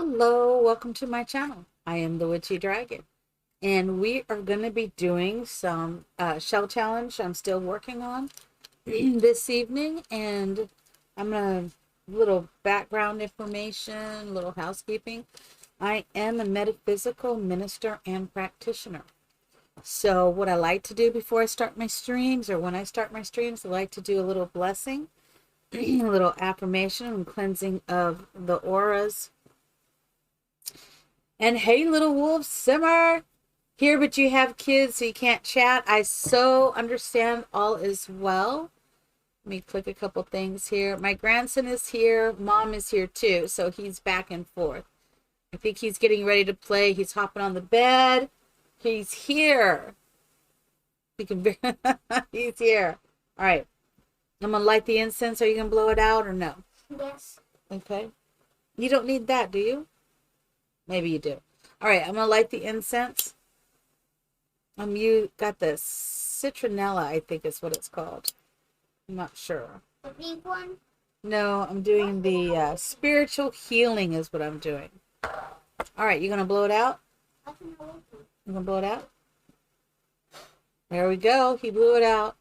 Hello, welcome to my channel. I am the Witchy Dragon, and we are going to be doing some shell challenge I'm still working on this evening, and I'm going to little background information, little housekeeping. I am a metaphysical minister and practitioner. So what I like to do before I start my streams, or when I start my streams, I like to do a little blessing, a little affirmation and cleansing of the auras. And hey, little wolf, simmer here, but you have kids, so you can't chat. I so understand. All is well. Let me click a couple things here. My grandson is here. Mom is here too, so he's back and forth. I think he's getting ready to play. He's hopping on the bed. He's here. He can. He's here. All right. I'm gonna light the incense. Are you gonna blow it out or no? Yes. Okay. You don't need that, do you? Maybe you do. All right, I'm going to light the incense. You got the citronella, I think is what it's called. I'm not sure. The pink one? No, I'm doing the spiritual healing is what I'm doing. All right, you going to blow it out? You going to blow it out? There we go. He blew it out.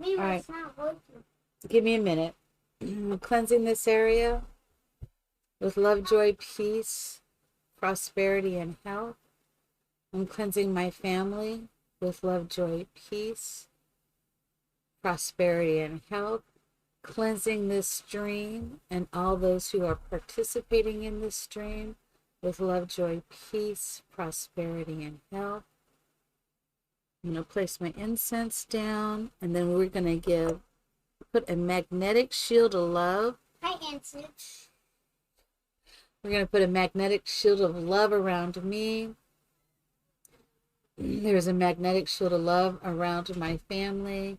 All right. It's not working. Give me a minute. I'm cleansing this area with love, joy, peace, prosperity, and health. I'm cleansing my family with love, joy, peace, prosperity, and health. Cleansing this stream and all those who are participating in this stream with love, joy, peace, prosperity, and health. I'm going to place my incense down, and then we're going to put a magnetic shield of love. I answered. We're going to put a magnetic shield of love around me. There's a magnetic shield of love around my family,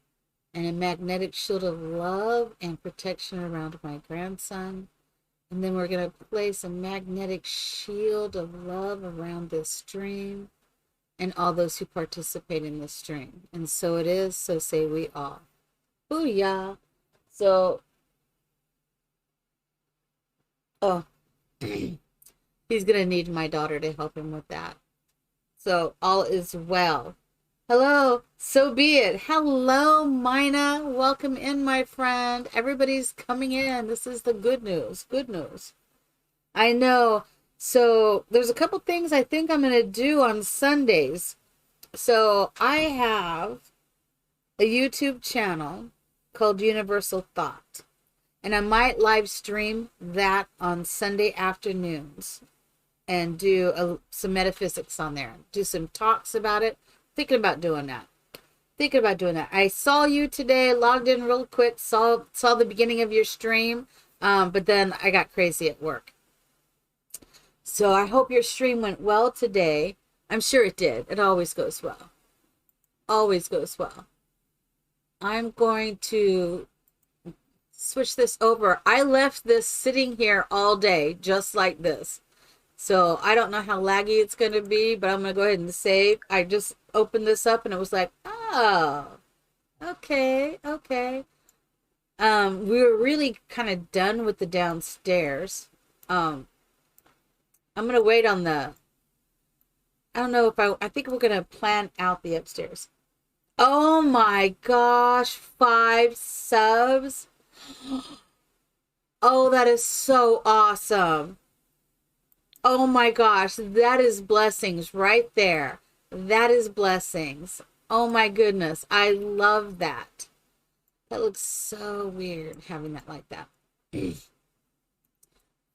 and a magnetic shield of love and protection around my grandson. And then we're going to place a magnetic shield of love around this stream and all those who participate in this stream. And so it is, so say we all. Booyah! So, he's going to need my daughter to help him with that. So all is well. Hello, so be it. Hello, Mina. Welcome in, my friend. Everybody's coming in. This is the good news. Good news. I know. So there's a couple things I think I'm going to do on Sundays. So I have a YouTube channel called Universal Thought. And I might live stream that on Sunday afternoons and do some metaphysics on there. Do some talks about it. Thinking about doing that. I saw you today, logged in real quick, saw the beginning of your stream, but then I got crazy at work. So I hope your stream went well today. I'm sure it did. It always goes well. Always goes well. I'm going to switch this over. I left this sitting here all day, just like this. So I don't know how laggy it's going to be, but I'm going to go ahead and save. I just opened this up and it was like, oh, okay. We were really kind of done with the downstairs. I'm going to wait on I don't know if I think we're going to plan out the upstairs. Oh my gosh, 5 subs. Oh, that is so awesome. Oh my gosh, that is blessings right there. That is blessings. Oh my goodness, I love that. That looks so weird having that like that.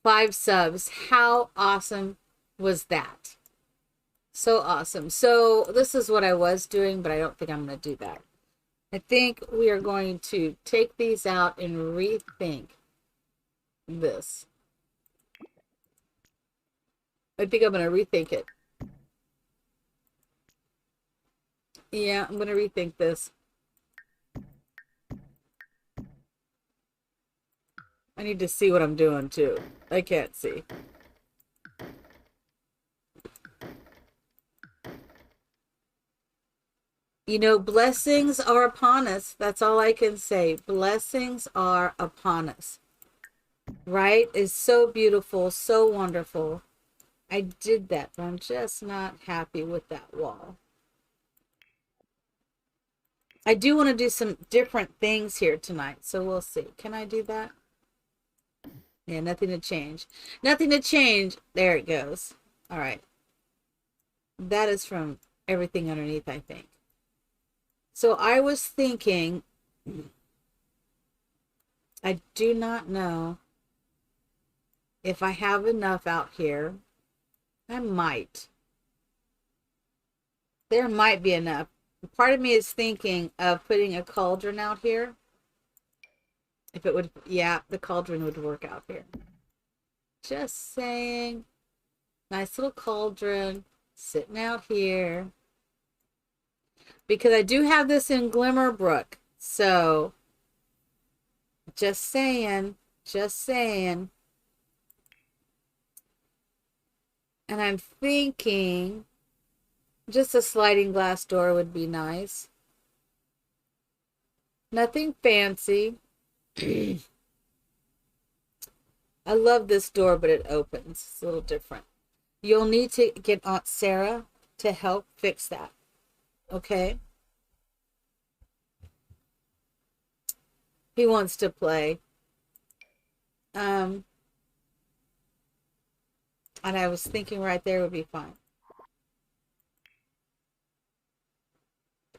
5 subs. How awesome was that? So awesome. So this is what I was doing, but I don't think I'm going to do that. I think we are going to take these out and rethink this. I think I'm going to rethink it. Yeah, I'm going to rethink this. I need to see what I'm doing too. I can't see. You know, blessings are upon us. That's all I can say. Blessings are upon us. Right? It's so beautiful, so wonderful. I did that, but I'm just not happy with that wall. I do want to do some different things here tonight, so we'll see. Can I do that? Yeah, nothing to change. Nothing to change. There it goes. All right. That is from everything underneath, I think. So I was thinking, I do not know if I have enough out here. I might. There might be enough. Part of me is thinking of putting a cauldron out here. If it would, yeah, the cauldron would work out here. Just saying. Nice little cauldron sitting out here. Because I do have this in Glimmerbrook. So, just saying. Just saying. And I'm thinking just a sliding glass door would be nice. Nothing fancy. I love this door, but it opens. It's a little different. You'll need to get Aunt Sarah to help fix that. Okay? He wants to play. And I was thinking right there would be fine.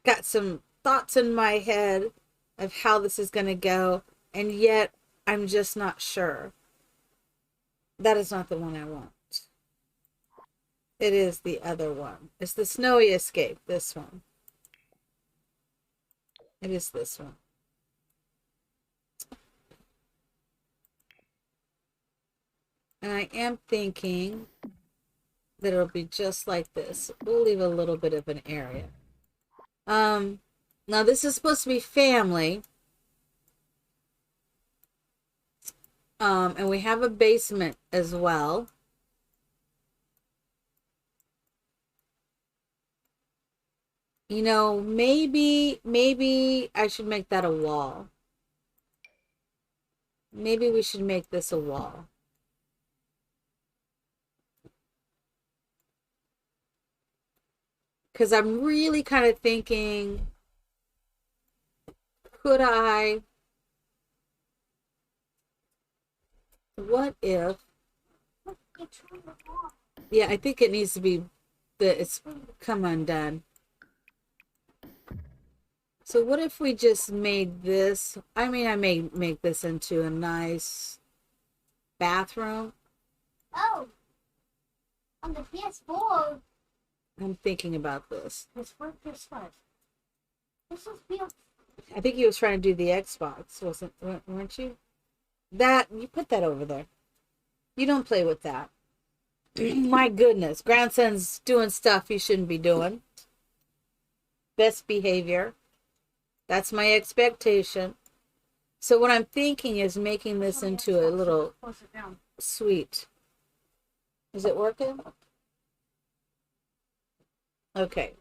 Got some thoughts in my head of how this is going to go, and yet I'm just not sure. That is not the one I want. It is the other one. It's the Snowy Escape, this one. It is this one. And I am thinking that it'll be just like this. We'll leave a little bit of an area. Now this is supposed to be family. And we have a basement as well. You know, maybe I should make that a wall. Maybe we should make this a wall. Because I'm really kind of thinking, could I, what if, yeah, I think it needs to be, it's come undone. So what if we just made this, I mean, I may make this into a nice bathroom. Oh, on the PS4. I'm thinking about this. PS4, PS5. This is PS. I think he was trying to do the Xbox, weren't you? That, you put that over there. You don't play with that. My goodness, grandson's doing stuff he shouldn't be doing. Best behavior. That's my expectation. So what I'm thinking is making this into a little suite. Is it working? Okay.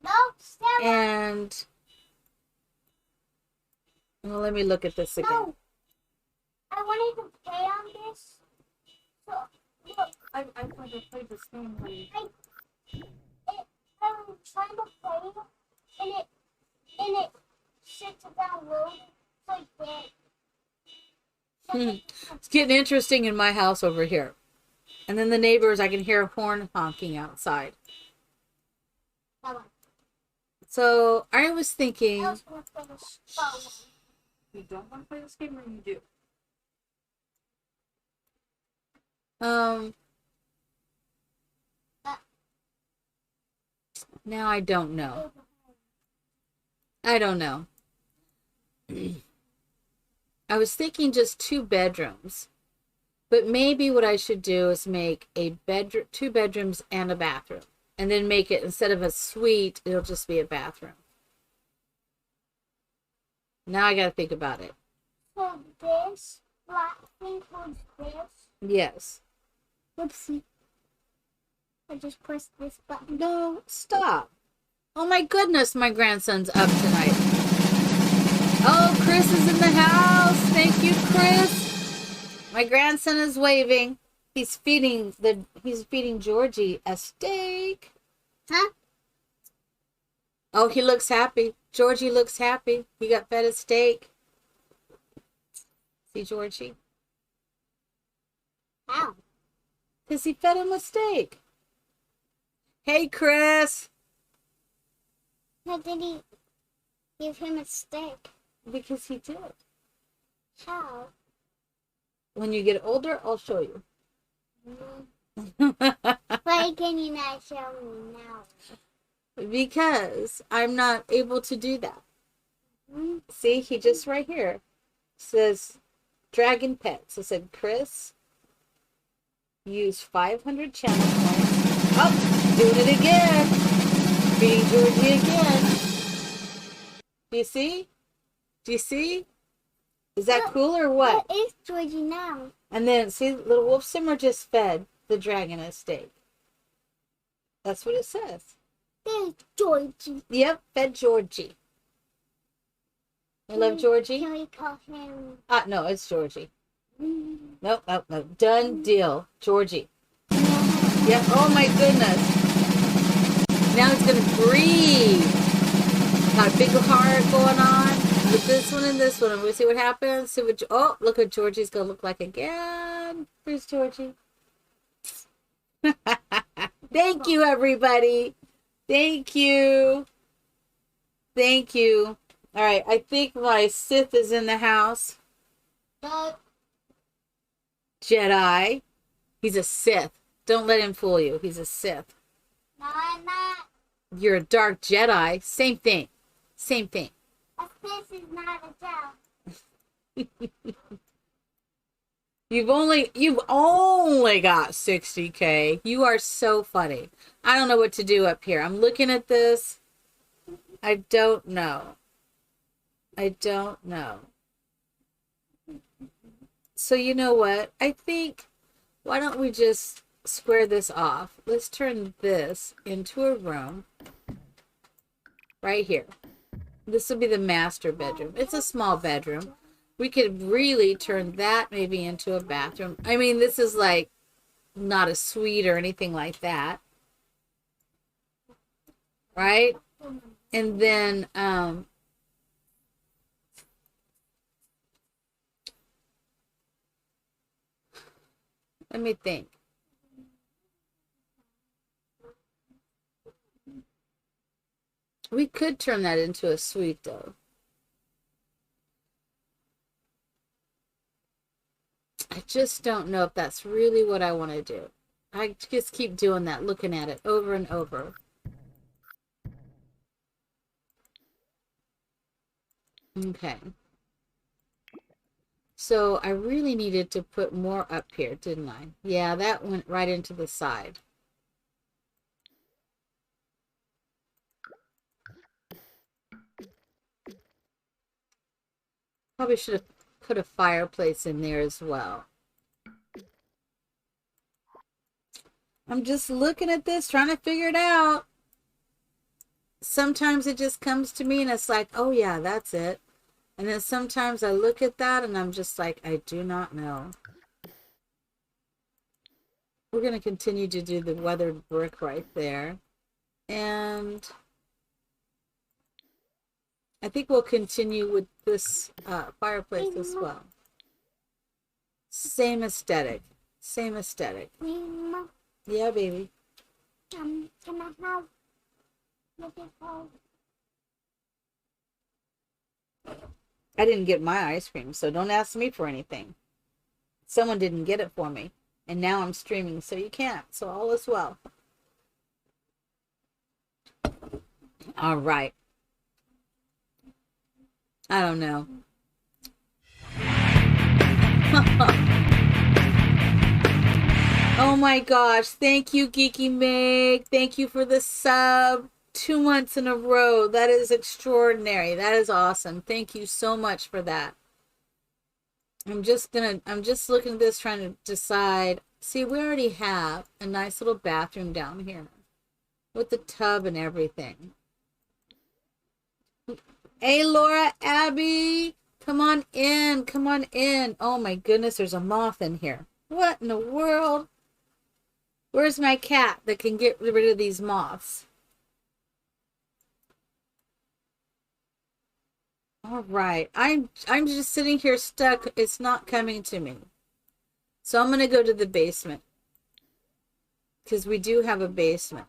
No, Sarah. And well, let me look at this again. No. I wanted to play on this. So, look. I've never played this game. I'm trying to play, and it shits download like that. It's getting interesting in my house over here. And then the neighbors, I can hear a horn honking outside. So I was thinking, I was gonna play this phone. You don't want to play this game, or you do? now I don't know. I don't know. I was thinking just 2 bedrooms. But maybe what I should do is make a bedroom, 2 bedrooms and a bathroom. And then make it, instead of a suite, it'll just be a bathroom. Now I gotta think about it. So this black thing was this. Yes. Oopsie. I just pressed this button. No, stop. Oh my goodness, my grandson's up tonight. Oh, Chris is in the house. Thank you, Chris. My grandson is waving. He's feeding Georgie a steak. Huh? Oh, he looks happy. Georgie looks happy. He got fed a steak. See, Georgie? How? Because he fed him a steak. Hey, Chris. How did he give him a steak? Because he did. How? When you get older, I'll show you. Why can you not show me now? Because I'm not able to do that. Hmm? See, he just right here says Dragon Pets. It said, Chris, use 500 channel points. Oh, doing it again. Feeding Georgie again. Do you see? Do you see? Is that cool or what? What is Georgie now? And then, see, little Wolf Simmer just fed the dragon a steak. That's what it says. There's Georgie. Yep, fed Georgie. You love Georgie? Can we call him? No, it's Georgie. Nope, nope, nope. Done deal. Georgie. Yep, oh my goodness. Now he's going to breathe. Got a big heart going on with this one and this one. And we'll see what happens. See what, oh, look what Georgie's going to look like again. There's Georgie. Thank you, everybody. Thank you. Thank you. All right, I think my Sith is in the house. Jedi. He's a Sith. Don't let him fool you. He's a Sith. No, I'm not. You're a dark Jedi. Same thing. Same thing. This is not a joke. You've only got 60K. You are so funny. I don't know what to do up here. I'm looking at this. I don't know. I don't know. So you know what? I think, why don't we just square this off? Let's turn this into a room. Right here. This will be the master bedroom. It's a small bedroom. We could really turn that maybe into a bathroom. I mean, this is like not a suite or anything like that. Right? And then, let me think. We could turn that into a suite, though. I just don't know if that's really what I want to do. I just keep doing that, looking at it over and over. Okay. So I really needed to put more up here, didn't I? Yeah, that went right into the side. Probably should have put a fireplace in there as well. I'm just looking at this, trying to figure it out. Sometimes it just comes to me and it's like, oh yeah, that's it. And then sometimes I look at that and I'm just like, I do not know. We're going to continue to do the weathered brick right there. And I think we'll continue with this fireplace as well. Same aesthetic. Same aesthetic. Mama, Yeah, baby. can I have little bowl? I didn't get my ice cream, so don't ask me for anything. Someone didn't get it for me. And now I'm streaming, so you can't. So all is well. All right. I don't know. Oh my gosh. Thank you, Geeky Meg. Thank you for the sub. 2 months in a row. That is extraordinary. That is awesome. Thank you so much for that. I'm just looking at this, trying to decide. See, we already have a nice little bathroom down here with the tub and everything. Hey, Laura, Abby, come on in. Come on in. Oh my goodness, there's a moth in here. What in the world? Where's my cat that can get rid of these moths? All right. I'm just sitting here stuck. It's not coming to me. So I'm going to go to the basement. Because we do have a basement.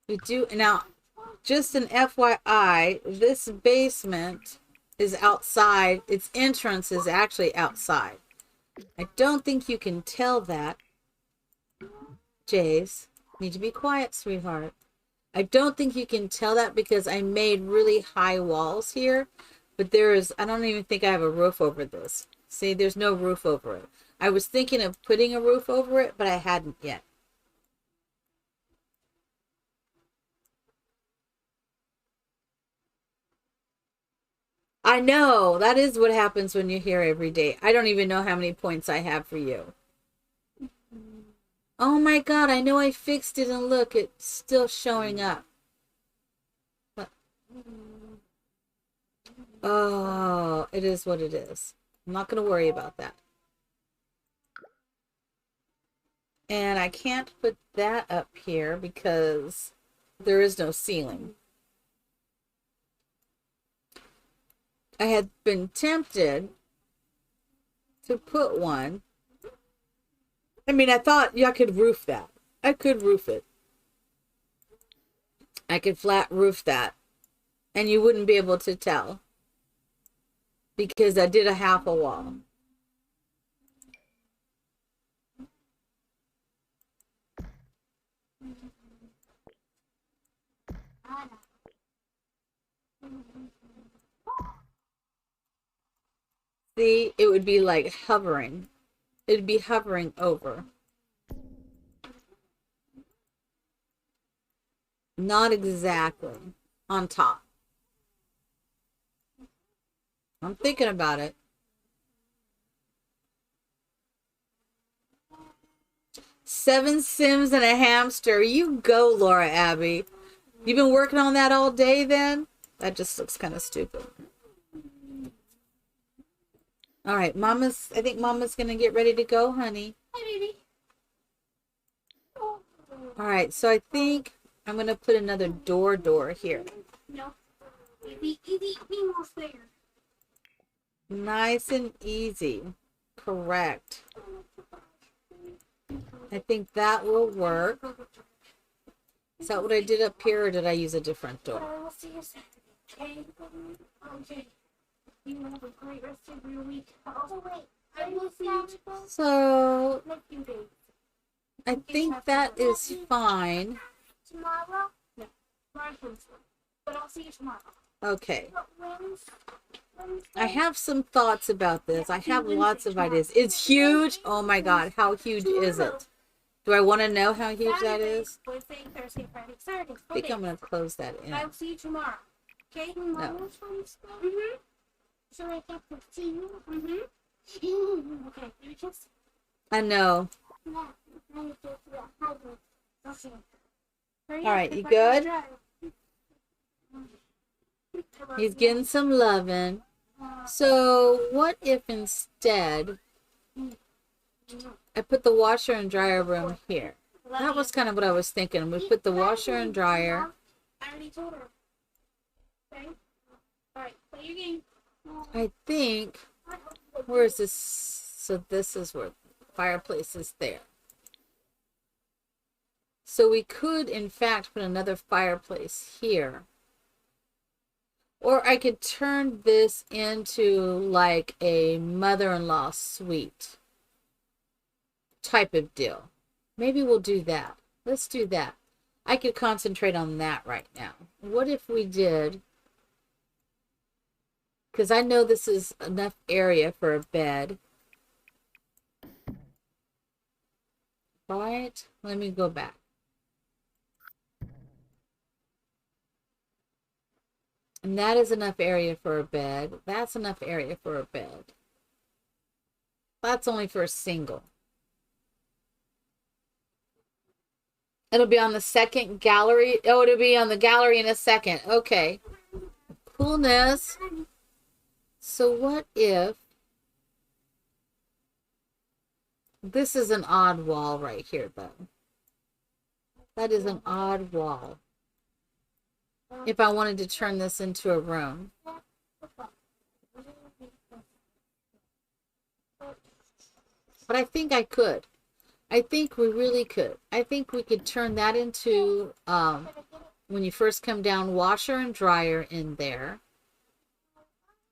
We do. Now, just an FYI, this basement is outside. Its entrance is actually outside. I don't think you can tell that. Jace, need to be quiet, sweetheart. I don't think you can tell that because I made really high walls here. But I don't even think I have a roof over this. See, there's no roof over it. I was thinking of putting a roof over it, but I hadn't yet. I know. That is what happens when you're here every day. I don't even know how many points I have for you. Oh my god, I know I fixed it and look, it's still showing up. But, oh, it is what it is. I'm not going to worry about that. And I can't put that up here because there is no ceiling. I had been tempted to put one. I mean, I thought I could roof that. I could roof it. I could flat roof that. And you wouldn't be able to tell. Because I did a half a wall. See, it would be like hovering. It'd be hovering over. Not exactly on top. I'm thinking about it. Seven Sims and a hamster. You go, Laura Abby. You've been working on that all day then? That just looks kind of stupid. All right, I think Mama's going to get ready to go, honey. Hi, baby. All right, so I think I'm going to put another door here. No. Easy, almost there. Nice and easy. Correct. I think that will work. Is that what I did up here, or did I use a different door? I will see you Saturday. Okay. You have a great rest of your week. Also, wait. I will see you So, in a few days. I think that is fine. Tomorrow? No. But I'll see you tomorrow. Okay. But Wednesday? I have some thoughts about this. I have lots of ideas. It's huge. Oh my god, how huge is it? Do I want to know how huge that is? Wednesday, Thursday, Friday, Saturday. I think I'm going to close that in. I will see you tomorrow. Okay? No. Mm-hmm. So I get to see you? Mm-hmm. Okay. You kiss? I know. Yeah. I need to do that. I'll see you. All right, you good? He's getting some loving. So, what if instead I put the washer and dryer room here? That was kind of what I was thinking. We put the washer and dryer. I already told her. Okay? Alright, play your game. I think, where is this? So this is where the fireplace is there. So we could, in fact, put another fireplace here. Or I could turn this into like a mother-in-law suite type of deal. Maybe we'll do that. Let's do that. I could concentrate on that right now. What if we did, because I know this is enough area for a bed. Right? Let me go back. And that is enough area for a bed. That's enough area for a bed. That's only for a single. It'll be on the second gallery. Oh, it'll be on the gallery in a second. Okay. Coolness. So what if This is an odd wall right here, though. That is an odd wall. If I wanted to turn this into a room. But I think I could. I think we really could. I think we could turn that into, when you first come down, washer and dryer in there.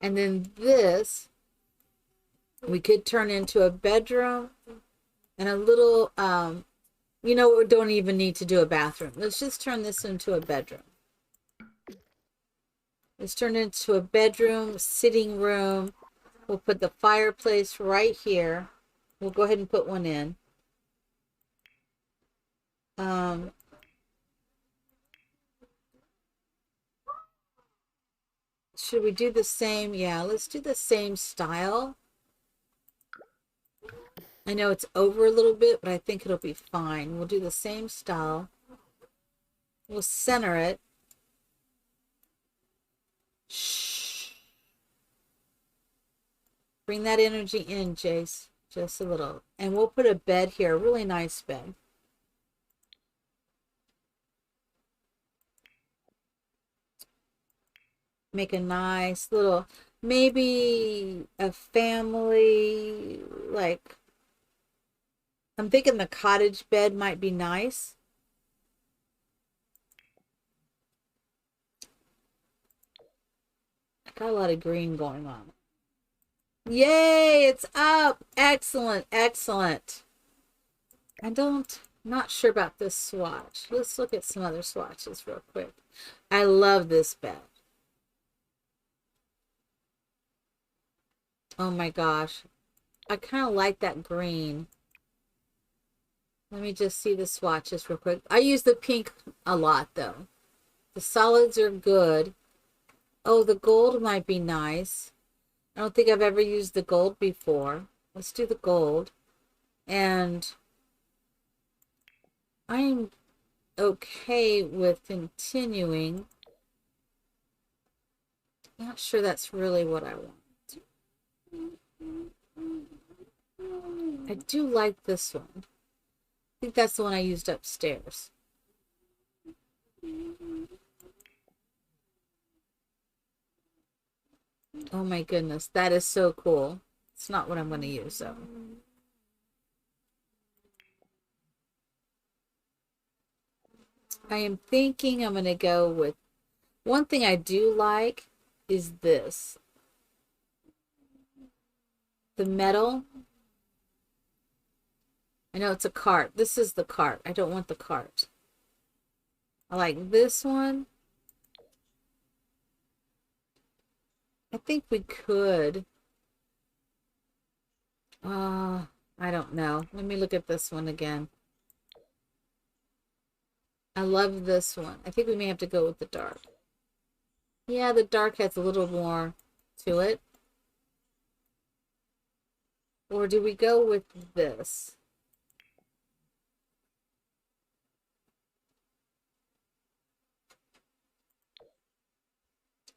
And then this, we could turn into a bedroom and a little, you know, we don't even need to do a bathroom. Let's just turn this into a bedroom. Let's turn it into a bedroom, sitting room. We'll put the fireplace right here. We'll go ahead and put one in. Should we do the same? Yeah, let's do the same style. I know it's over a little bit, but I think it'll be fine. We'll do the same style. We'll center it. Shh. Bring that energy in, Jace. Just a little. And we'll put a bed here, a really nice bed. Make a nice little, maybe a family, like, I'm thinking the cottage bed might be nice. I got a lot of green going on. Yay, it's up. Excellent, excellent. I'm not sure about this swatch. Let's look at some other swatches real quick. I love this bed. Oh my gosh. I kind of like that green. Let me just see the swatches real quick. I use the pink a lot though. The solids are good. Oh, the gold might be nice. I don't think I've ever used the gold before. Let's do the gold. And I'm okay with continuing. Not sure that's really what I want. I do like this one. I think that's the one I used upstairs. Oh my goodness, that is so cool. It's not what I'm going to use though. I am thinking I'm going to go with, one thing I do like is this. The metal. I know it's a cart. This is the cart. I don't want the cart. I like this one. I think we could. I don't know. Let me look at this one again. I love this one. I think we may have to go with the dark. Yeah, the dark has a little more to it. Or do we go with this?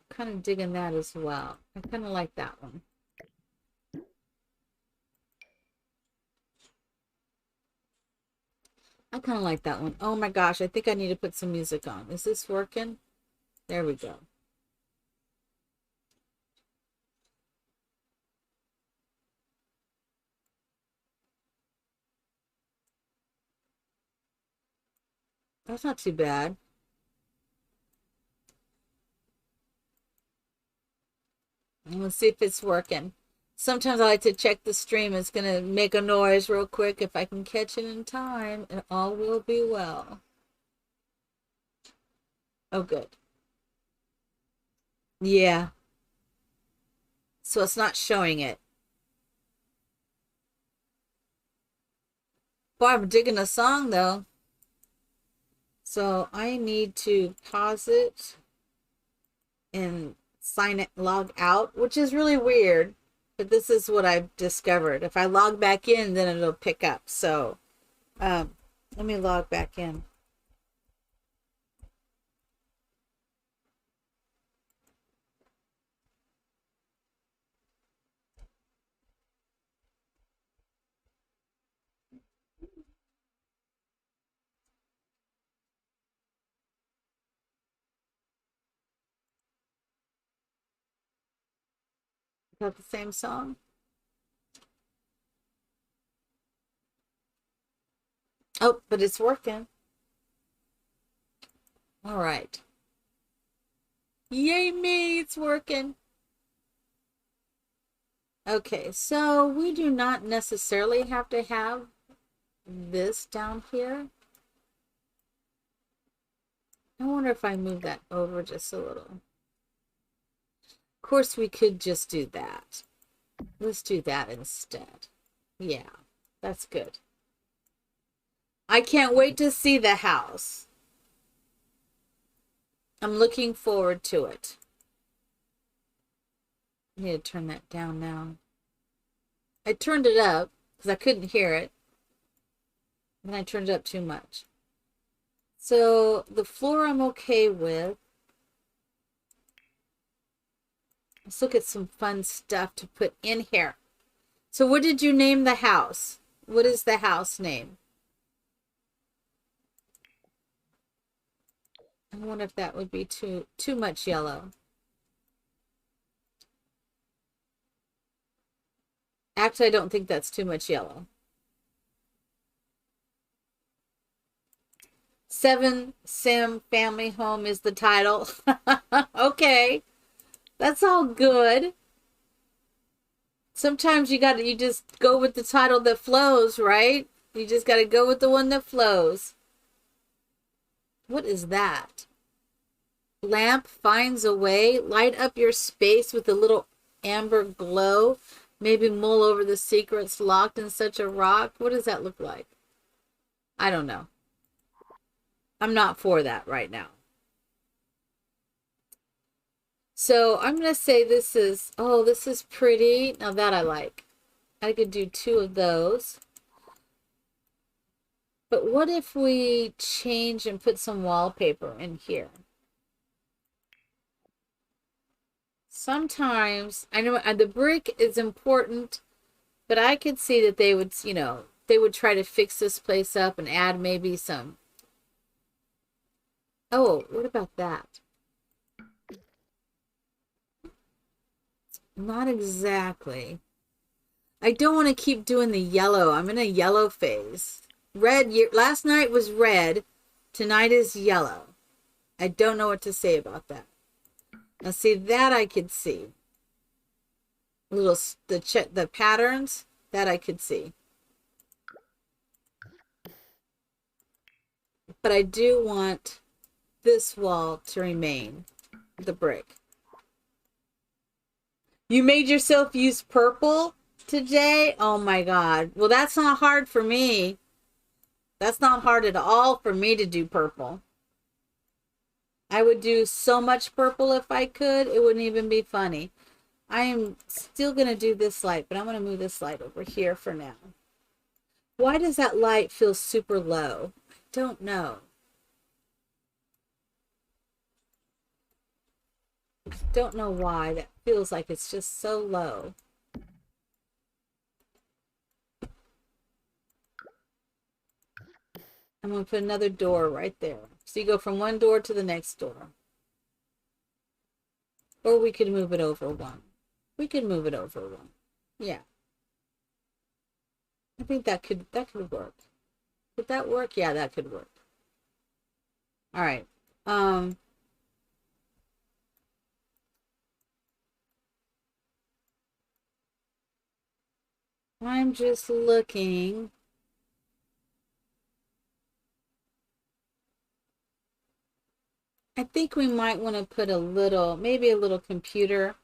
Kind of digging that as well. I kind of like that one. I kind of like that one. Oh my gosh, I think I need to put some music on. Is this working? There we go. That's not too bad. Let's see if it's working. Sometimes I like to check the stream. It's going to make a noise real quick. If I can catch it in time, and all will be well. Oh, good. Yeah. So it's not showing it. Boy, I'm digging the song though. So I need to pause it and sign it, log out, which is really weird. But this is what I've discovered. If I log back in, then it'll pick up. So let me log back in. Got the same song? Oh, but it's working. All right. Yay me, it's working. Okay, so we do not necessarily have to have this down here. I wonder if I move that over just a little. Of course, we could just do that. Let's do that instead. Yeah, that's good. I can't wait to see the house. I'm looking forward to it. I need to turn that down now. I turned it up because I couldn't hear it. And I turned it up too much. So the floor I'm okay with. Let's look at some fun stuff to put in here. So what did you name the house? What is the house name? I wonder if that would be too much yellow. Actually, I don't think that's too much yellow. 7 Sim Family Home is the title. Okay. That's all good. Sometimes you just go with the title that flows, right? You just got to go with the one that flows. What is that? Lamp finds a way. Light up your space with a little amber glow. Maybe mull over the secrets locked in such a rock. What does that look like? I don't know. I'm not for that right now. So I'm going to say this is pretty. Now that I like. I could do 2 of those. But what if we change and put some wallpaper in here? Sometimes, I know the brick is important, but I could see that they would, they would try to fix this place up and add maybe some. Oh, what about that? Not exactly. I don't want to keep doing the yellow. I'm in a yellow phase. Last night was red. Tonight is yellow. I don't know what to say about that. Now see, that I could see. The patterns, that I could see. But I do want this wall to remain the brick. You made yourself use purple today? Oh my God. Well, that's not hard for me. That's not hard at all for me to do purple. I would do so much purple if I could. It wouldn't even be funny. I am still going to do this light, but I'm going to move this light over here for now. Why does that light feel super low? I don't know. Don't know why that feels like it's just so low. I'm going to put another door right there. So you go from one door to the next door. Or we could move it over one. We could move it over one. Yeah. I think that could work. Would that work? Yeah, that could work. All right. I'm just looking. I think we might want to put maybe a little computer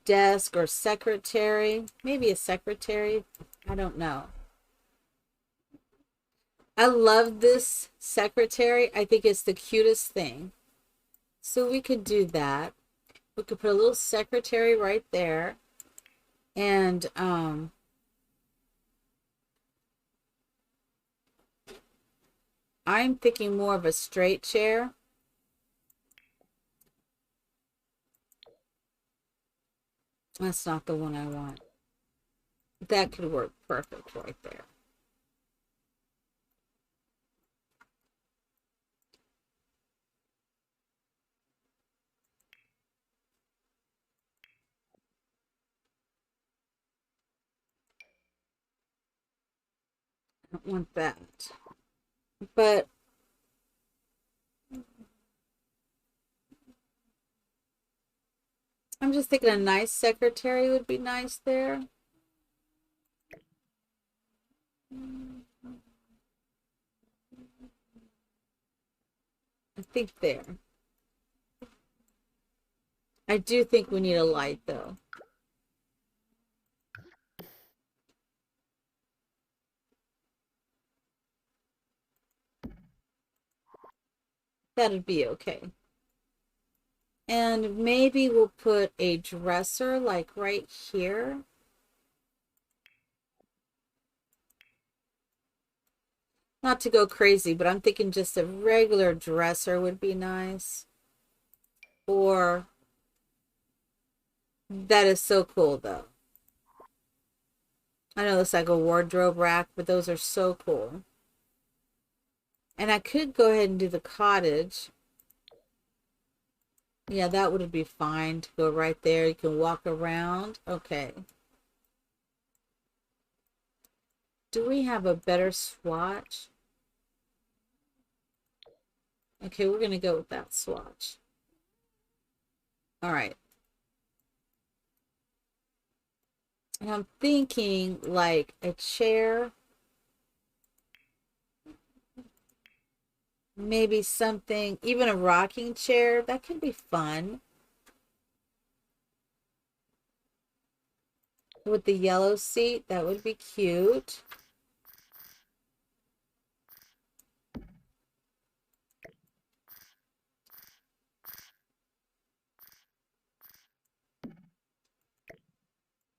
desk or secretary. Maybe a secretary. I don't know. I love this secretary. I think it's the cutest thing. So we could do that. We could put a little secretary right there. And I'm thinking more of a straight chair. That's not the one I want. That could work perfect right there. don't want that. But I'm just thinking a nice secretary would be nice there. I think there. I do think we need a light though. That'd be okay. And maybe we'll put a dresser like right here. Not to go crazy, but I'm thinking just a regular dresser would be nice. Or that is so cool though. I know it looks like a wardrobe rack, but those are so cool. And I could go ahead and do the cottage. Yeah, that would be fine to go right there. You can walk around. Okay. Do we have a better swatch? Okay, we're going to go with that swatch. All right. And I'm thinking like a chair. Maybe something, even a rocking chair. That could be fun. With the yellow seat, that would be cute.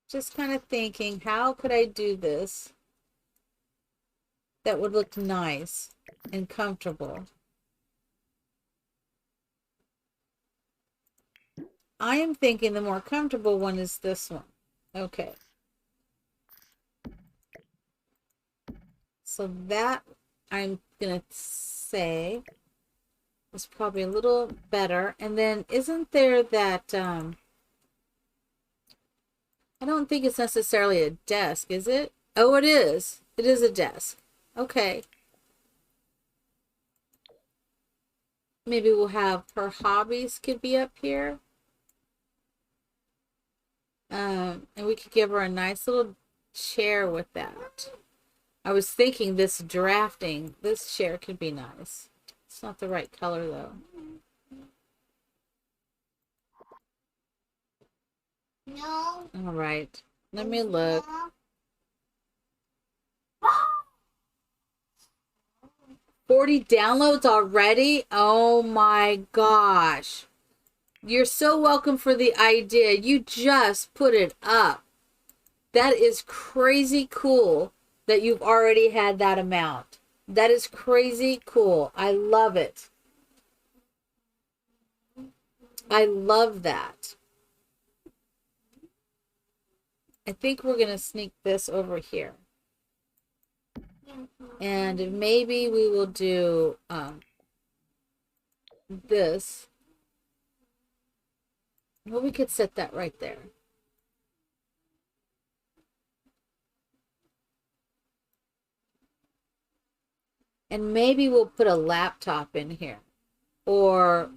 Just kind of thinking, how could I do this that would look nice and comfortable? I am thinking the more comfortable one is this one. Okay. So that I'm going to say is probably a little better. And then isn't there that, I don't think it's necessarily a desk, is it? Oh, it is. It is a desk. Okay. Maybe we'll have her hobbies could be up here. And we could give her a nice little chair with that. I was thinking this drafting, this chair could be nice. It's not the right color though. No. All right. Let me look. 40 downloads already? Oh my gosh. You're so welcome for the idea. You just put it up. That is crazy cool that you've already had that amount. That is crazy cool. I love it. I love that. I think we're going to sneak this over here. And maybe we will do this. Well, we could set that right there. And maybe we'll put a laptop in here. Or,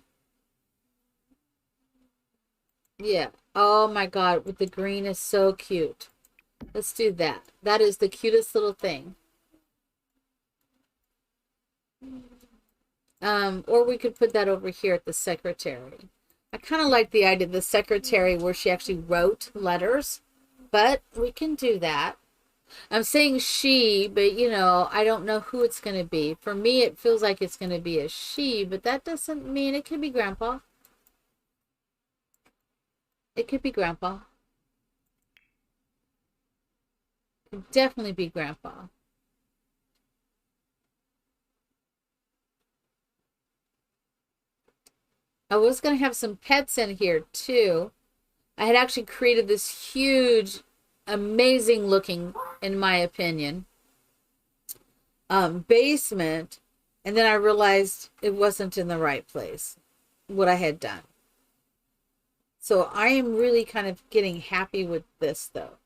yeah. Oh my God, with the green is so cute. Let's do that. That is the cutest little thing. Or we could put that over here at the secretary. I kind of like the idea of the secretary where she actually wrote letters, but we can do that. I'm saying she, but you know, I don't know who it's going to be. For me, it feels like it's going to be a she, but that doesn't mean it could be Grandpa. It could be Grandpa. It could definitely be Grandpa. I was going to have some pets in here too. I had actually created this huge, amazing looking, in my opinion, basement. And then I realized it wasn't in the right place, what I had done. So I am really kind of getting happy with this though.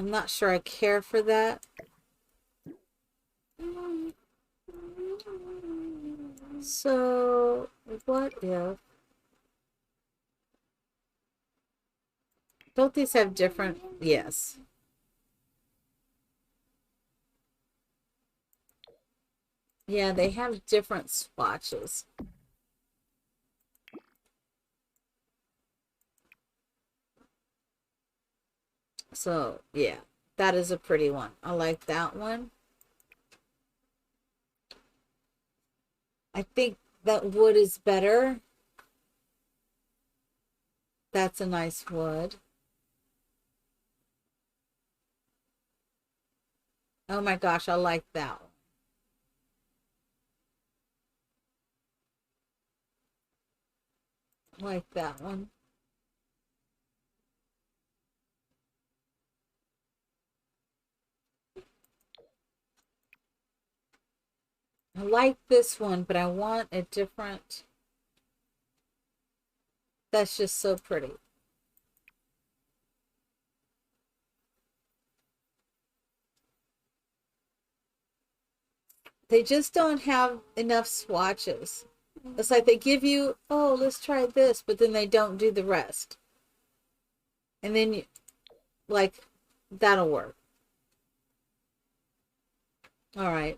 I'm not sure I care for that. So, what if... Don't these have different... Yes. Yeah, they have different swatches. So, yeah, that is a pretty one. I like that one. I think that wood is better. That's a nice wood. Oh my gosh, I like that one. I like that one. I like this one, but I want a different... That's just so pretty. They just don't have enough swatches. It's like they give you, oh, let's try this, but then they don't do the rest. And then, you, like, that'll work. All right.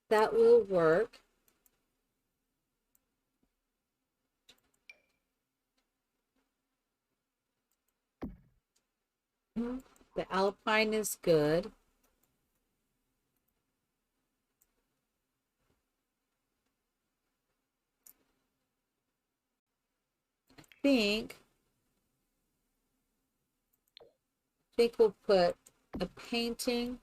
That will work. The Alpine is good. think we'll put a painting.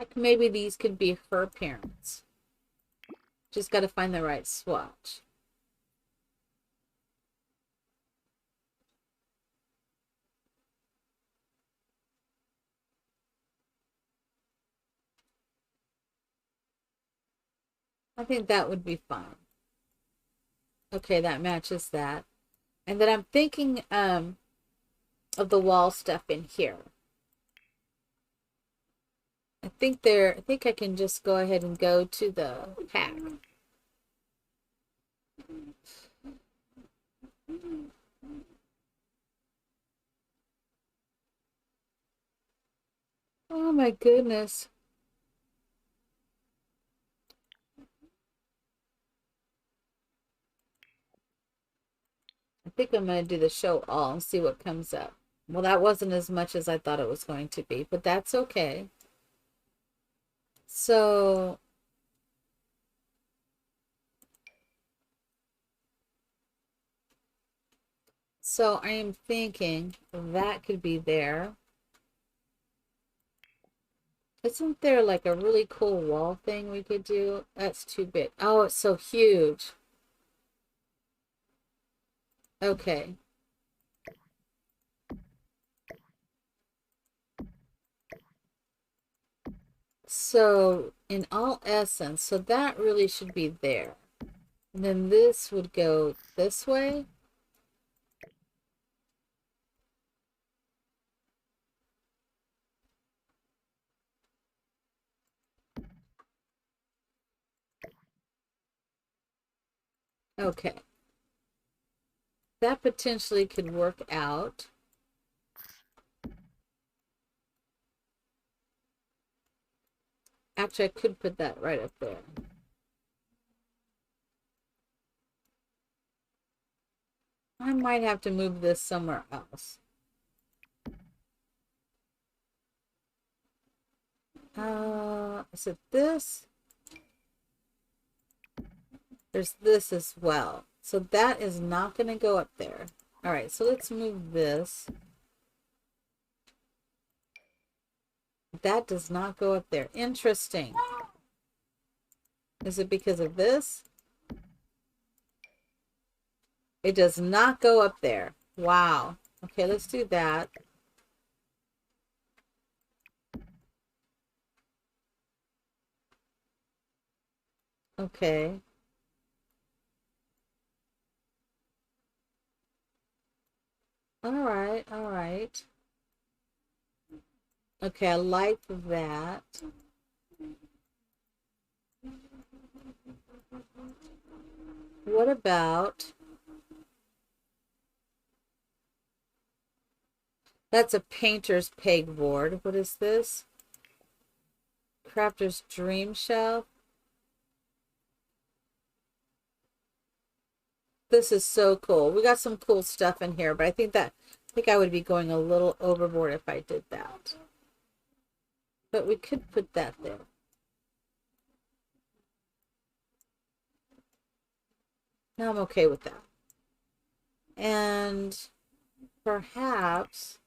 Like maybe these could be her parents. Just got to find the right swatch. I think that would be fine. Okay, that matches that. And then I'm thinking of the wall stuff in here. I think I can just go ahead and go to the pack. Oh my goodness. I think I'm going to do the show all and see what comes up. Well, that wasn't as much as I thought it was going to be, but that's okay. So I am thinking that could be there. Isn't there like a really cool wall thing we could do? That's too big. Oh, it's so huge. Okay. So in all essence, so that really should be there. And then this would go this way. Okay. That potentially could work out. Actually, I could put that right up there. I might have to move this somewhere else. Is it this? There's this as well. So that is not going to go up there. All right, so let's move this. That does not go up there. Interesting. Is it because of this? It does not go up there. Wow. Okay, let's do that. Okay. All right, all right. Okay, I like that. What about... That's a painter's pegboard. What is this? Crafter's dream shelf. This is so cool. We got some cool stuff in here, but I think I would be going a little overboard if I did that. But we could put that there. Now I'm okay with that. And perhaps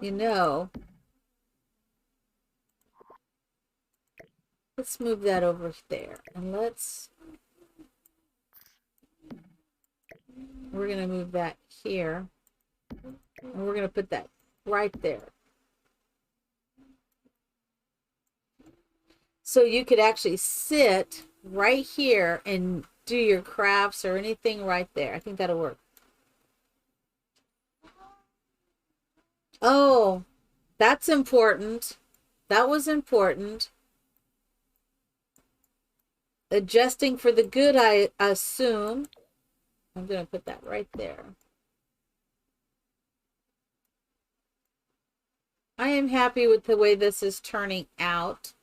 you know, let's move that over there. And we're going to move that here. And we're going to put that right there. So you could actually sit right here and do your crafts or anything right there. I think that'll work. Oh, that's important. That was important. Adjusting for the good, I assume. I'm going to put that right there. I am happy with the way this is turning out.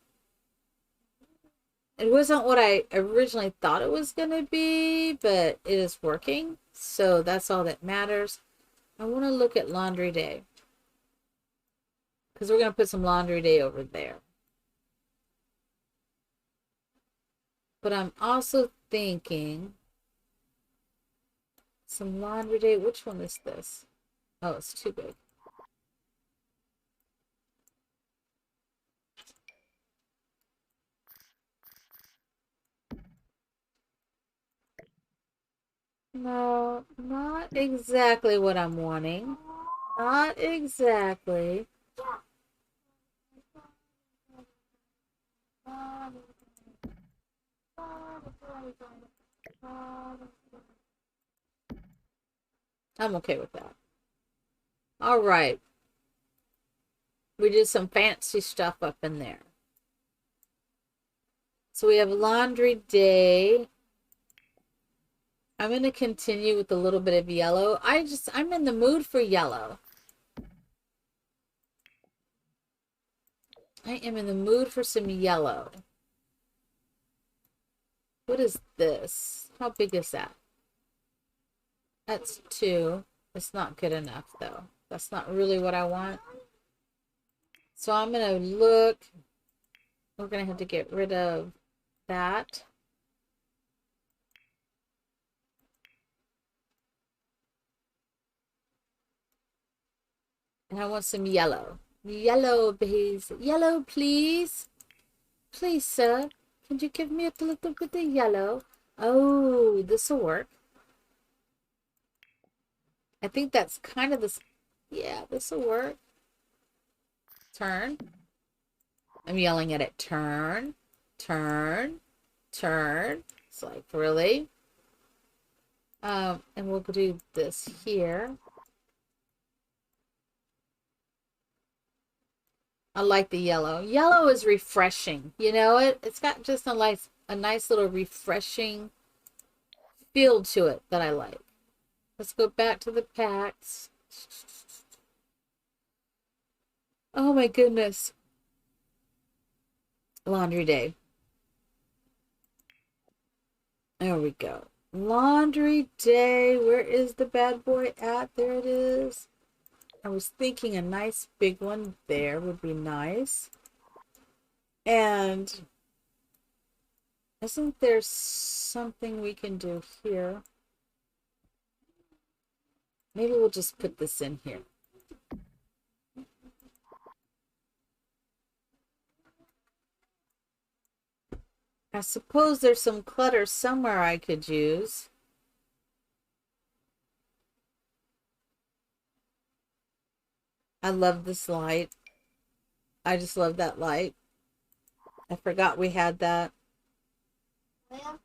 It wasn't what I originally thought it was going to be, but it is working. So that's all that matters. I want to look at laundry day, because we're going to put some laundry day over there. But I'm also thinking some laundry day. Which one is this? Oh, it's too big. No, not exactly what I'm wanting. Not exactly. I'm okay with that. All right. We did some fancy stuff up in there. So we have laundry day. I'm going to continue with a little bit of yellow. I'm in the mood for yellow. I am in the mood for some yellow. What is this? How big is that? That's 2. It's not good enough, though. That's not really what I want. So I'm going to look. We're going to have to get rid of that. And I want some yellow. Yellow, please. Yellow, please. Please, sir. Can you give me a little bit of yellow? Oh, this will work. I think that's kind of this. Yeah, this will work. Turn. I'm yelling at it. Turn. Turn. Turn. It's like, really? And we'll do this here. I like the yellow. Yellow is refreshing. You know, it's got just a nice little refreshing feel to it that I like. Let's go back to the packs. Oh my goodness. Laundry day. There we go. Laundry day. Where is the bad boy at? There it is. I was thinking a nice big one there would be nice. And isn't there something we can do here? Maybe we'll just put this in here. I suppose there's some clutter somewhere I could use. I love this light. I just love that light. I forgot we had that. Well,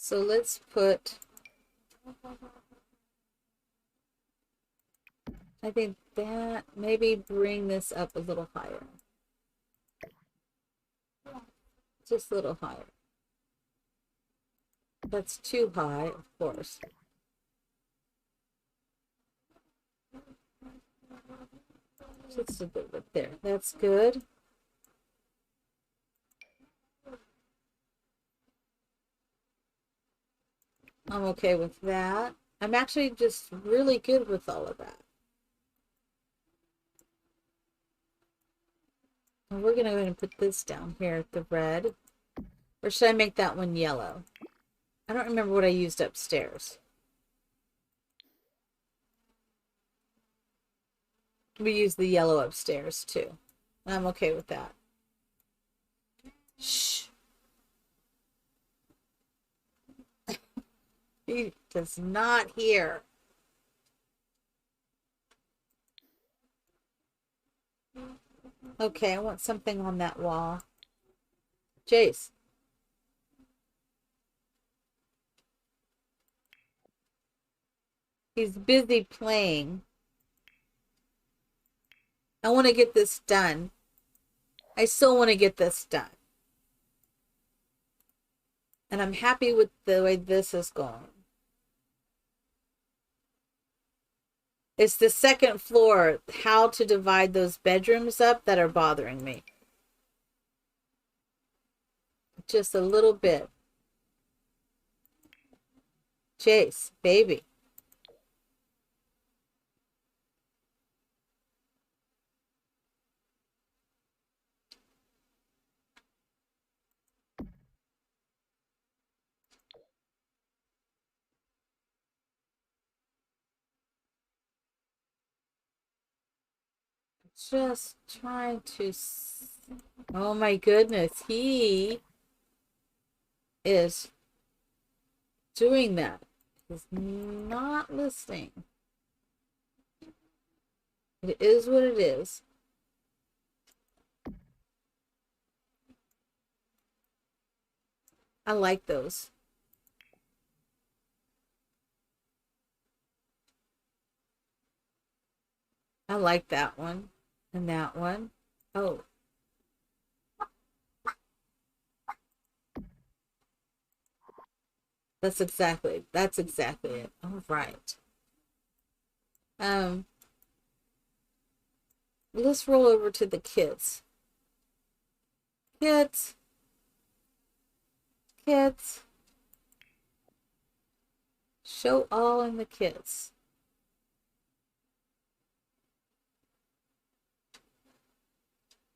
So let's put, I think that, maybe bring this up a little higher. Just a little higher. That's too high, of course. Just a bit there. That's good. I'm okay with that. I'm actually just really good with all of that. And we're going to go ahead and put this down here, the red. Or should I make that one yellow? I don't remember what I used upstairs. We use the yellow upstairs too. I'm okay with that. Shh. He does not hear. Okay, I want something on that wall. Jace. He's busy playing. I want to get this done. I still want to get this done. And I'm happy with the way this is going. It's the second floor, how to divide those bedrooms up that are bothering me. Just a little bit. Chase, baby. Just trying to... Oh my goodness, he is doing that. He's not listening. It is what it is. I like those. I like that one and that one. Oh. That's exactly it. All right. Let's roll over to the kids. Kids. Kids. Show all in the kids.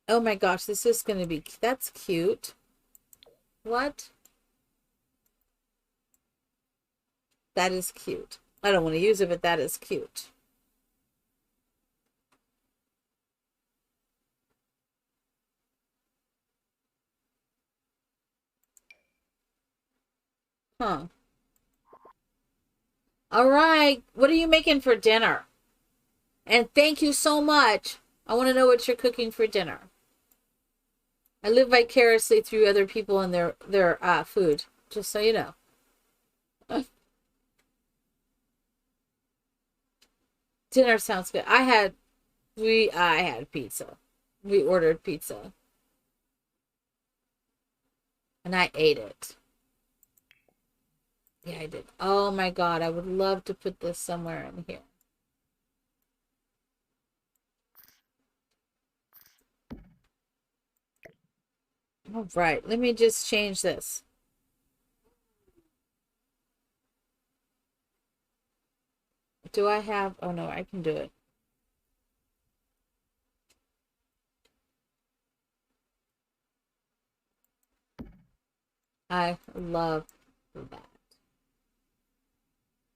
Oh my gosh, this is going to be, that's cute. What? That is cute. I don't want to use it, but that is cute. Huh. All right. What are you making for dinner? And thank you so much. I want to know what you're cooking for dinner. I live vicariously through other people and their food, just so you know. Dinner sounds good. I had pizza. We ordered pizza. And I ate it. Yeah, I did. Oh my God, I would love to put this somewhere in here. All right, let me just change this. Do I have, oh no, I can do it. I love that.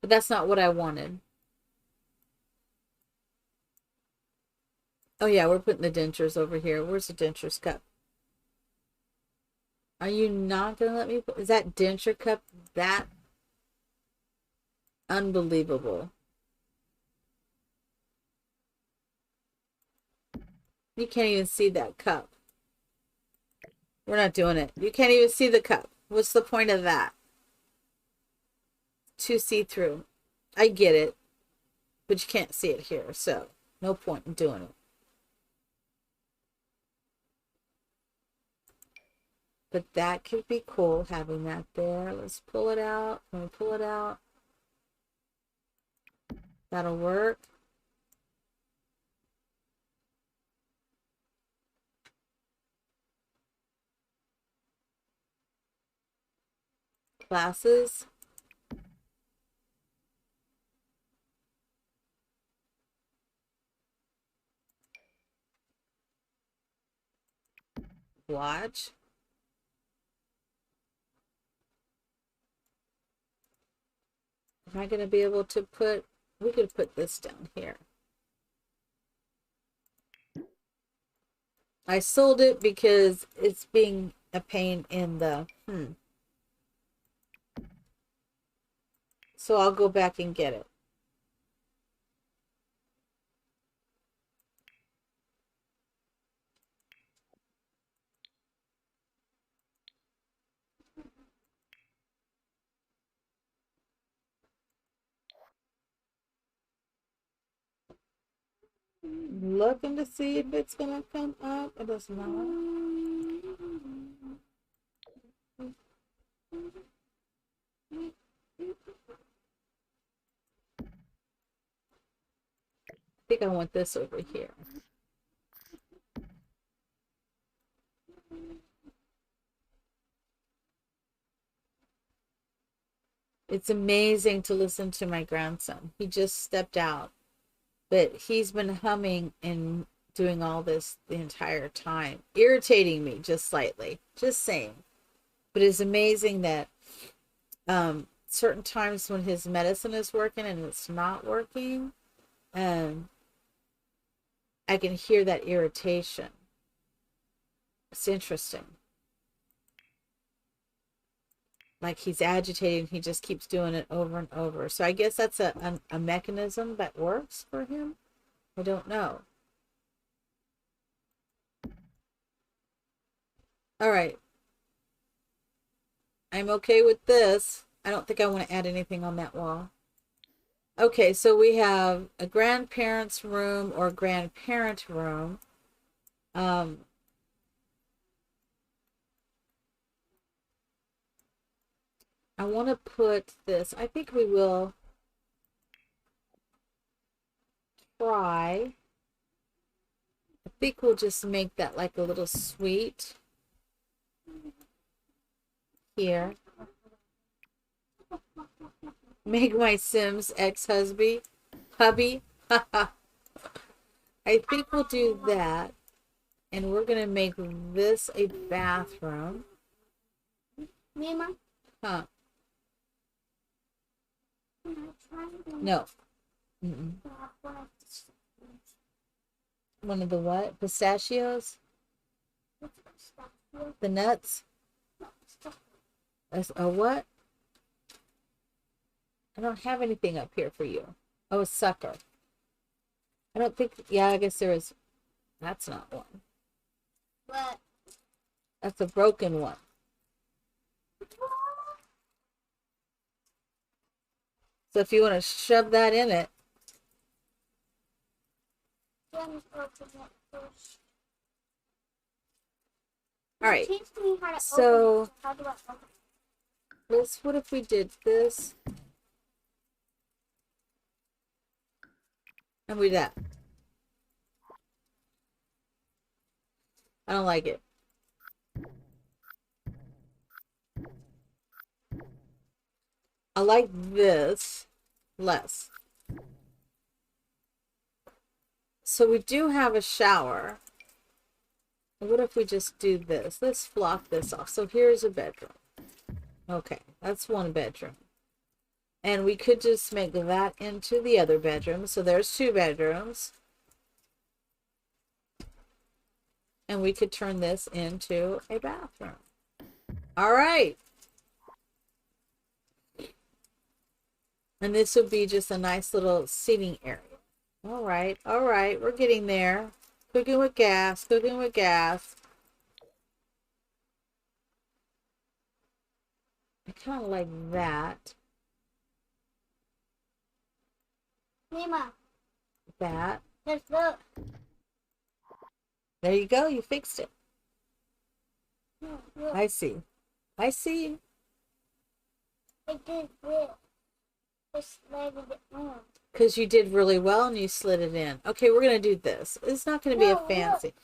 But that's not what I wanted. Oh yeah, we're putting the dentures over here. Where's the dentures cup? Are you not gonna let me put, is that denture cup that unbelievable? You can't even see that cup. We're not doing it. You can't even see the cup. What's the point of that? Too see-through. I get it, but you can't see it here, so no point in doing it. But that could be cool, having that there. Let's pull it out. Can we pull it out? That'll work. Glasses. Watch. Am I going to be able to put, we could put this down here. I sold it because it's being a pain in the, So I'll go back and get it. Looking to see if it's gonna come up. It does not. I think I want this over here. It's amazing to listen to my grandson. He just stepped out, but he's been humming and doing all this the entire time, irritating me just slightly, just saying. But it's amazing that certain times when his medicine is working and it's not working, I can hear that irritation. It's interesting. Like he's agitating, he just keeps doing it over and over. So I guess that's a mechanism that works for him. I don't know. All right. I'm okay with this. I don't think I want to add anything on that wall. Okay, so we have a grandparent's room or grandparent room. I want to put this, I think we will try. I think we'll just make that like a little suite here. Make my Sims ex-hubby. I think we'll do that. And we're going to make this a bathroom. Mama? Huh. No. One of the what? Pistachios? The nuts? A what? I don't have anything up here for you. Oh, a sucker. I don't think, yeah, I guess there is. That's not one. What? That's a broken one. So if you want to shove that in it. All right. So what if we did this? And we that. I don't like it. I like this less. So we do have a shower. What if we just do this? Let's flock this off. So here's a bedroom. Okay, that's one bedroom. And we could just make that into the other bedroom. So there's two bedrooms. And we could turn this into a bathroom. All right. And this would be just a nice little seating area. All right. All right. We're getting there. Cooking with gas. Cooking with gas. I kind of like that. Mima, That. just look. There you go. You fixed it. Look, I see. I see. I did this. I slid it on. Because you did really well and you slid it in. Okay, we're going to do this. It's not going to be a No, look. fancy.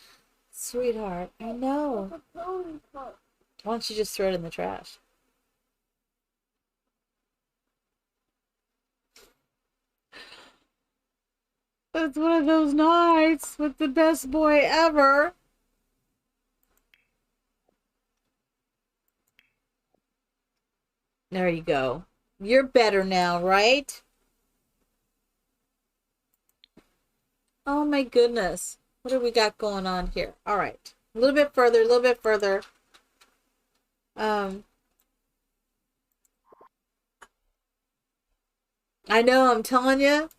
Sweetheart, I know. Look at Tony's foot. Why don't you just throw it in the trash? It's one of those nights with the best boy ever. There you go. You're better now, right? Oh my goodness. What do we got going on here? All right. A little bit further, a little bit further. I know, I'm telling you.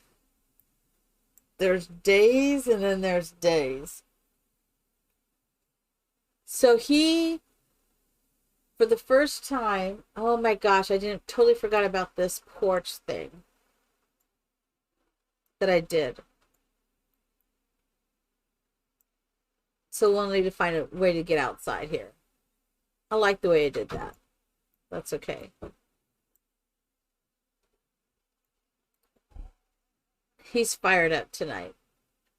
There's days and then there's days. So he, for the first time, oh my gosh, I didn't totally forgot about this porch thing that I did. So we'll need to find a way to get outside here. I like the way I did that. That's okay. He's fired up tonight.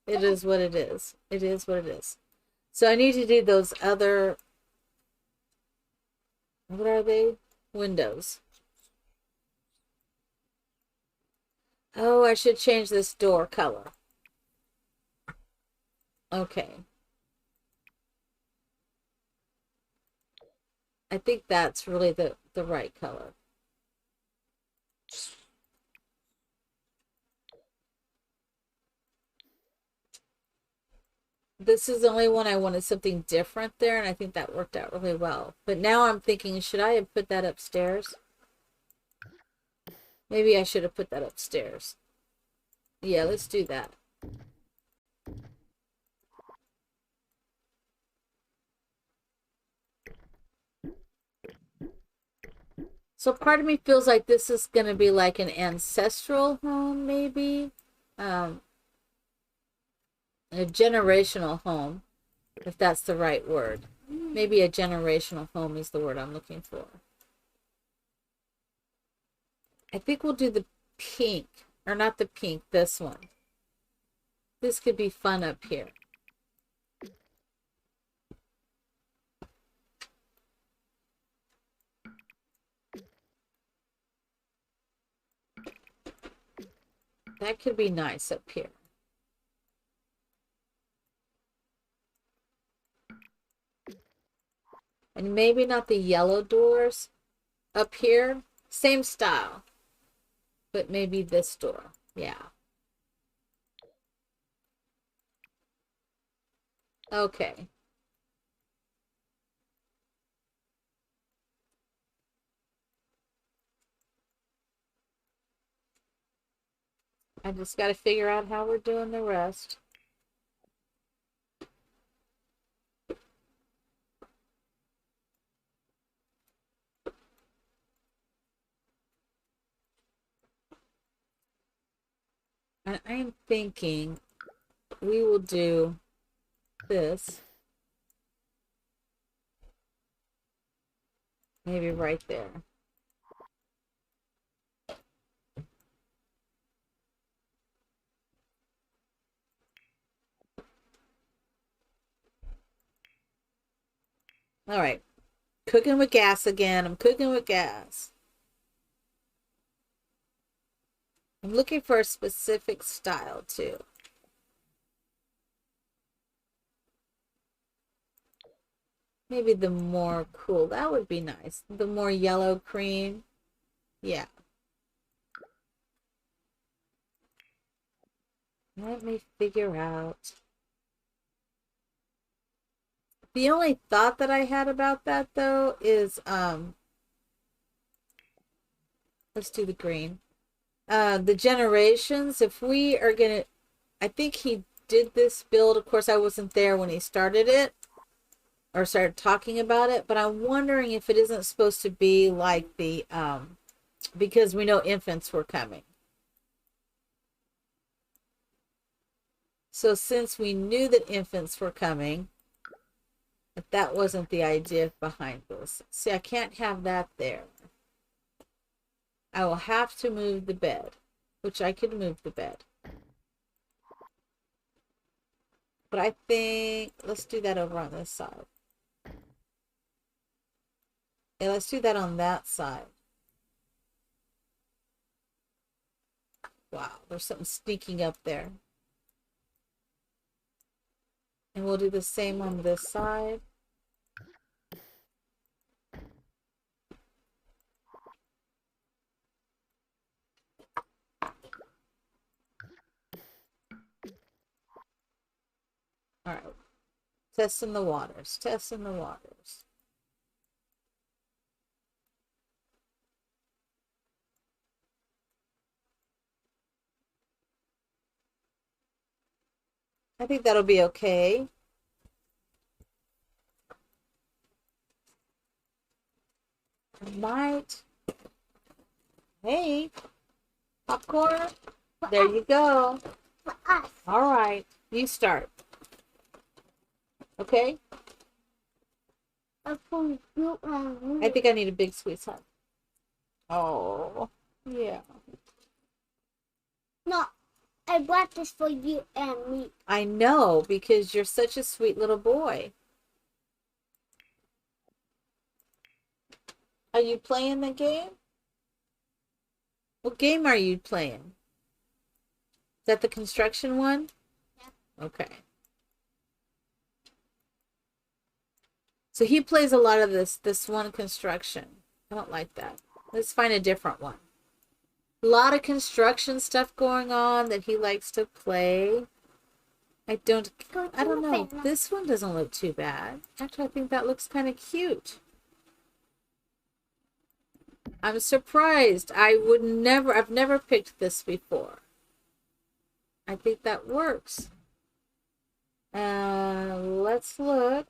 It is what it is. It is what it is. So I need to do those other, what are they? Windows. Oh, I should change this door color. Okay. I think that's really the right color. This is the only one I wanted something different there, and I think that worked out really well. But now I'm thinking, should I have put that upstairs? Maybe I should have put that upstairs. Yeah, let's do that. So part of me feels like this is going to be like an ancestral home, maybe. A generational home, if that's the right word. Maybe a generational home is the word I'm looking for. I think we'll do the pink, or not the pink, this one. This could be fun up here. That could be nice up here. And maybe not the yellow doors up here. Same style. But maybe this door. Yeah. Okay. I just got to figure out how we're doing the rest. And I'm thinking we will do this. Maybe right there. All right. Cooking with gas again. I'm cooking with gas. I'm looking for a specific style too. Maybe the more cool. That would be nice. The more yellow cream. Yeah. Let me figure out The only thought that I had about that though is let's do the green. The generations, if we are gonna, I think he did this build. Of course, I wasn't there when he started it or started talking about it, but I'm wondering if it isn't supposed to be like the because we know infants were coming. So since we knew that infants were coming, if that wasn't the idea behind this. See, I can't have that there. I will have to move the bed, which I could move the bed. But I think, let's do that over on this side. Yeah, let's do that on that side. Wow, there's something sneaking up there. And we'll do the same on this side. All right. Testing the waters. Testing the waters. I think that'll be okay. I might. Hey, popcorn. There you go. For us. All right. You start. Okay? I think I need a big sweet hug. Oh, yeah. No, I bought this for you and me. I know, because you're such a sweet little boy. Are you playing the game? What game are you playing? Is that the construction one? Yeah. Okay. So he plays a lot of this one construction. I don't like that. Let's find a different one. A lot of construction stuff going on that he likes to play. I don't know. This one doesn't look too bad. Actually, I think that looks kind of cute. I'm surprised. I've never picked this before. I think that works. Let's look.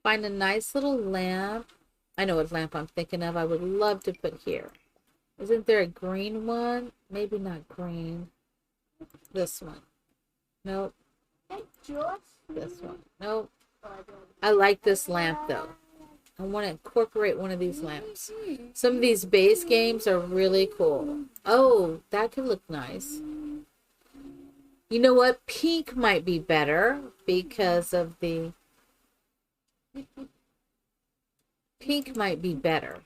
Find a nice little lamp. I know what lamp I'm thinking of. I would love to put here. Isn't there a green one? Maybe not green. This one. Nope. This one. Nope. I like this lamp though. I want to incorporate one of these lamps. Some of these base games are really cool. Oh, that could look nice. You know what? Pink might be better because of the... Pink might be better.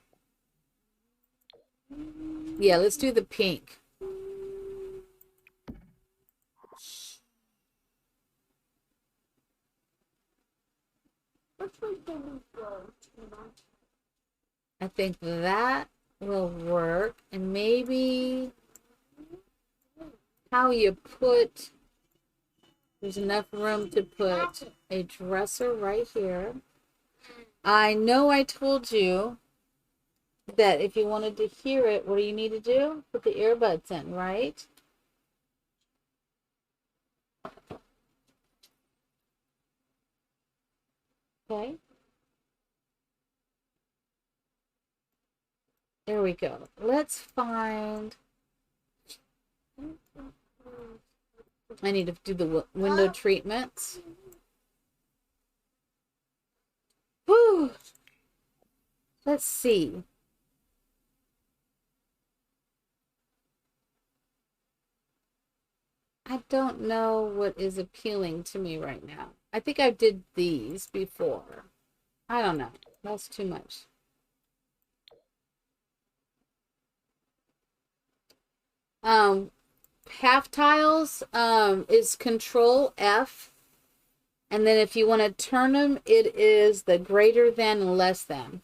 Yeah, let's do the pink. I think that will work. And maybe how you put... There's enough room to put a dresser right here. I know I told you that if you wanted to hear it, what do you need to do? Put the earbuds in, right? Okay. There we go. Let's find... I need to do the window treatments. Whew. Let's see. I don't know what is appealing to me right now. I think I did these before. I don't know. That's too much. Half tiles is Control F. And then if you want to turn them, it is the greater than and less than.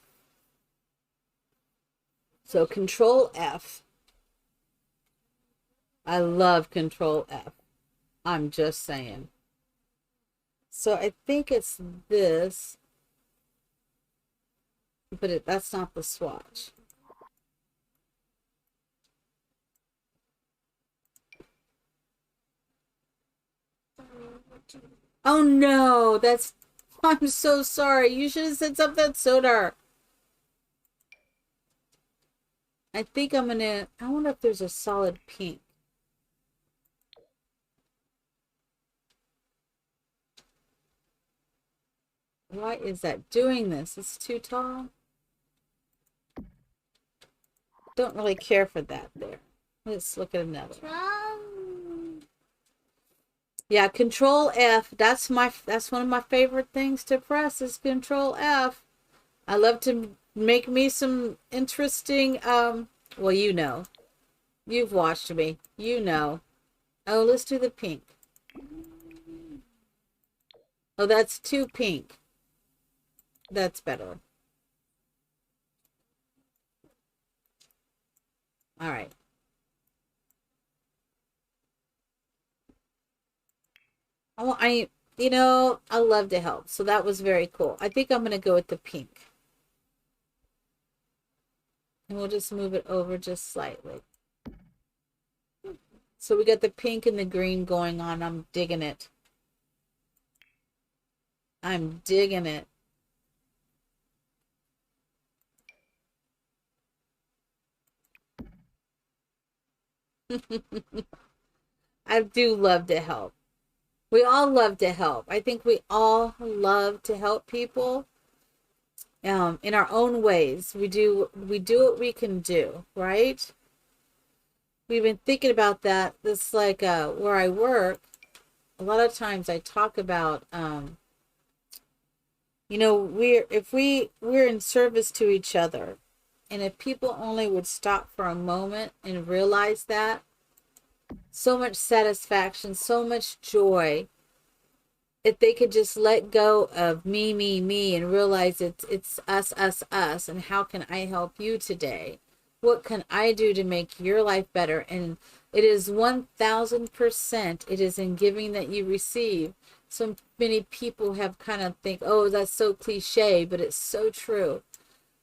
So Control F. I love Control F. I'm just saying. So I think it's this, but that's not the swatch. Oh no, that's, I'm so sorry. You should have said something that's so dark. I think I'm gonna, I wonder if there's a solid pink. Why is that doing this? It's too tall. Don't really care for that there. Let's look at another. Yeah, Control F. That's one of my favorite things to press is Control F. I love to make me some interesting well, you know. You've watched me. You know. Oh, let's do the pink. Oh, that's too pink. That's better. All right. Oh, you know, I love to help. So that was very cool. I think I'm going to go with the pink. And we'll just move it over just slightly. So we got the pink and the green going on. I'm digging it. I'm digging it. I do love to help. We all love to help. I think we all love to help people in our own ways. We do what we can do, right? We've been thinking about that. This like where I work, a lot of times I talk about you know, we're in service to each other. And if people only would stop for a moment and realize that, so much satisfaction, so much joy, if they could just let go of me, and realize it's us, and how can I help you today? What can I do to make your life better? And it is 1000%. It is in giving that you receive. So many people have kind of think, oh, that's so cliche, but it's so true.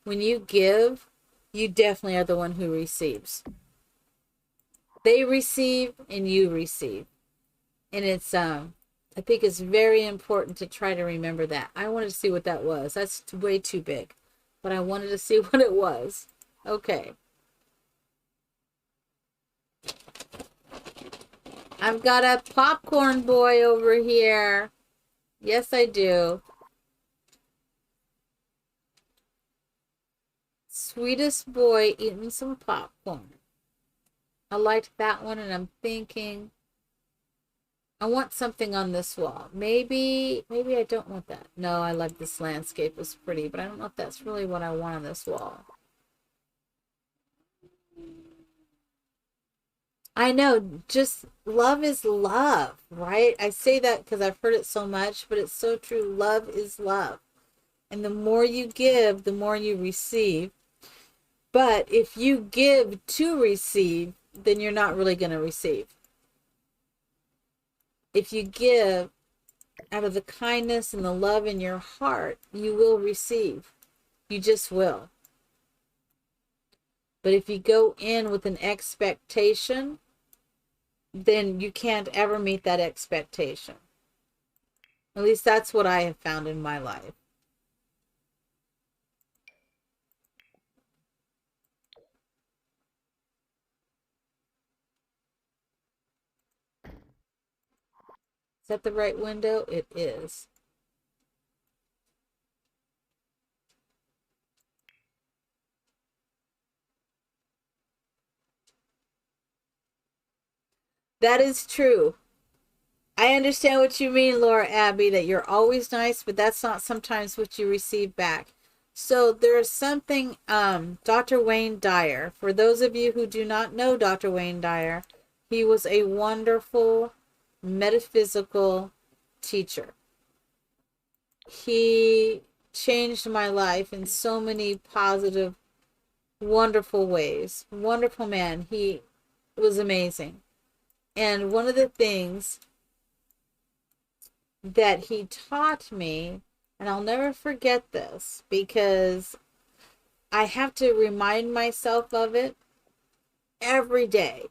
When you give, you definitely are the one who receives. They receive and you receive. And it's I think it's very important to try to remember that. I wanted to see what that was. That's way too big. But I wanted to see what it was. Okay. I've got a popcorn boy over here. Yes, I do. Sweetest boy eating some popcorn. I liked that one, and I'm thinking I want something on this wall. Maybe I don't want that. No, I like this landscape. It's pretty, but I don't know if that's really what I want on this wall. I know, just love is love, right? I say that because I've heard it so much, but it's so true. Love is love. And the more you give, the more you receive. But if you give to receive, then you're not really going to receive. If you give out of the kindness and the love in your heart, you will receive. You just will. But if you go in with an expectation, then you can't ever meet that expectation. At least that's what I have found in my life. Is that the right window? It is. That is true. I understand what you mean, Laura Abbey, that you're always nice, but that's not sometimes what you receive back. So there's something, Dr. Wayne Dyer. For those of you who do not know Dr. Wayne Dyer, he was a wonderful metaphysical teacher. He changed my life in so many positive, wonderful ways. Wonderful man. He was amazing. And one of the things that he taught me, and I'll never forget this because I have to remind myself of it every day.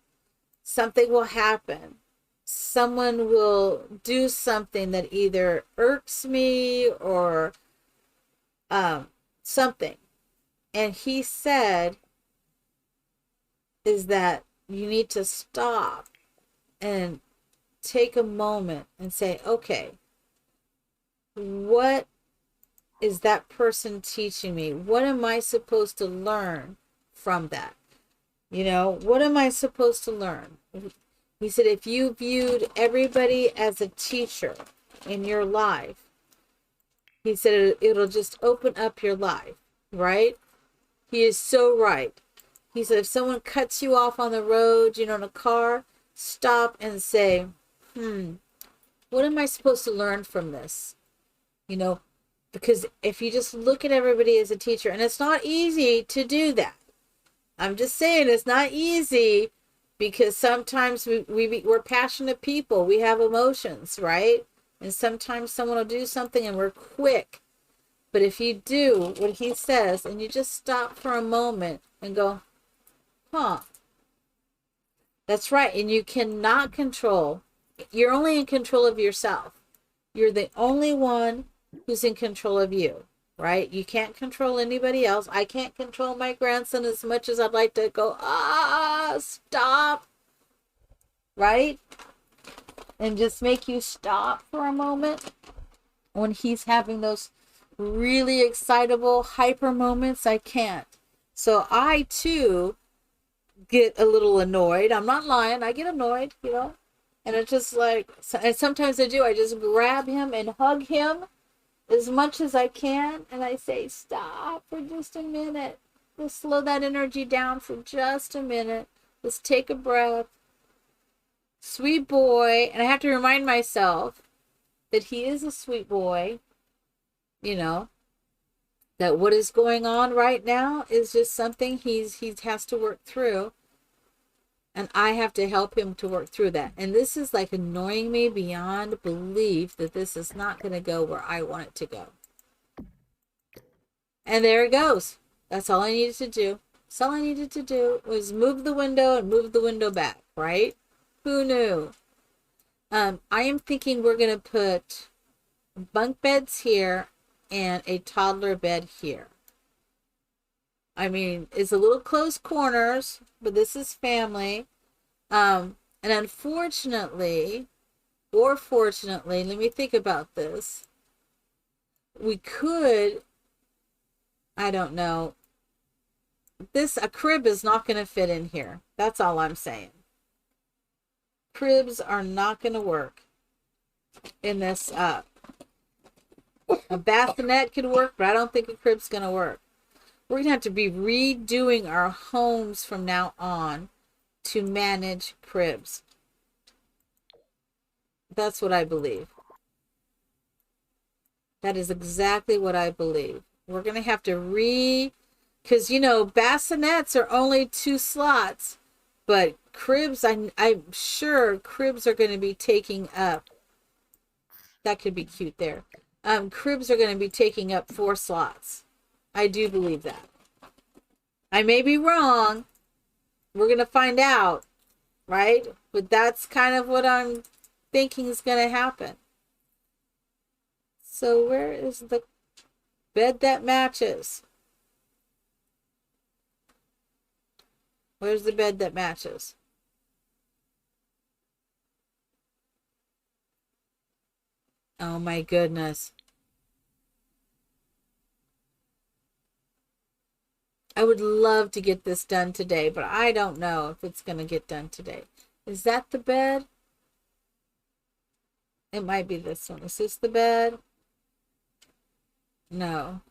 Something will happen. Someone will do something that either irks me or something. And he said, is that you need to stop and take a moment and say, okay, what is that person teaching me? What am I supposed to learn from that? You know, what am I supposed to learn? He said, if you viewed everybody as a teacher in your life, he said, it'll just open up your life, right? He is so right. He said, if someone cuts you off on the road, you know, in a car, stop and say, what am I supposed to learn from this? You know, because if you just look at everybody as a teacher, and it's not easy to do that. I'm just saying it's not easy because sometimes we're passionate people. We have emotions, right? And sometimes someone will do something and we're quick. But if you do what he says and you just stop for a moment and go, huh, that's right. And you cannot control. You're only in control of yourself. You're the only one who's in control of you, right? You can't control anybody else. I can't control my grandson as much as I'd like to go, stop, right? And just make you stop for a moment when he's having those really excitable, hyper moments. I can't. So I, too, get a little annoyed. I'm not lying. I get annoyed, you know? And it's just like, and sometimes I do. I just grab him and hug him as much as I can. And I say, stop for just a minute. Let's slow that energy down for just a minute. Let's take a breath. Sweet boy. And I have to remind myself that he is a sweet boy. You know, that what is going on right now is just something he has to work through. And I have to help him to work through that. And this is like annoying me beyond belief that this is not going to go where I want it to go. And there it goes. That's all I needed to do. That's all I needed to do was move the window and move the window back, right? Who knew? I am thinking we're going to put bunk beds here and a toddler bed here. I mean, it's a little close quarters, but this is family. And unfortunately, or fortunately, let me think about this. We could, I don't know, a crib is not going to fit in here. That's all I'm saying. Cribs are not going to work in this. A bassinet could work, but I don't think a crib's going to work. We're going to have to be redoing our homes from now on to manage cribs. That's what I believe. That is exactly what I believe. We're going to have to because, you know, bassinets are only 2 slots, but cribs, I'm sure cribs are going to be taking up. That could be cute there. Cribs are going to be taking up 4 slots. I do believe that. I may be wrong. We're going to find out, right? But that's kind of what I'm thinking is going to happen. So where is the bed that matches? Where's the bed that matches? Oh my goodness. I would love to get this done today, but I don't know if it's going to get done today. Is that the bed? It might be this one. Is this the bed? No.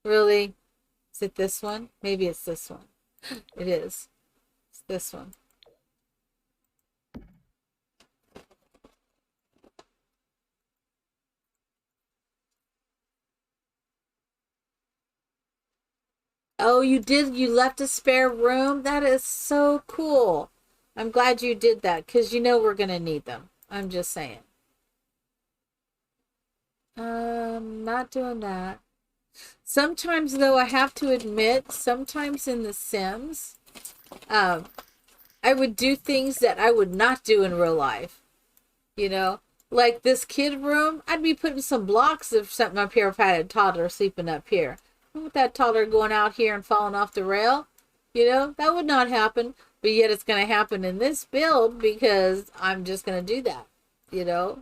Really? Is it this one? Maybe it's this one. It is. It's this one. Oh, you did? You left a spare room? That is so cool. I'm glad you did that because you know we're going to need them. I'm just saying. Not doing that. Sometimes, though, I have to admit, sometimes in The Sims, um, I would do things that I would not do in real life. You know, like this kid room, I'd be putting some blocks of something up here if I had a toddler sleeping up here. With that toddler going out here and falling off the rail, that would not happen. But yet it's going to happen in this build because I'm just going to do that, you know.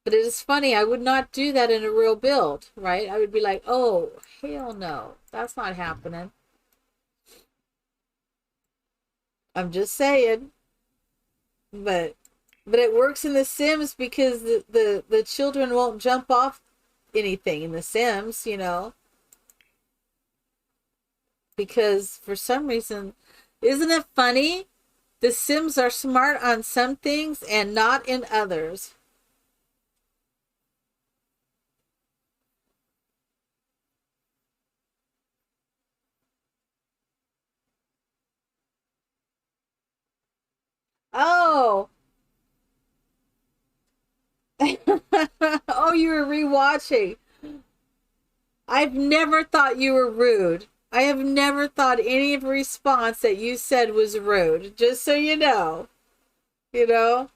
But it is funny, I would not do that in a real build, right? I would be like, oh, hell no, that's not happening. I'm just saying. But it works in The Sims because the children won't jump off anything in The Sims, because for some reason, isn't it funny? The Sims are smart on some things and not in others. Oh, oh, you were rewatching. I've never thought you were rude. I have never thought any of response that you said was rude, just so you know. You know?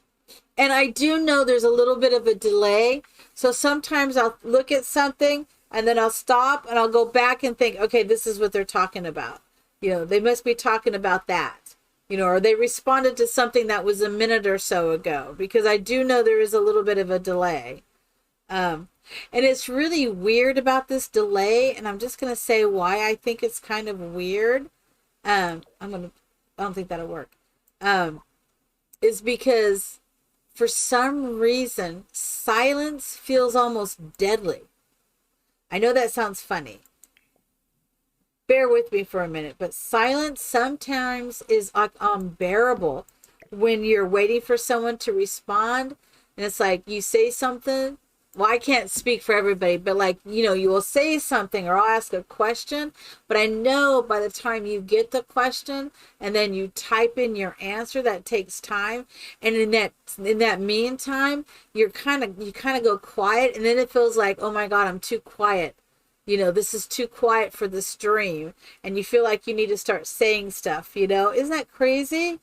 And I do know there's a little bit of a delay. So sometimes I'll look at something and then I'll stop and I'll go back and think, okay, this is what they're talking about. They must be talking about that. Or they responded to something that was a minute or so ago, because I do know there is a little bit of a delay. Um, and it's really weird about this delay, and I'm just gonna say why I think it's kind of weird. I don't think that'll work. Um, is because for some reason silence feels almost deadly. I know that sounds funny. Bear with me for a minute, but silence sometimes is like unbearable when you're waiting for someone to respond, and it's like you say something. Well, I can't speak for everybody, but like, you will say something or I'll ask a question, but I know by the time you get the question and then you type in your answer, that takes time. And in that meantime, you kind of go quiet, and then it feels like, oh my God, I'm too quiet. This is too quiet for the stream, and you feel like you need to start saying stuff, Isn't that crazy?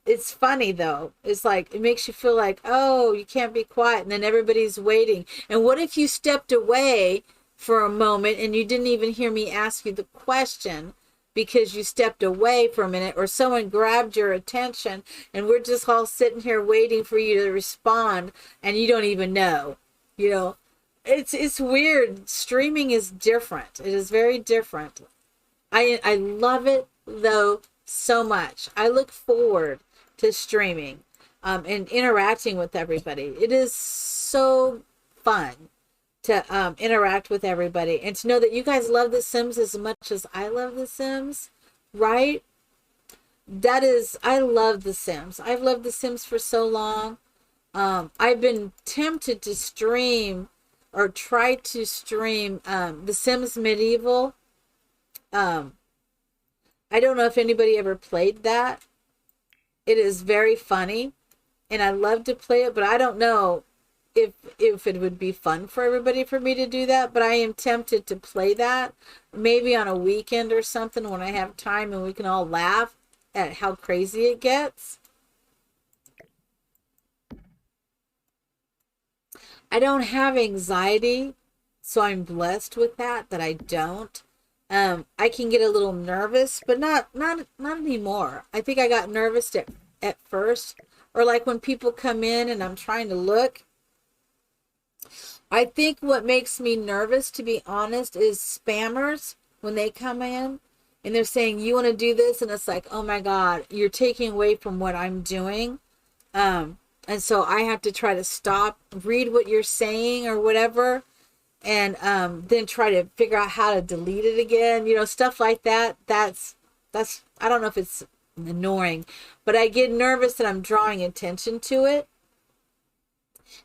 It's funny though. It's like, it makes you feel like, oh, you can't be quiet, and then everybody's waiting. And what if you stepped away for a moment and you didn't even hear me ask you the question because you stepped away for a minute, or someone grabbed your attention and we're just all sitting here waiting for you to respond and you don't even know, you know? It's weird. Streaming is different. It is very different. I love it though so much. I look forward to streaming and interacting with everybody. It is so fun to interact with everybody and to know that you guys love The Sims as much as I love The Sims, right? I love The Sims. I've loved The Sims for so long. I've been tempted to stream or try to stream The Sims Medieval. I don't know if anybody ever played that. It is very funny, and I love to play it, but I don't know if it would be fun for everybody for me to do that. But I am tempted to play that, maybe on a weekend or something when I have time and we can all laugh at how crazy it gets. I don't have anxiety, so I'm blessed with that I don't. I can get a little nervous, but not anymore. I think I got nervous at first, or like when people come in and I'm trying to look. I think what makes me nervous, to be honest, is spammers when they come in and they're saying, you want to do this, and it's like, oh my God, you're taking away from what I'm doing. And so I have to try to stop, read what you're saying or whatever, and then try to figure out how to delete it again, stuff like that. That's I don't know if it's annoying, but I get nervous that I'm drawing attention to it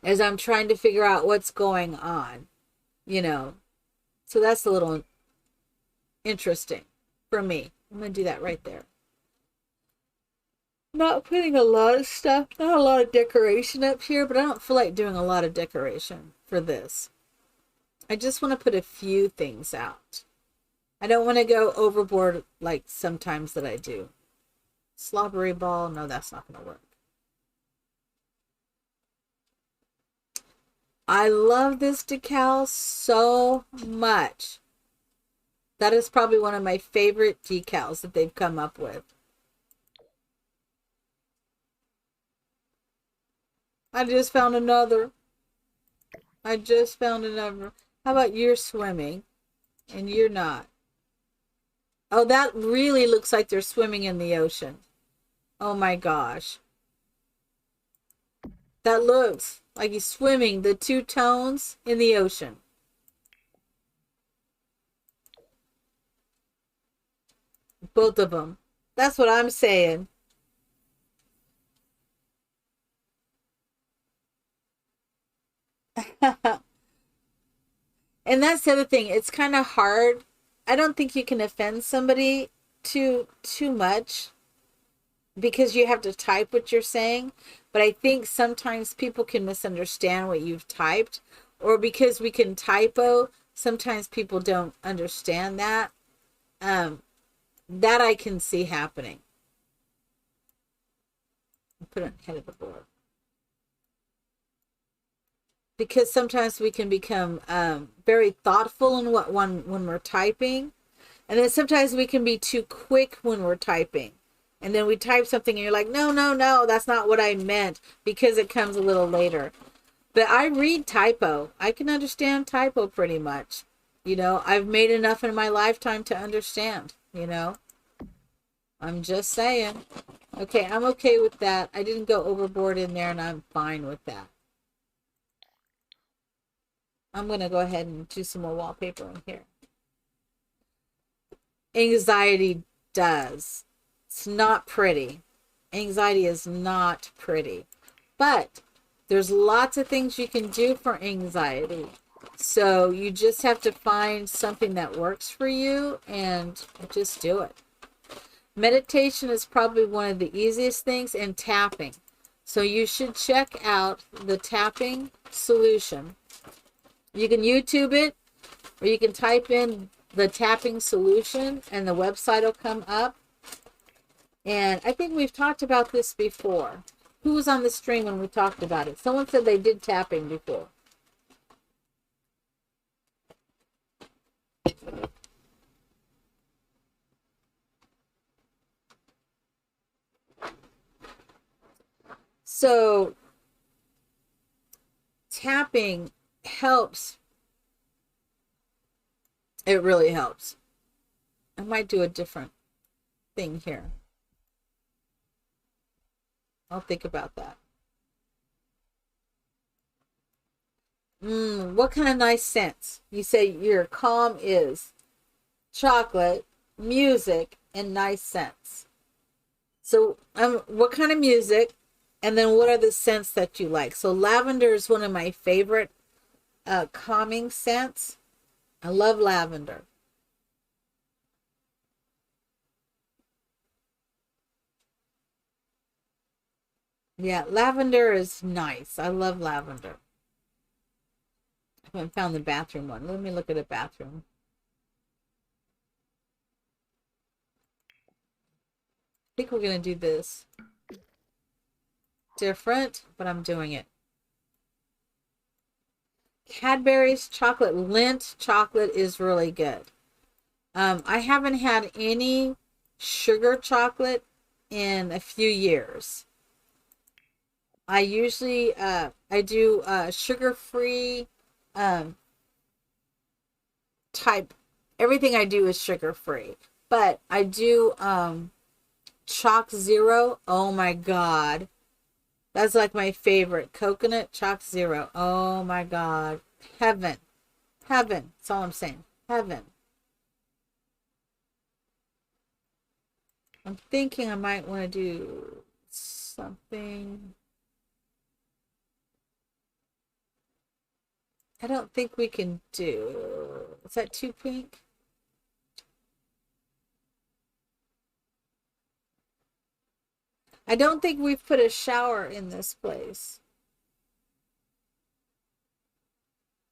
as I'm trying to figure out what's going on, so that's a little interesting for me. I'm gonna do that right there. Not putting a lot of stuff, not a lot of decoration up here, but I don't feel like doing a lot of decoration for this. I just want to put a few things out. I don't want to go overboard like sometimes that I do. Slobbery ball, no, that's not going to work. I love this decal so much. That is probably one of my favorite decals that they've come up with. I just found another. I just found another. How about you're swimming and you're not? Oh, that really looks like they're swimming in the ocean. Oh my gosh. That looks like he's swimming, the two tones in the ocean. Both of them. That's what I'm saying. And that's the other thing. It's kind of hard. I don't think you can offend somebody too much because you have to type what you're saying. But I think sometimes people can misunderstand what you've typed, or because we can typo, sometimes people don't understand that. That I can see happening. Put it on the head of the board. Because sometimes we can become very thoughtful in when we're typing, and then sometimes we can be too quick when we're typing, and then we type something and you're like, no, that's not what I meant, because it comes a little later. But I read typo. I can understand typo pretty much. I've made enough in my lifetime to understand. I'm just saying. Okay, I'm okay with that. I didn't go overboard in there, and I'm fine with that. I'm going to go ahead and do some more wallpaper in here. Anxiety does. It's not pretty. Anxiety is not pretty. But there's lots of things you can do for anxiety. So you just have to find something that works for you and just do it. Meditation is probably one of the easiest things, and tapping. So you should check out the tapping solution. You can YouTube it, or you can type in the tapping solution and the website will come up. And I think we've talked about this before. Who was on the stream when we talked about it? Someone said they did tapping before. So tapping helps. It really helps. I might do a different thing here. I'll think about that. What kind of nice scents? You say your calm is chocolate, music, and nice scents. So what kind of music? And then what are the scents that you like? So lavender is one of my favorite calming scents. I love lavender. Yeah, lavender is nice. I love lavender. I haven't found the bathroom one. Let me look at a bathroom. I think we're going to do this different, but I'm doing it. Cadbury's chocolate Lindt chocolate is really good. I haven't had any sugar chocolate in a few years. I usually I do sugar-free type. Everything I do is sugar-free, but I do Choc Zero. Oh my god, that's like my favorite. Coconut Choc Zero. Oh my god, heaven. That's all I'm saying. Heaven. I'm thinking I might want to do something. I don't think we can do. Is that too pink? I don't think we've put a shower in this place.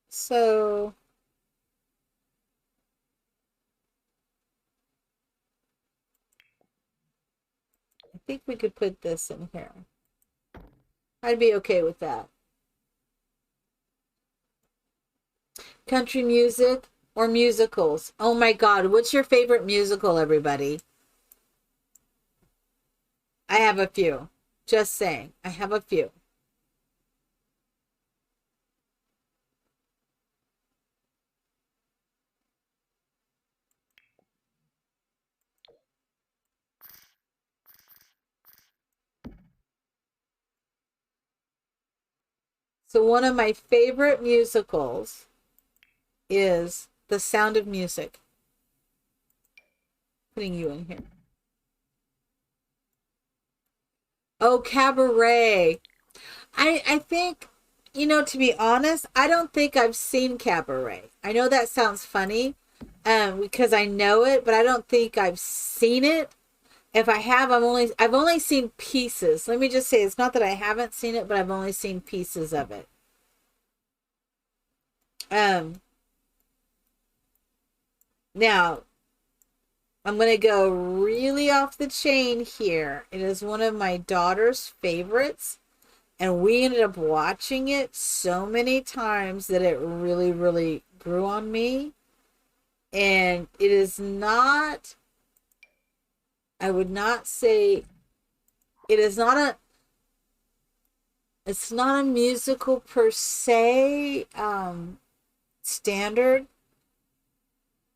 So I think we could put this in here. I'd be okay with that. Country music or musicals? Oh my God, what's your favorite musical, everybody? I have a few. Just saying, I have a few. So one of my favorite musicals is The Sound of Music. Putting you in here. Oh, Cabaret. I think, to be honest, I don't think I've seen Cabaret. I know that sounds funny, because I know it, but I don't think I've seen it. If I have, I've only seen pieces. Let me just say, it's not that I haven't seen it, but I've only seen pieces of it. Now, I'm going to go really off the chain here. It is one of my daughter's favorites, and we ended up watching it so many times that it really, really grew on me. And it is not, I would not say, it is not a, it's not a musical per se, standard,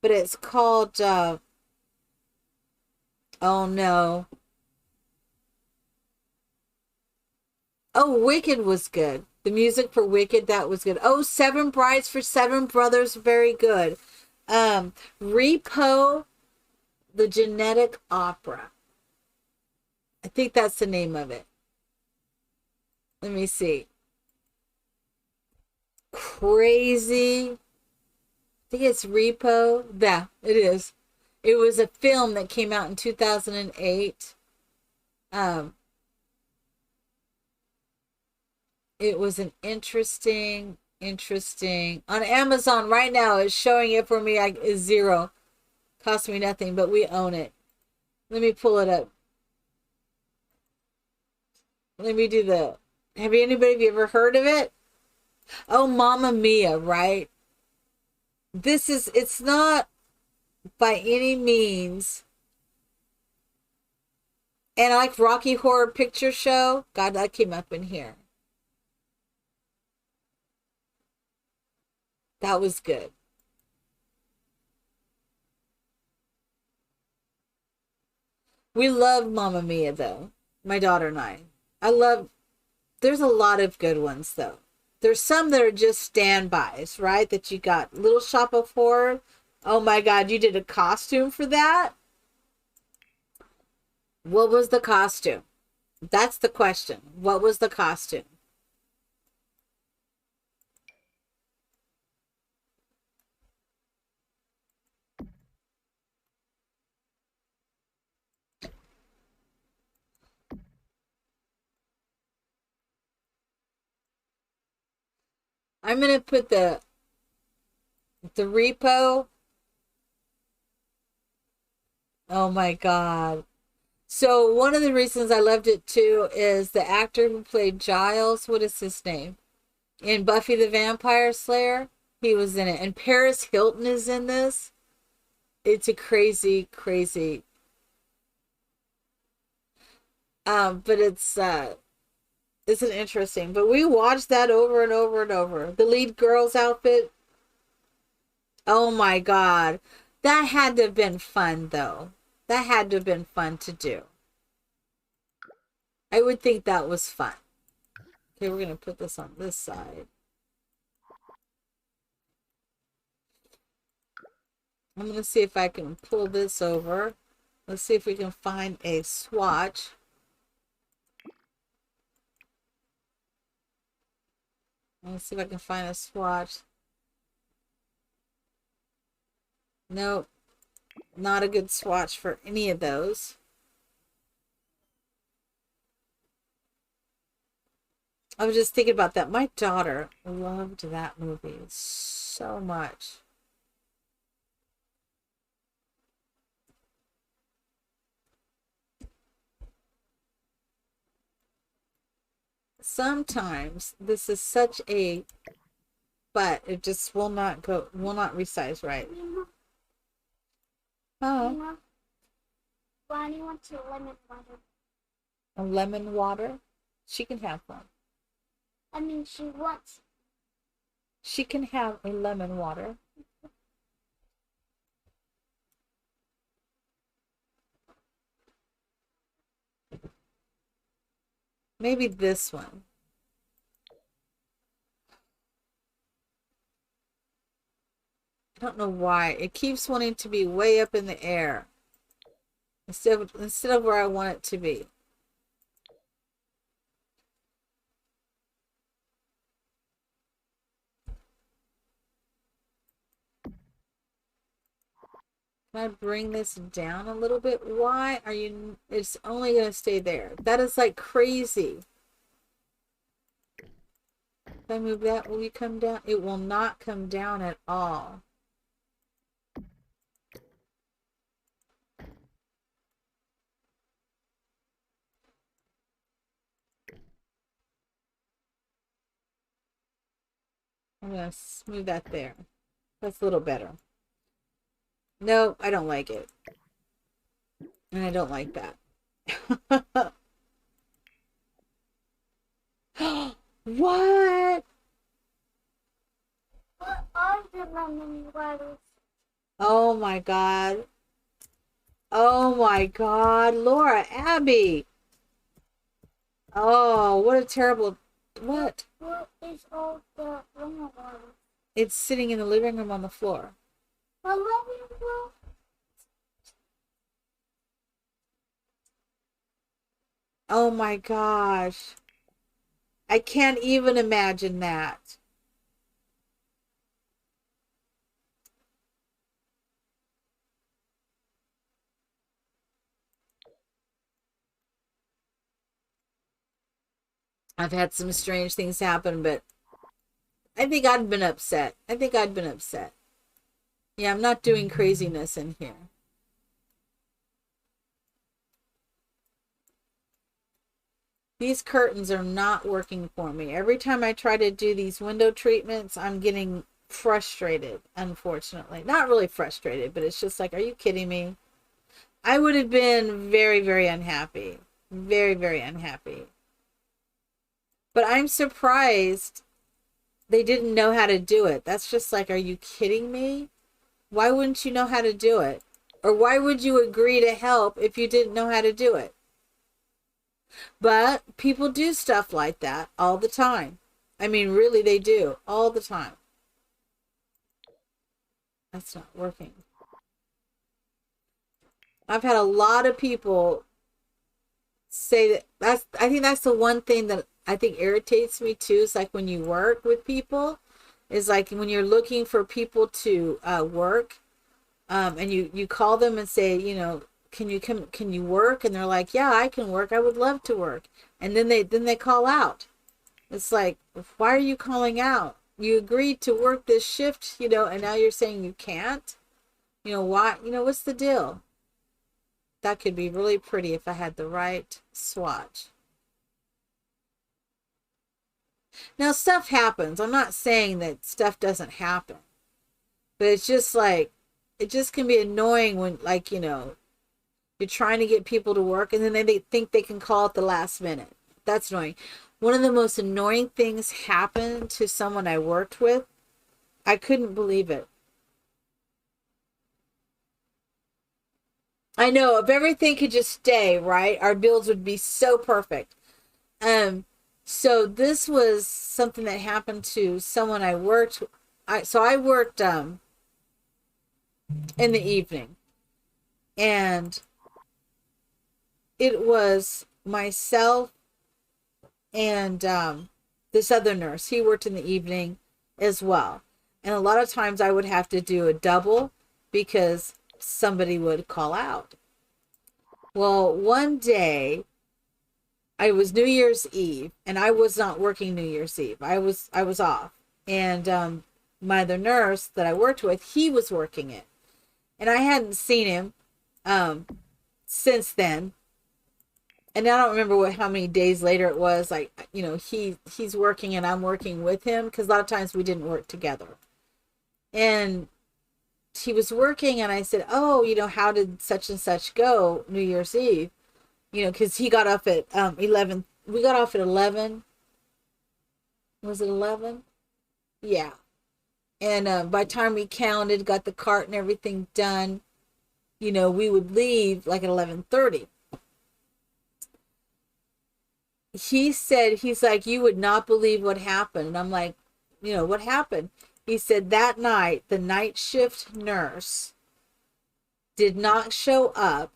but it's called, oh no. Oh, Wicked was good. The music for Wicked, that was good. Oh, Seven Brides for Seven Brothers, very good. Repo, the Genetic Opera. I think that's the name of it. Let me see. Crazy. I think it's Repo. Yeah, it is. It was a film that came out in 2008. It was an interesting on Amazon right now. It's showing it for me. Is $0. Cost me nothing, but we own it. Let me pull it up. Let me do the. Have you ever heard of it? Oh, Mamma Mia, right? It's not by any means. And I like Rocky Horror Picture Show. God, that came up in here. That was good. We love Mamma Mia, though. My daughter and I. There's a lot of good ones, though. There's some that are just standbys, right? That you got Little Shop of Horror. Oh my God, you did a costume for that? What was the costume? That's the question. What was the costume? I'm going to put the repo. Oh my God. So one of the reasons I loved it too is the actor who played Giles. What is his name? In Buffy the Vampire Slayer. He was in it. And Paris Hilton is in this. It's a crazy, crazy. But it's an interesting. But we watched that over and over and over. The lead girl's outfit. Oh my God. That had to have been fun though. That had to have been fun to do. I would think that was fun. Okay, we're going to put this on this side. I'm going to see if I can pull this over. Let's see if we can find a swatch. Let's see if I can find a swatch. Nope. Not a good swatch for any of those. I was just thinking about that. My daughter loved that movie so much. Sometimes this is such a, but it just will not resize right. Mima, Oh, Mima, Bonnie wants a lemon water. a lemon water? She can have one. I mean, she wants. She can have a lemon water. Maybe this one. I don't know why. It keeps wanting to be way up in the air instead of where I want it to be. Can I bring this down a little bit? Why are you... It's only going to stay there. That is like crazy. If I move that, will you come down? It will not come down at all. I'm going to move that there. That's a little better. No, I don't like it. And I don't like that. What? What are the lemon waters? Oh my God. Oh my God. Laura, Abby. Oh, what a terrible... What? What is all the lemon waters? It's sitting in the living room on the floor. The lemon water? Oh my gosh. I can't even imagine that. I've had some strange things happen, but I think I'd been upset. I think I'd been upset. Yeah, I'm not doing craziness in here. These curtains are not working for me. Every time I try to do these window treatments, I'm getting frustrated, unfortunately. Not really frustrated, but it's just like, are you kidding me? I would have been very, very unhappy. Very, very unhappy. But I'm surprised they didn't know how to do it. That's just like, are you kidding me? Why wouldn't you know how to do it? Or why would you agree to help if you didn't know how to do it? But people do stuff like that all the time. I mean, really, they do all the time. That's not working. I've had a lot of people say that I think that's the one thing that I think irritates me too. Is like when you work with people, is like when you're looking for people to work, and you call them and say, you know, can you work? And they're like, yeah, I can work. I would love to work. And then they call out. It's like, why are you calling out? You agreed to work this shift, you know, and now you're saying you can't. You know, why? You know, what's the deal? That could be really pretty if I had the right swatch. Now, stuff happens. I'm not saying that stuff doesn't happen. But it's just like, it just can be annoying when, like, you know, you're trying to get people to work and then they think they can call at the last minute. That's annoying. One of the most annoying things happened to someone I worked with. I couldn't believe it. I know, if everything could just stay, right, our bills would be so perfect. So this was something that happened to someone I worked. I worked in the evening, and it was myself and this other nurse. He worked in the evening as well, and a lot of times I would have to do a double because somebody would call out. Well, one day I was New Year's Eve, and I was not working New Year's Eve. I was off, and my other nurse that I worked with, he was working it, and I hadn't seen him since then. And I don't remember how many days later it was. Like, he's working and I'm working with him, because a lot of times we didn't work together. And he was working, and I said, "Oh, how did such and such go New Year's Eve?" Because he got off at 11. We got off at 11. Was it 11? Yeah. And by the time we counted, got the cart and everything done, we would leave like at 11:30. He said, he's like, "You would not believe what happened." And I'm like, "What happened?" He said that night, the night shift nurse did not show up.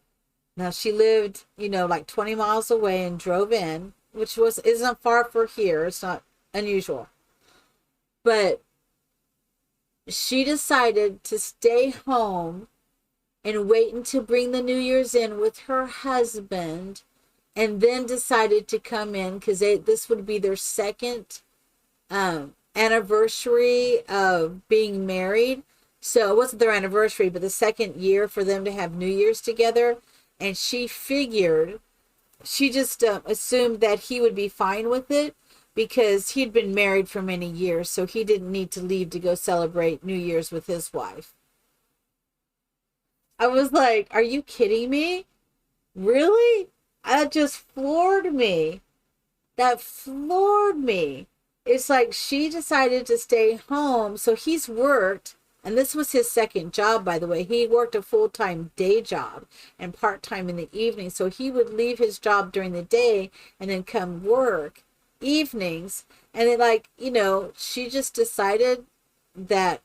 Now, she lived, like 20 miles away, and drove in, which isn't far for here. It's not unusual. But she decided to stay home and wait until bring the New Year's in with her husband, and then decided to come in, because this would be their second anniversary of being married. So it wasn't their anniversary, but the second year for them to have New Year's together. And she just assumed that he would be fine with it, because he'd been married for many years, so he didn't need to leave to go celebrate New Year's with his wife. I was like, "Are you kidding me? Really?" That just floored me. That floored me. It's like she decided to stay home. So he's worked, and this was his second job, by the way. He worked a full-time day job and part-time in the evening. So he would leave his job during the day and then come work evenings. And then, she just decided that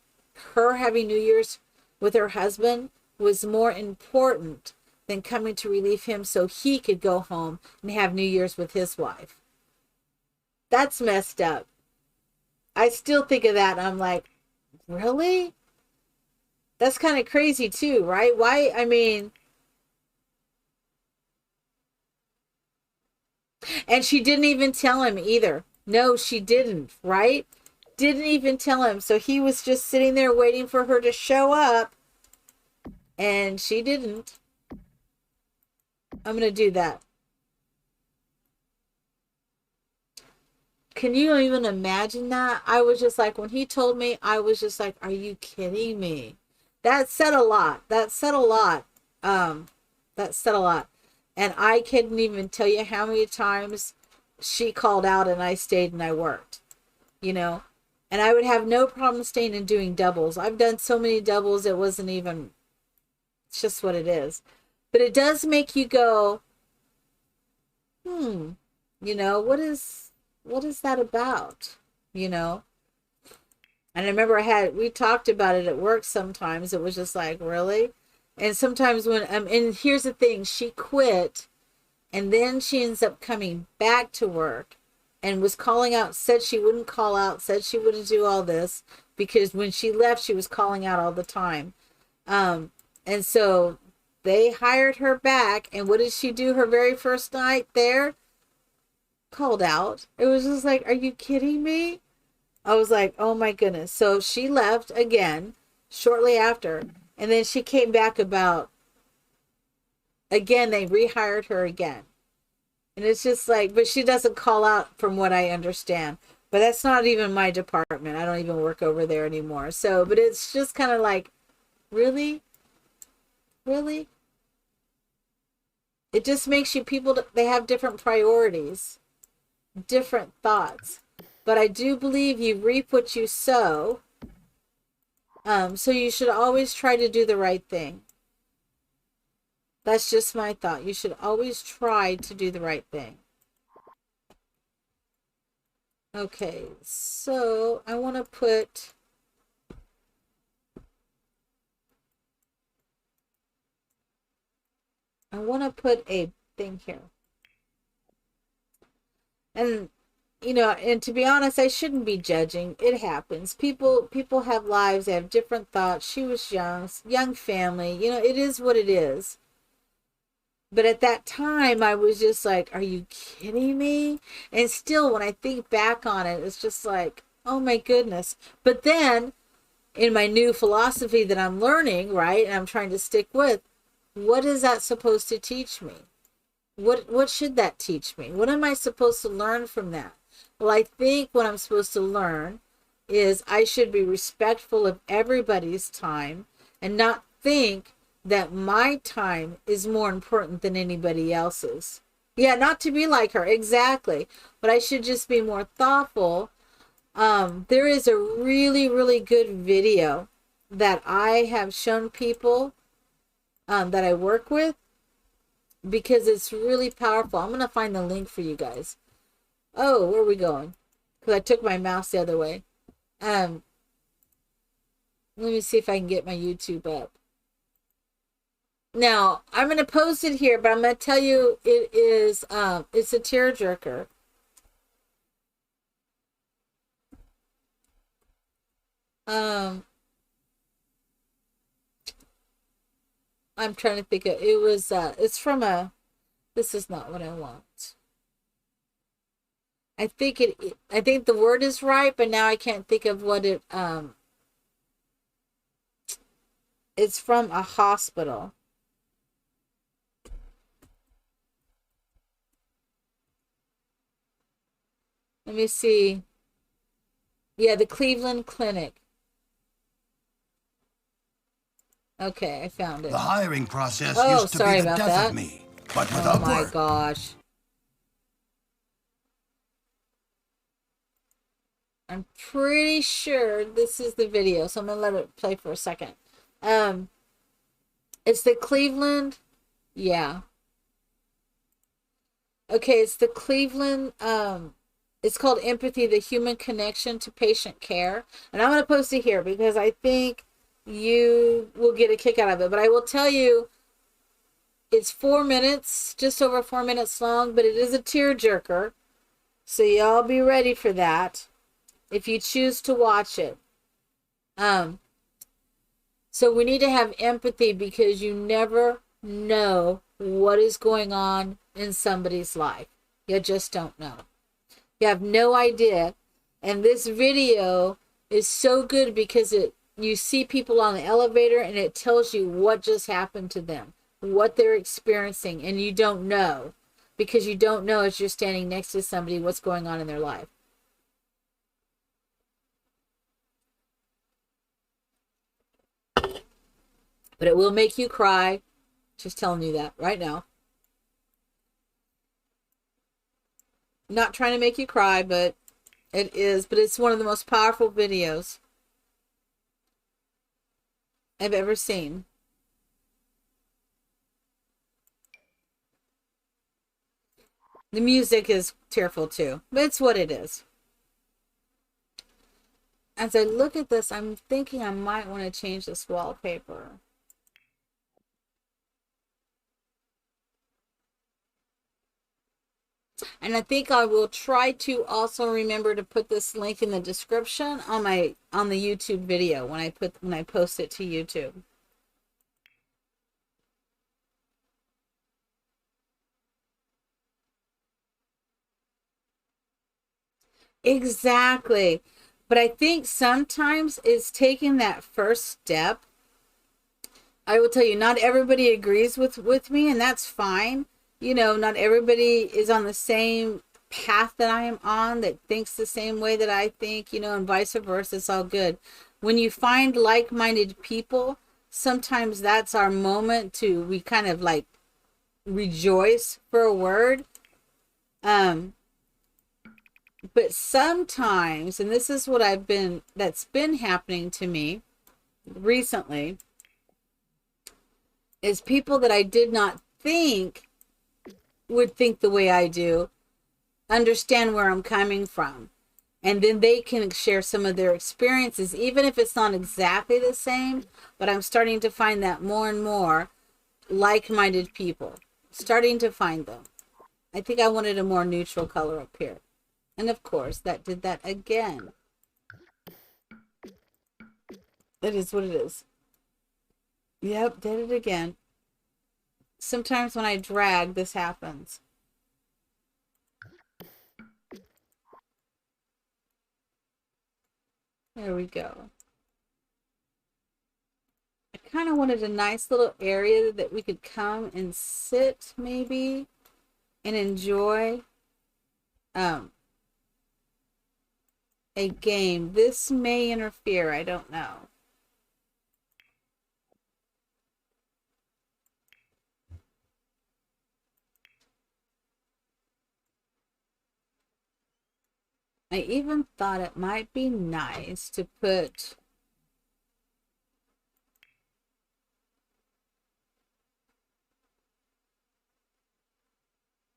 her having New Year's with her husband was more important than coming to relieve him so he could go home and have New Year's with his wife. That's messed up. I still think of that, and I'm like, really? That's kind of crazy too, right? Why? I mean, and she didn't even tell him either. No, she didn't, right? Didn't even tell him. So he was just sitting there waiting for her to show up, and she didn't. I'm going to do that. Can you even imagine that? I was just like, when he told me, I was just like, "Are you kidding me?" That said a lot. That said a lot. That said a lot. And I couldn't even tell you how many times she called out and I stayed and I worked, And I would have no problem staying and doing doubles. I've done so many doubles, it wasn't even, it's just what it is. But it does make you go, what is that about? And I remember we talked about it at work sometimes. It was just like, really? And sometimes and here's the thing, she quit, and then she ends up coming back to work and was calling out, said she wouldn't call out, said she wouldn't do all this, because when she left, she was calling out all the time. And so they hired her back, and what did she do her very first night there? Called out. It was just like, "Are you kidding me?" I was like, "Oh my goodness." So she left again shortly after, and then she came back again, they rehired her again. And it's just like, but she doesn't call out from what I understand. But that's not even my department. I don't even work over there anymore. So, but it's just kind of like, really? Really? It just makes they have different priorities, different thoughts. But I do believe you reap what you sow. So you should always try to do the right thing. That's just my thought. You should always try to do the right thing. Okay, so I want to put a thing here. And and to be honest, I shouldn't be judging. It happens. People have lives, they have different thoughts. She was young family. It is what it is. But at that time, I was just like, are you kidding me? And still, when I think back on it, it's just like, oh my goodness. But then, in my new philosophy that I'm learning, right, and I'm trying to stick with, what is that supposed to teach me? What should that teach me? What am I supposed to learn from that? Well, I think what I'm supposed to learn is I should be respectful of everybody's time and not think that my time is more important than anybody else's. Yeah, not to be like her, exactly. But I should just be more thoughtful. There is a really, really good video that I have shown people that I work with because it's really powerful. I'm going to find the link for you guys. Oh, where are we going? Because I took my mouse the other way. Let me see if I can get my YouTube up. Now, I'm going to post it here, but I'm going to tell you it is, it's a tearjerker. I'm trying to think of, it was, it's from this is not what I want. I think I think the word is right, but now I can't think of what it's from a hospital. Let me see. Yeah, the Cleveland Clinic. Okay, I found it. The hiring process Oh, used to sorry be the about death that. of me, but Oh without my work. gosh. I'm pretty sure this is the video, so I'm gonna let it play for a second. It's the Cleveland, yeah. Okay, it's the Cleveland, it's called Empathy, the Human Connection to Patient Care. And I'm gonna post it here because I think you will get a kick out of it. But I will tell you, it's 4 minutes, just over 4 minutes long, but it is a tearjerker. So y'all be ready for that if you choose to watch it. So we need to have empathy because you never know what is going on in somebody's life. You just don't know. You have no idea. And this video is so good because you see people on the elevator and it tells you what just happened to them, what they're experiencing, and you don't know because you don't know as you're standing next to somebody what's going on in their life. But it will make you cry. Just telling you that right now. Not trying to make you cry, but it is. But it's one of the most powerful videos I've ever seen. The music is tearful too, but it's what it is. As I look at this, I'm thinking I might want to change this wallpaper. And I think I will try to also remember to put this link in the description on the YouTube video when I post it to YouTube. Exactly. But I think sometimes it's taking that first step. I will tell you, not everybody agrees with me, and that's fine. You know, not everybody is on the same path that I am on, that thinks the same way that I think, you know, and vice versa. It's all good. When you find like-minded people, sometimes that's our moment we kind of like rejoice for a word. But sometimes, and this is what that's been happening to me recently, is people that I did not think would think the way I do, understand where I'm coming from. And then they can share some of their experiences, even if it's not exactly the same. But I'm starting to find that more and more like-minded people. Starting to find them. I think I wanted a more neutral color up here. And of course, that did that again. It is what it is. Yep, did it again. sometimes when I drag, this happens. There we go. I kind of wanted a nice little area that we could come and sit maybe and enjoy a game. This may interfere, I don't know. I even thought it might be nice to put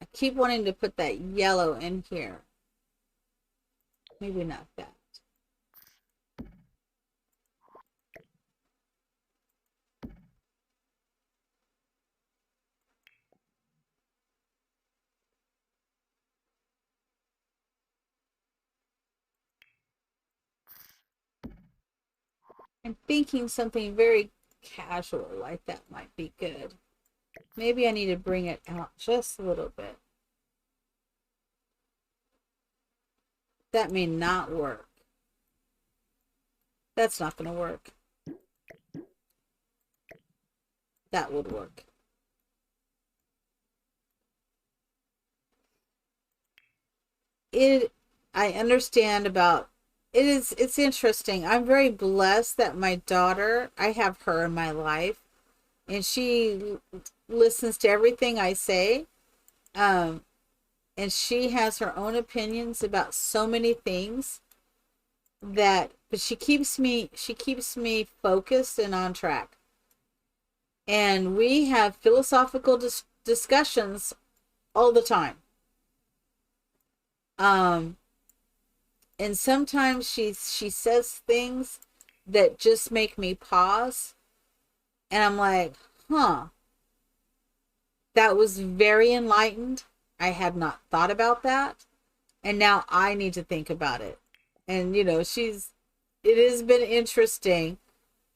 I keep wanting to put that yellow in here. Maybe not that. I'm thinking something very casual like that might be good. Maybe I need to bring it out just a little bit. That may not work. That's not going to work. That would work. I understand about it's interesting. I'm very blessed that my daughter, I have her in my life, and she listens to everything I say. And she has her own opinions about so many things but she keeps me focused and on track. And we have philosophical discussions all the time. And sometimes she says things that just make me pause, and I'm like, huh, that was very enlightened. I had not thought about that, and now I need to think about it. And it has been interesting,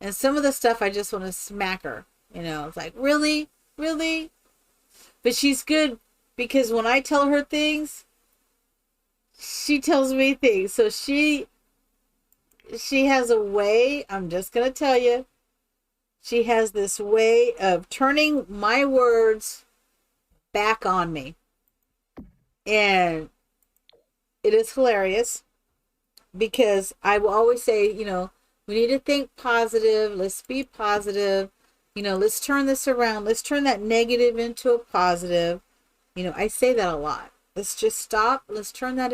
and some of the stuff I just want to smack her. It's like, really, but she's good, because when I tell her things, she tells me things. So she has a way, I'm just going to tell you, she has this way of turning my words back on me. And it is hilarious, because I will always say, we need to think positive. Let's be positive. Let's turn this around. Let's turn that negative into a positive. I say that a lot. Let's just stop. Let's turn that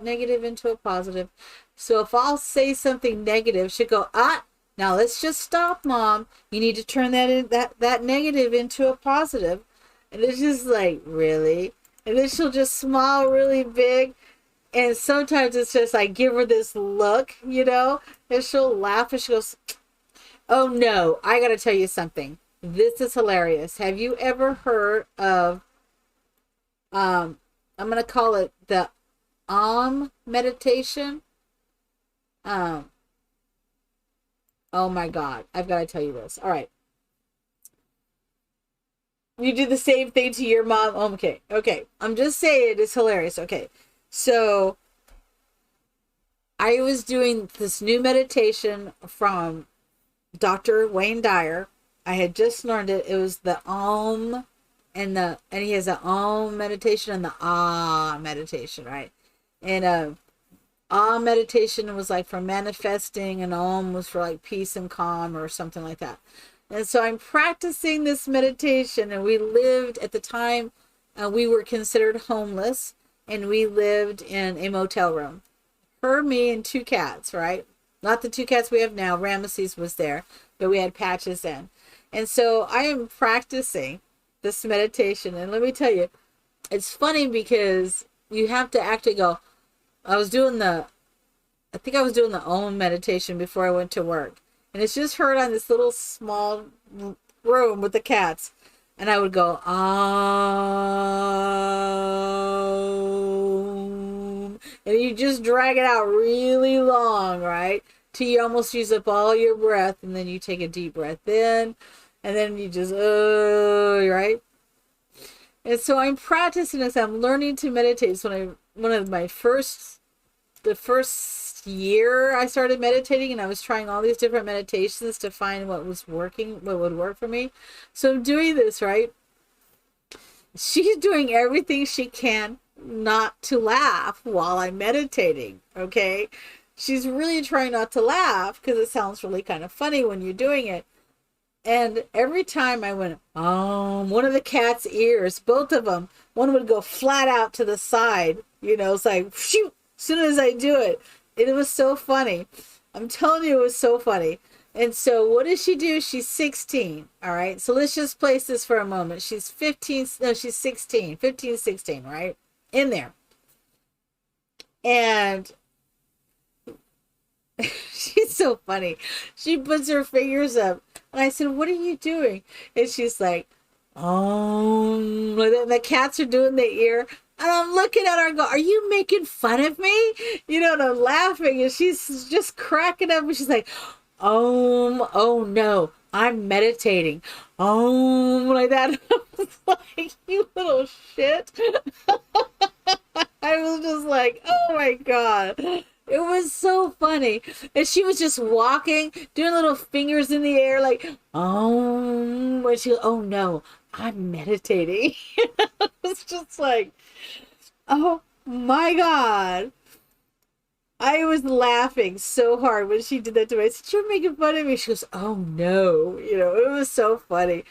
negative into a positive. So if I'll say something negative, she'll go, now let's just stop, Mom. You need to turn that negative into a positive. And it's just like, really? And then she'll just smile really big. And sometimes it's just, I give her this look, and she'll laugh, and she goes, oh no, I gotta tell you something. This is hilarious. Have you ever heard of, I'm gonna call it the meditation? Oh my God, I've got to tell you this. All right. You do the same thing to your mom? Okay. I'm just saying, it's hilarious. Okay. So I was doing this new meditation from Dr. Wayne Dyer. I had just learned it. It was the and he has the meditation and the meditation, right? And meditation was like for manifesting, and was for like peace and calm or something like that. And so I'm practicing this meditation, and we lived at the time, we were considered homeless, and we lived in a motel room. Her, me, and 2 cats, right? Not the 2 cats we have now. Ramesses was there, but we had Patches then. And so I am practicing this meditation, and let me tell you, it's funny because you have to actually go. I think I was doing the Om meditation before I went to work. And it's just heard on this little small room with the cats. And I would go, and you just drag it out really long, right? Till you almost use up all your breath, and then you take a deep breath in, and then you just, right? And so I'm practicing this. I'm learning to meditate. So one of my the first year I started meditating, and I was trying all these different meditations to find what was working, what would work for me. So I'm doing this, right? She's doing everything she can not to laugh while I'm meditating, okay? She's really trying not to laugh because it sounds really kind of funny when you're doing it. And every time I went, one of the cat's ears, both of them, one would go flat out to the side. You know, it's like, shoot, as soon as I do it. It was so funny. I'm telling you, it was so funny. And so what does she do? She's 16. All right. So let's just place this for a moment. She's 15. No, she's 16. 15, 16, right? In there. And she's so funny. She puts her fingers up. And I said, what are you doing? And she's like, like that. And the cats are doing the ear. And I'm looking at her and go, are you making fun of me? You know, and I'm laughing. And she's just cracking up. And she's like, oh no, I'm meditating. Like that. I was like, you little shit. I was just like, oh my God. It was so funny. And she was just walking, doing little fingers in the air, like, when she, oh no, I'm meditating. It's just like, oh my God. I was laughing so hard when she did that to me. I said, you're making fun of me. She goes, oh no. You know, it was so funny.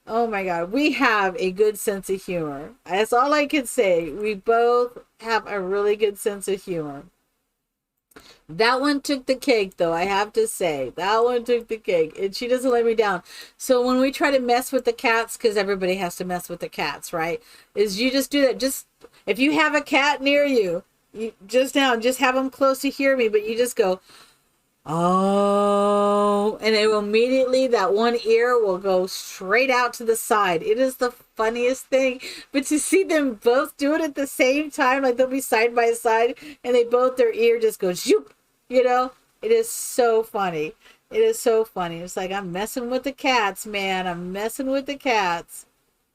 Oh my God. We have a good sense of humor. That's all I can say. We both have a really good sense of humor. That one took the cake, though, I have to say. That one took the cake. And she doesn't let me down. So when we try to mess with the cats, because everybody has to mess with the cats, right? Is you just do that. Just, if you have a cat near you, just have them close to hear me, but you just go, oh, and it will immediately, that one ear will go straight out to the side. It is the funniest thing. But to see them both do it at the same time, like they'll be side by side, and they both, their ear just goes, zoop, you know? It is so funny. It is so funny. It's like, I'm messing with the cats, man. I'm messing with the cats.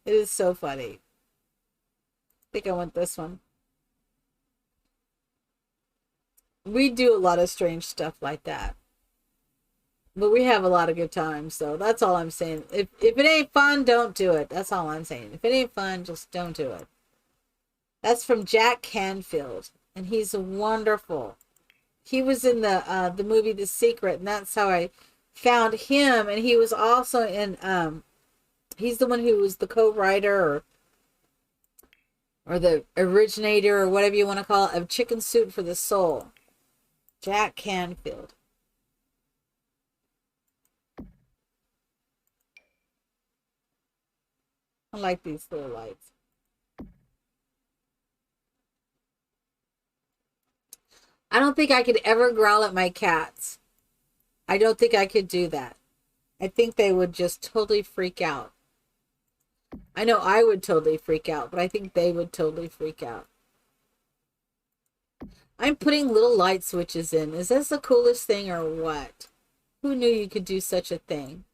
It is so funny. I think I want this one. We do a lot of strange stuff like that. But we have a lot of good times, so that's all I'm saying. If it ain't fun, don't do it. That's all I'm saying. If it ain't fun, just don't do it. That's from Jack Canfield, and he's wonderful. He was in the movie The Secret, and that's how I found him. And he was also in he's the one who was the co-writer or the originator or whatever you want to call it of Chicken Soup for the Soul. Jack Canfield. I like these little lights. I don't think I could ever growl at my cats. I don't think I could do that. I think they would just totally freak out. I know I would totally freak out, but I think they would totally freak out. I'm putting little light switches in. Is this the coolest thing or what? Who knew you could do such a thing?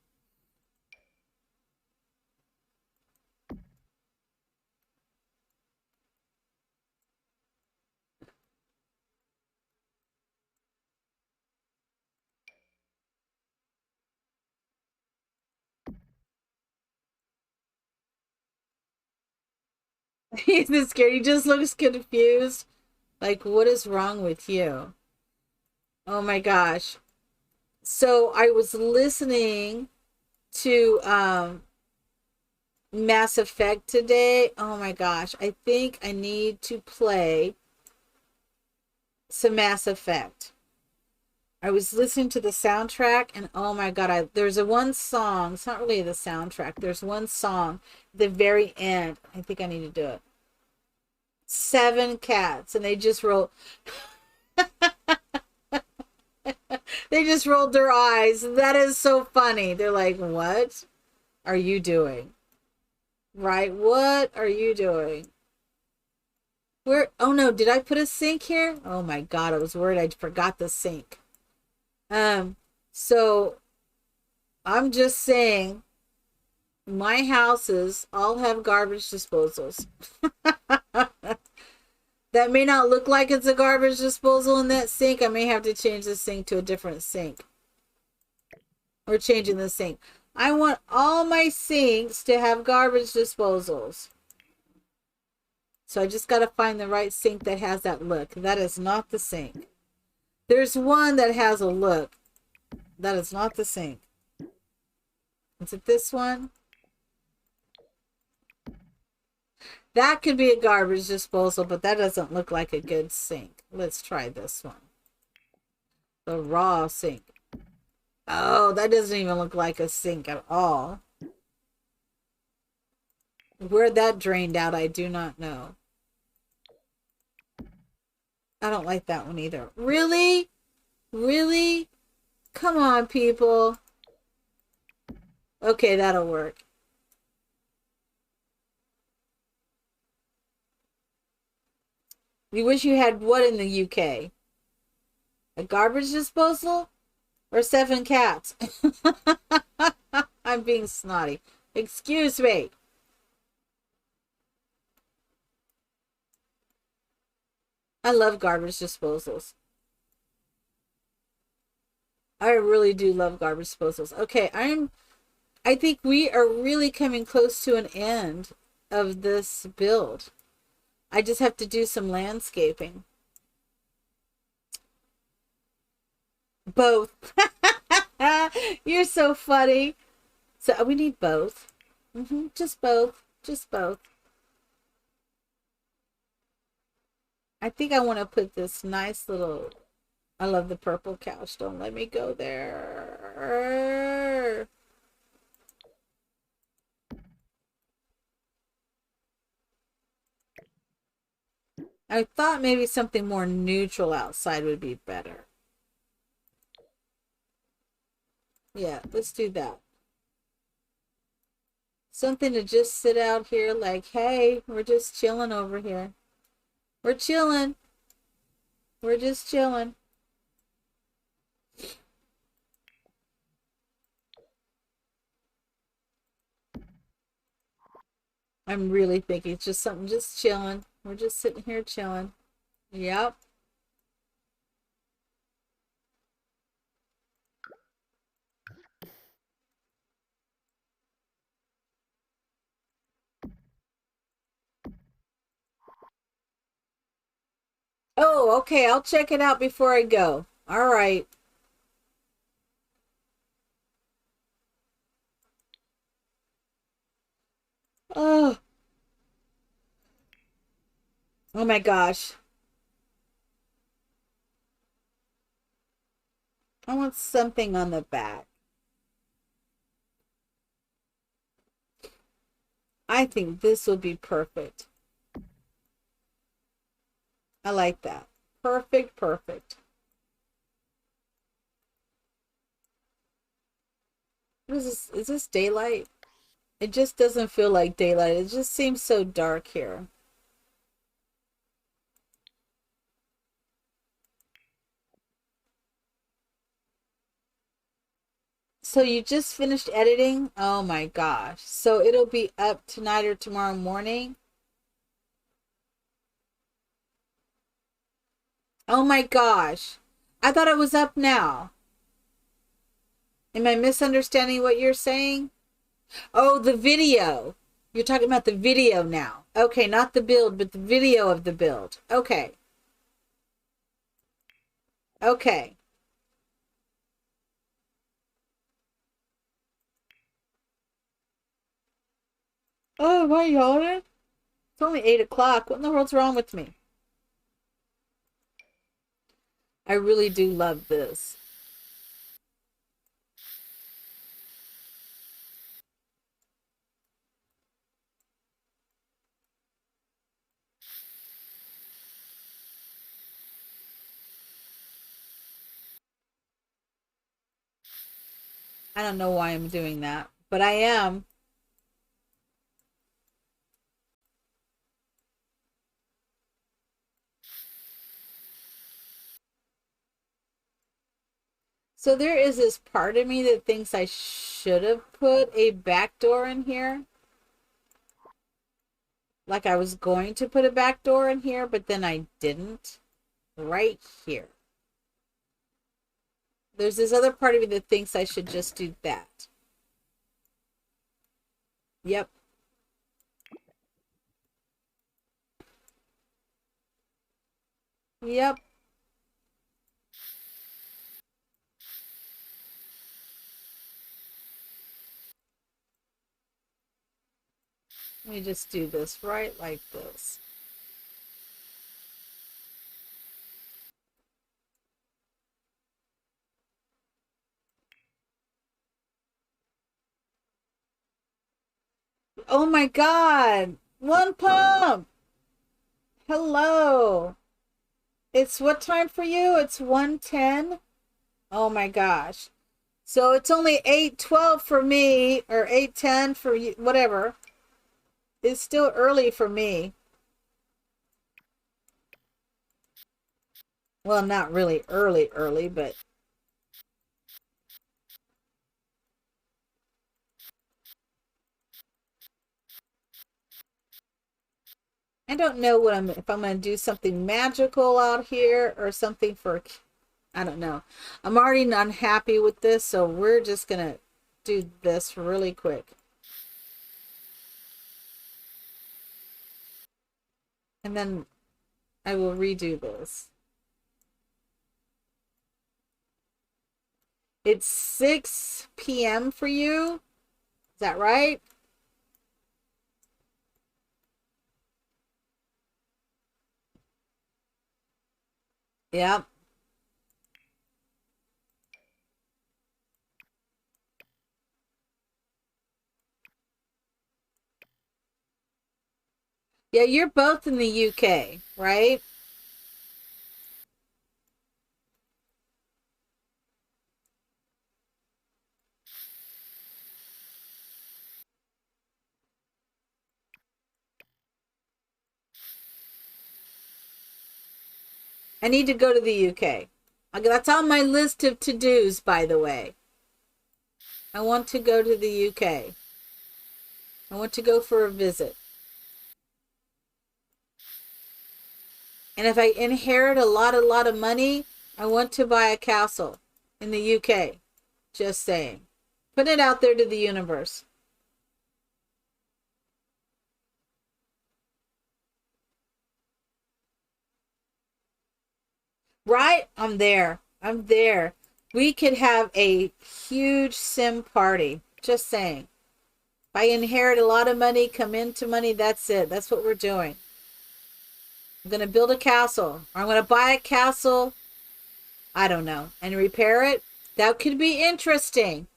He's not scared. He just looks confused. Like, what is wrong with you? Oh my gosh. So I was listening to Mass Effect today. Oh my gosh. I think I need to play some Mass Effect. I was listening to the soundtrack and oh my God, there's one song. It's not really the soundtrack. There's one song at the very end. I think I need to do it. 7 cats and they just roll. They just rolled their eyes. That is so funny. They're like, what are you doing? Right? What are you doing? Where? Oh no, did I put a sink here? Oh my God, I was worried I forgot the sink. So I'm just saying My houses all have garbage disposals. That may not look like it's a garbage disposal in that sink. I may have to change the sink to a different sink. We're changing the sink. I want all my sinks to have garbage disposals. So I just got to find the right sink that has that look. That is not the sink. There's one that has a look. That is not the sink. Is it this one? That could be a garbage disposal, but that doesn't look like a good sink. Let's try this one. The raw sink. Oh, that doesn't even look like a sink at all. Where that drained out, I do not know. I don't like that one either. Really? Really? Come on, people. Okay, that'll work. You wish you had what in the UK? A garbage disposal? Or 7 cats? I'm being snotty. Excuse me. I love garbage disposals. I really do love garbage disposals. Okay, I think we are really coming close to an end of this build. I just have to do some landscaping. Both. You're so funny. So we need both. Just both. Just both. I think I want to put this nice little... I love the purple couch. Don't let me go there. I thought maybe something more neutral outside would be better. Yeah, let's do that. Something to just sit out here like, hey, we're just chilling over here. We're chilling. We're just chilling. I'm really thinking it's just something just chilling. We're just sitting here chilling. Yep. Oh, okay. I'll check it out before I go. All right. Oh, oh my gosh. I want something on the back. I think this will be perfect. I like that. Perfect, perfect. What is this? Is this daylight? It just doesn't feel like daylight. It just seems so dark here. So you just finished editing? Oh my gosh. So it'll be up tonight or tomorrow morning? Oh my gosh. I thought it was up now. Am I misunderstanding what you're saying? Oh, the video. You're talking about the video now. Okay, not the build, but the video of the build. Okay. Okay. Oh, am I yawning? It's only 8 o'clock. What in the world's wrong with me? I really do love this. I don't know why I'm doing that, but I am. So there is this part of me that thinks I should have put a back door in here. Like I was going to put a back door in here, but then I didn't. Right here. There's this other part of me that thinks I should just do that. Yep. Yep. Let me just do this right like this. Oh my God. One pump. Hello. It's what time for you? It's 1:10. Oh my gosh. So it's only 8:12 for me, or 8:10 for you, whatever. It's still early for me. Well, not really early, but I don't know if I'm going to do something magical out here or something for, I don't know. I'm already not happy with this, so we're just going to do this really quick. And then I will redo this. It's 6 p.m. for you. Is that right? Yep. Yeah, you're both in the UK, right? I need to go to the UK. That's on my list of to-dos, by the way. I want to go to the UK. I want to go for a visit. And if I inherit a lot of money, I want to buy a castle in the UK. Just saying. Put it out there to the universe. Right? I'm there. I'm there. We could have a huge sim party. Just saying. If I inherit a lot of money, come into money, that's it. That's what we're doing. I'm going to build a castle. Or I'm going to buy a castle. I don't know. And repair it. That could be interesting.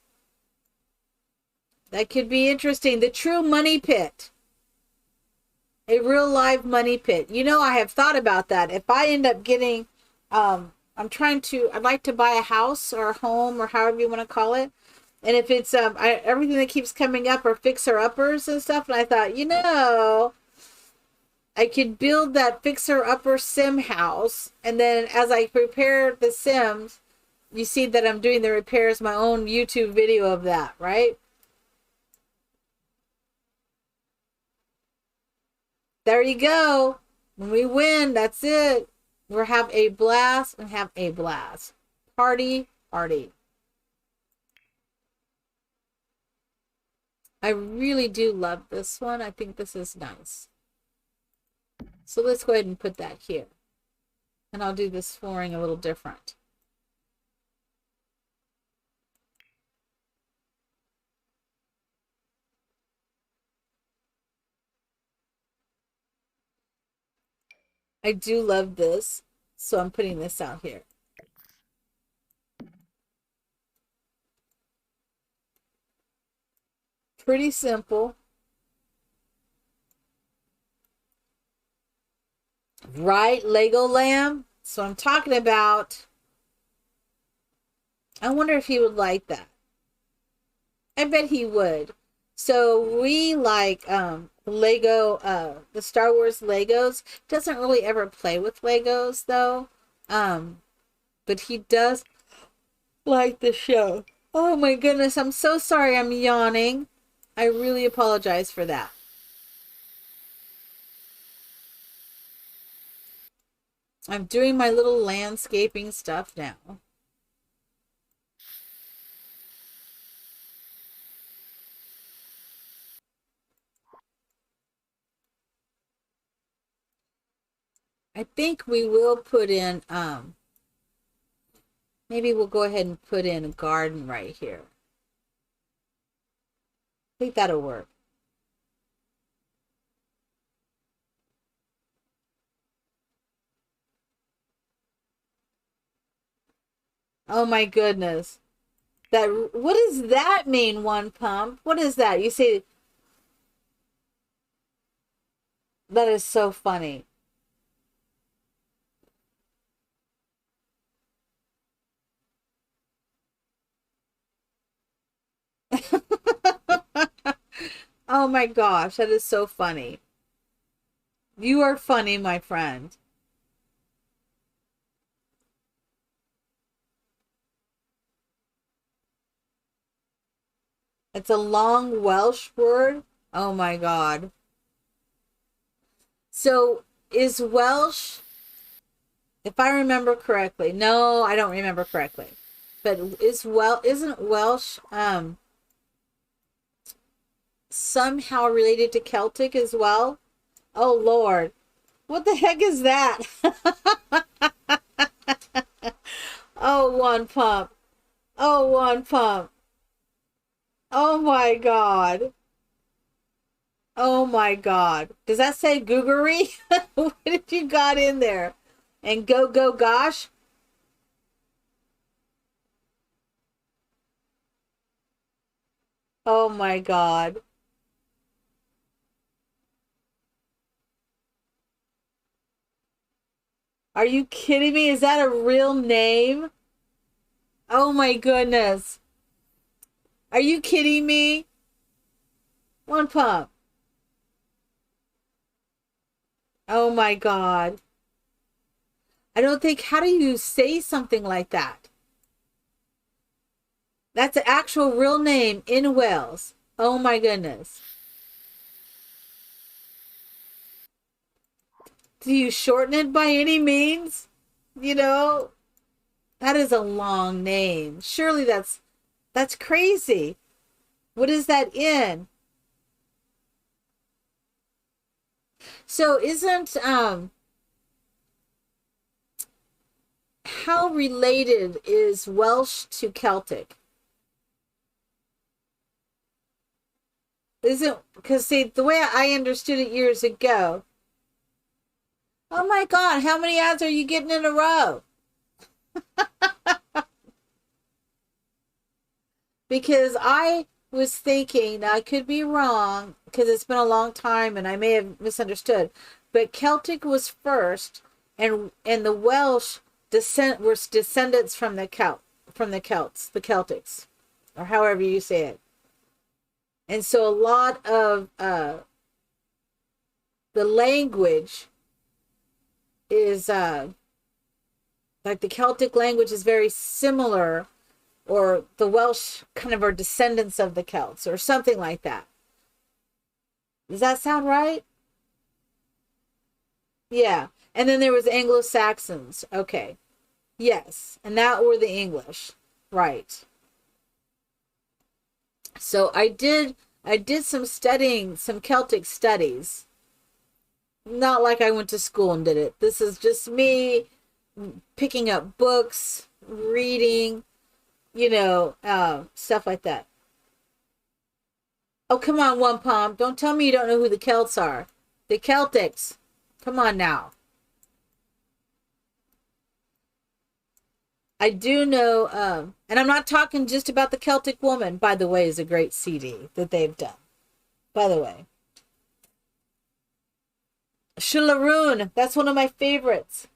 That could be interesting. The true money pit. A real live money pit. You know, I have thought about that. If I end up getting, I'd like to buy a house or a home or however you want to call it. And if it's, everything that keeps coming up are fixer-uppers and stuff. And I thought, I could build that fixer-upper sim house. And then as I prepare the Sims, you see that I'm doing the repairs, my own YouTube video of that, right? There you go. When we win, that's it. We'll have a blast and have a blast. Party. I really do love this one. I think this is nice. So let's go ahead and put that here. And I'll do this flooring a little different. I do love this, so I'm putting this out here. Pretty simple. Right, Lego Lamb? So I'm talking about. I wonder if he would like that. I bet he would. So we like Lego, the Star Wars Legos. Doesn't really ever play with Legos though. But he does like the show. Oh my goodness, I'm so sorry I'm yawning. I really apologize for that. I'm doing my little landscaping stuff now. I think we will put in, maybe we'll go ahead and put in a garden right here. I think that'll work. Oh my goodness. That, what does that mean, one pump? What is that? You say that is so funny. Oh my gosh, that is so funny. You are funny, my friend. It's a long Welsh word. Oh my God. So is Welsh, if I remember correctly, no, I don't remember correctly, but isn't Welsh somehow related to Celtic as well? Oh Lord. What the heck is that? Oh, one pump. Oh, one pump. Oh my God. Oh my God. Does that say googery? What did you got in there? And go gosh? Oh my God. Are you kidding me? Is that a real name? Oh my goodness. Are you kidding me? One pump. Oh my God. I don't think, how do you say something like that? That's an actual real name in Wales. Oh my goodness. Do you shorten it by any means? You know, that is a long name. Surely that's crazy. What is that in? So isn't how related is Welsh to Celtic? Isn't, because see, the way I understood it years ago. Oh my God, how many ads are you getting in a row? Because I was thinking, now I could be wrong because it's been a long time and I may have misunderstood, but Celtic was first, and the Welsh were descendants from the Celts, the Celtics, or however you say it. And so a lot of the language is like the Celtic language is very similar, or the Welsh kind of are descendants of the Celts or something like that. Does that sound right? Yeah. And then there was Anglo-Saxons. Okay. Yes. And that were the English. Right. So I did some studying, some Celtic studies. Not like I went to school and did it. This is just me picking up books, reading, stuff like that. Oh, come on, one palm. Don't tell me you don't know who the Celts are. The Celtics. Come on now. I do know, and I'm not talking just about the Celtic Woman, by the way, is a great CD that they've done. By the way. Shularoon, that's one of my favorites.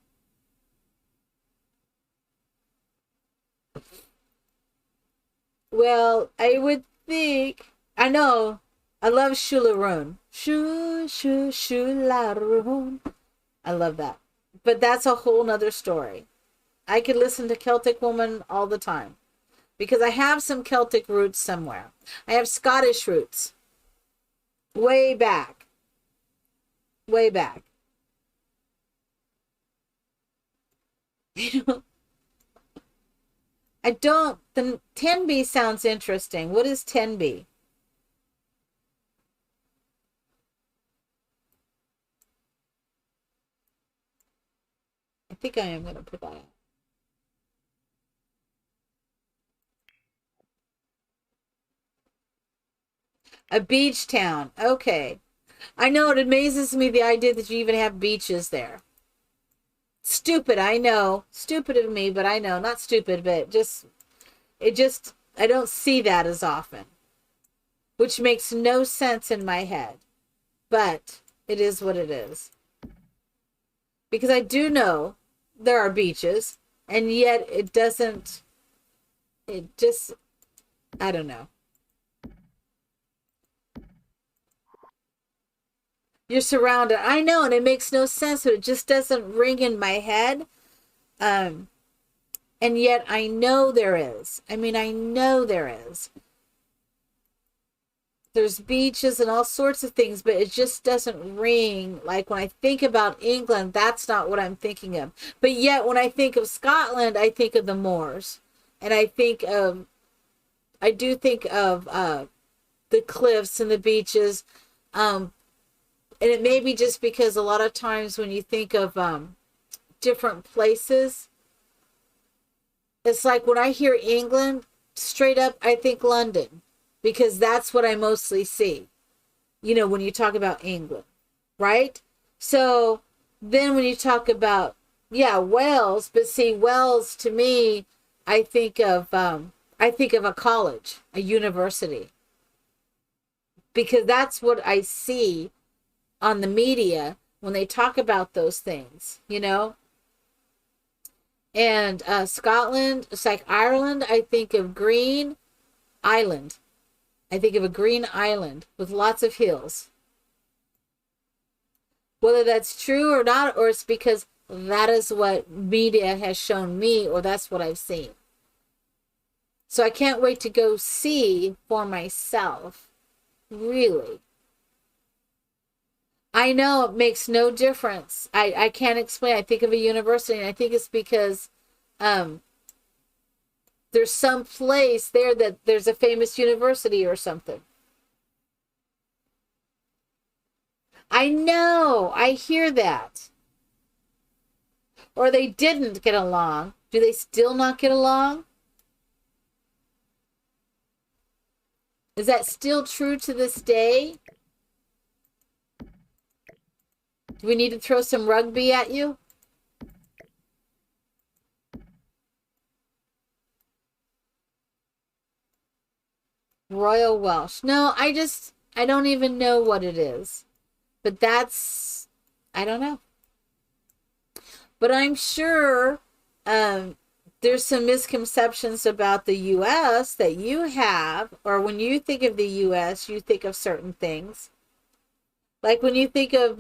Well, I would think, I know, I love Shularoon. Shularoon. I love that. But that's a whole nother story. I could listen to Celtic Woman all the time. because I have some Celtic roots somewhere. I have Scottish roots. Way back. Way back. You know, I don't, the Tenby sounds interesting. What is Tenby? I think I am going to put that out. A beach town. Okay. I know it amazes me the idea that you even have beaches there. Stupid, I know. Stupid of me, but I know. Not stupid, but I don't see that as often. Which makes no sense in my head. But it is what it is. Because I do know there are beaches, and yet it just, I don't know. You're surrounded. I know, and it makes no sense, but it just doesn't ring in my head. And yet I know there is. I mean, I know there is. There's beaches and all sorts of things, but it just doesn't ring. Like when I think about England, that's not what I'm thinking of. But yet when I think of Scotland, I think of the moors. And I do think of the cliffs and the beaches. And it may be just because a lot of times when you think of different places, it's like when I hear England, straight up, I think London. Because that's what I mostly see, you know, when you talk about England, right? So then when you talk about, Wales, but see, Wales to me, I think of a college, a university, because that's what I see on the media when they talk about those things, you know. And Scotland, it's like Ireland, I think of green island. I think of a green island with lots of hills. Whether that's true or not, or it's because that is what media has shown me, or that's what I've seen. So I can't wait to go see for myself. Really. I know it makes no difference. I can't explain. I think of a university, and I think it's because there's some place there that there's a famous university or something. I know. I hear that. Or they didn't get along. Do they still not get along? Is that still true to this day? Do we need to throw some rugby at you? Royal Welsh. No, I don't even know what it is. But I don't know. But I'm sure there's some misconceptions about the U.S. that you have, or when you think of the U.S., you think of certain things. Like when you think of,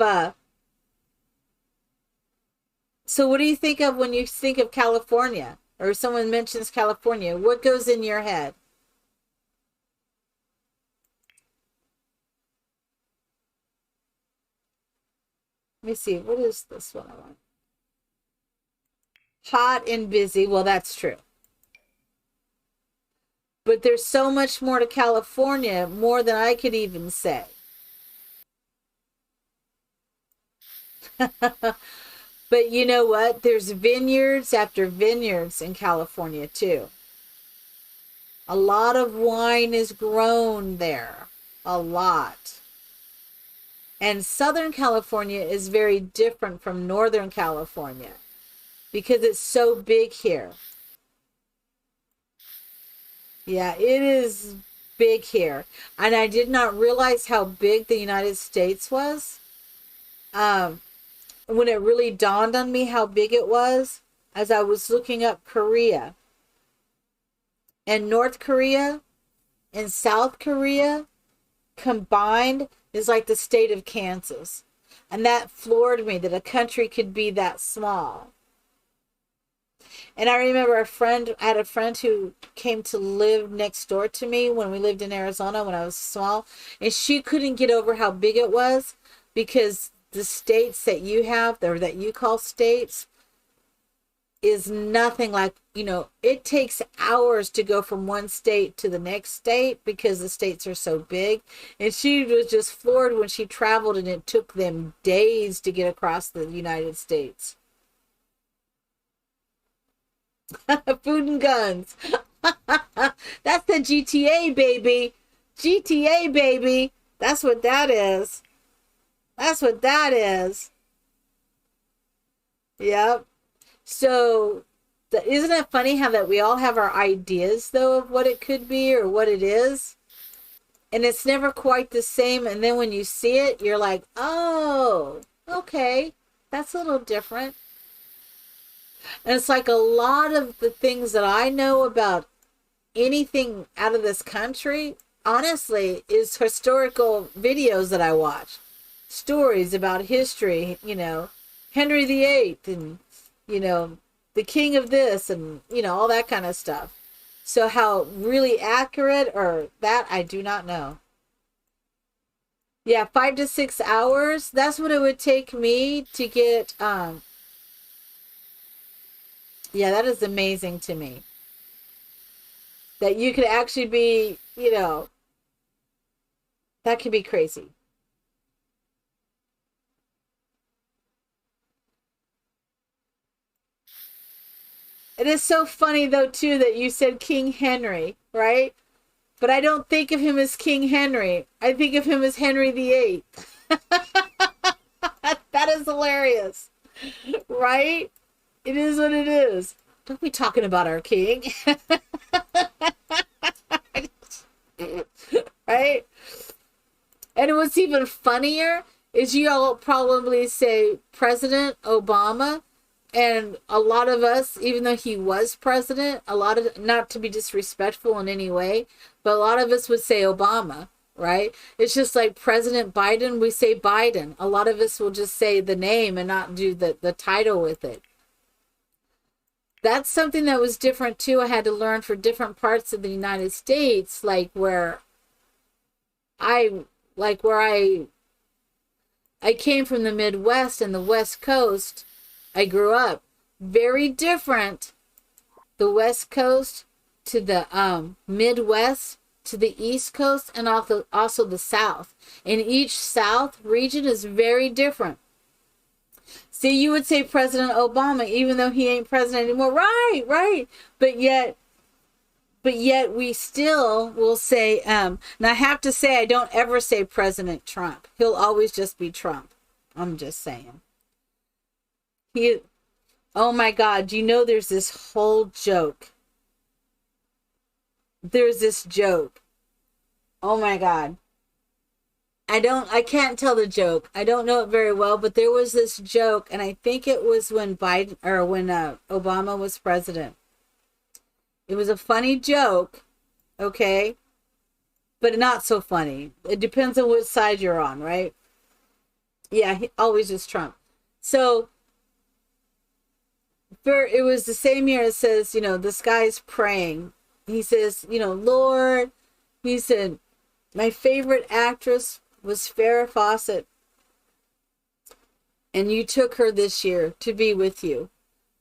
so what do you think of when you think of California? Or someone mentions California? What goes in your head? Let me see. What is this one I want? Hot and busy. Well, that's true. But there's so much more to California, more than I could even say. But you know what? There's vineyards after vineyards in California, too. A lot of wine is grown there. A lot. And Southern California is very different from Northern California because it's so big here. Yeah, it is big here. And I did not realize how big the United States was. When it really dawned on me how big it was, as I was looking up Korea. And North Korea and South Korea combined is like the state of Kansas. And that floored me that a country could be that small. And I remember I had a friend who came to live next door to me when we lived in Arizona when I was small. And she couldn't get over how big it was because the states that you have, or that you call states, is nothing like, it takes hours to go from one state to the next state because the states are so big. And she was just floored when she traveled and it took them days to get across the United States. Food and guns. That's the GTA, baby. GTA, baby. That's what that is. That's what that is. Yep. So, isn't it funny how that we all have our ideas, though, of what it could be or what it is? And it's never quite the same. And then when you see it, you're like, oh, okay, that's a little different. And it's like a lot of the things that I know about anything out of this country, honestly, is historical videos that I watch. Stories about history, Henry VIII and, the king of this and, all that kind of stuff. So how really accurate or that, I do not know. Yeah, 5 to 6 hours. That's what it would take me to get, yeah, that is amazing to me. That you could actually be, that could be crazy. It is so funny, though, too, that you said King Henry, right? But I don't think of him as King Henry. I think of him as Henry VIII. That is hilarious, right? It is what it is. Don't be talking about our king. Right? And what's even funnier is you all probably say President Obama. And a lot of us, even though he was president, not to be disrespectful in any way, but a lot of us would say Obama, right? It's just like President Biden, we say Biden. A lot of us will just say the name and not do the title with it. That's something that was different too. I had to learn for different parts of the United States, like where I came from the Midwest and the West Coast. I grew up very different. The West Coast to the Midwest to the East Coast and also the South. And each South region is very different. See, you would say President Obama, even though he ain't president anymore. Right. But yet we still will say, and I have to say, I don't ever say President Trump. He'll always just be Trump. I'm just saying. Oh my God, there's this whole joke. There's this joke. Oh my God. I can't tell the joke. I don't know it very well, but there was this joke, and I think it was when Obama was president. It was a funny joke, okay? But not so funny. It depends on which side you're on, right? Yeah, he always just Trump. So, it was the same year it says, this guy's praying. He says, Lord, he said, my favorite actress was Farrah Fawcett. And you took her this year to be with you.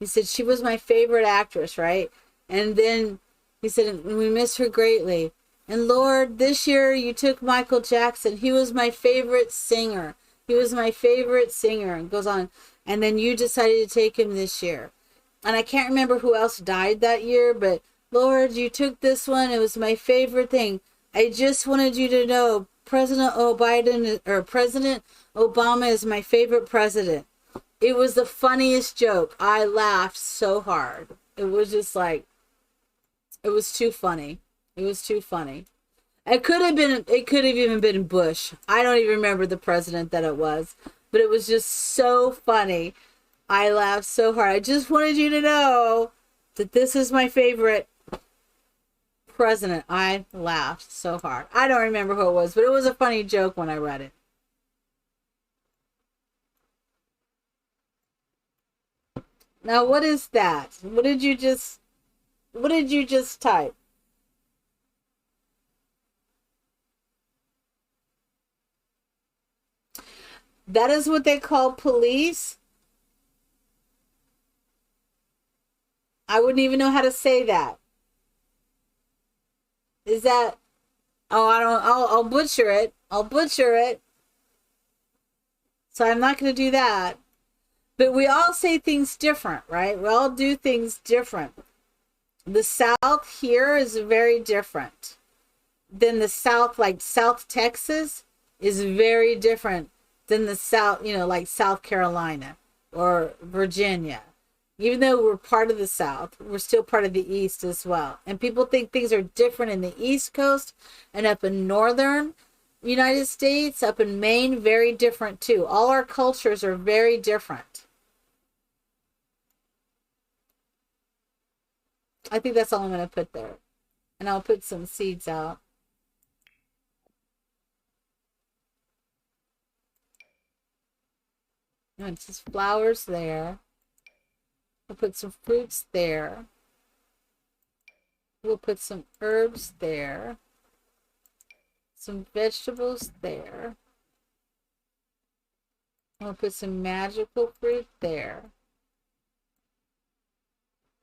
He said, she was my favorite actress, right? And then he said, we miss her greatly. And Lord, this year you took Michael Jackson. He was my favorite singer. And goes on. And then you decided to take him this year. And I can't remember who else died that year, but Lord, you took this one. It was my favorite thing. I just wanted you to know President Obama is my favorite president. It was the funniest joke. I laughed so hard. It was just like, it was too funny. It could have even been Bush. I don't even remember the president that it was, but it was just so funny. I laughed so hard. I just wanted you to know that this is my favorite president. I laughed so hard. I don't remember who it was, but it was a funny joke when I read it. Now, what is that? What did you just type? That is what they call police? I wouldn't even know how to say that. Is that... Oh, I don't... I'll butcher it. I'll butcher it. So I'm not going to do that. But we all say things different, right? We all do things different. The South here is very different than the South, like South Texas is very different than the South, like South Carolina or Virginia. Even though we're part of the South, we're still part of the East as well. And people think things are different in the East Coast and up in Northern United States, up in Maine, very different too. All our cultures are very different. I think that's all I'm going to put there. And I'll put some seeds out. And it's just flowers there. I'll put some fruits there. We'll put some herbs there. Some vegetables there. We'll put some magical fruit there.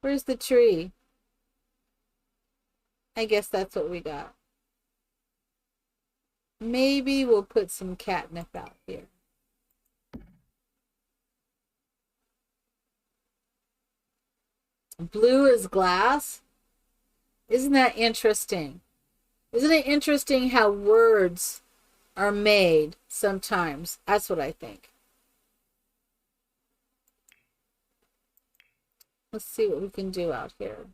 Where's the tree? I guess that's what we got. Maybe we'll put some catnip out here. Blue is glass. Isn't that interesting? Isn't it interesting how words are made sometimes? That's what I think. Let's see what we can do out here.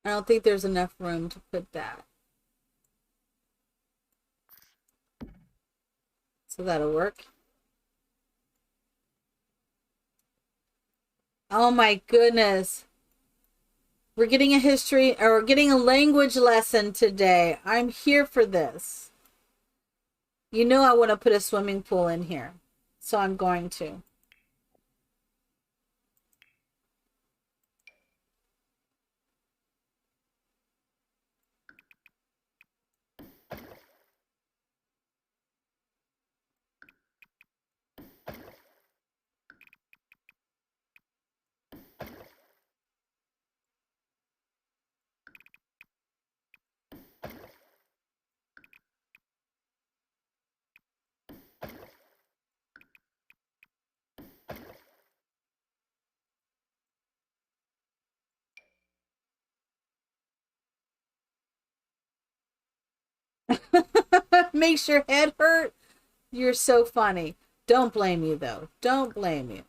I don't think there's enough room to put that. So that'll work. Oh my goodness. We're getting a history, or we're getting a language lesson today. I'm here for this. You know I want to put a swimming pool in here. So I'm going to. Makes your head hurt? You're so funny. Don't blame you, though. Don't blame you.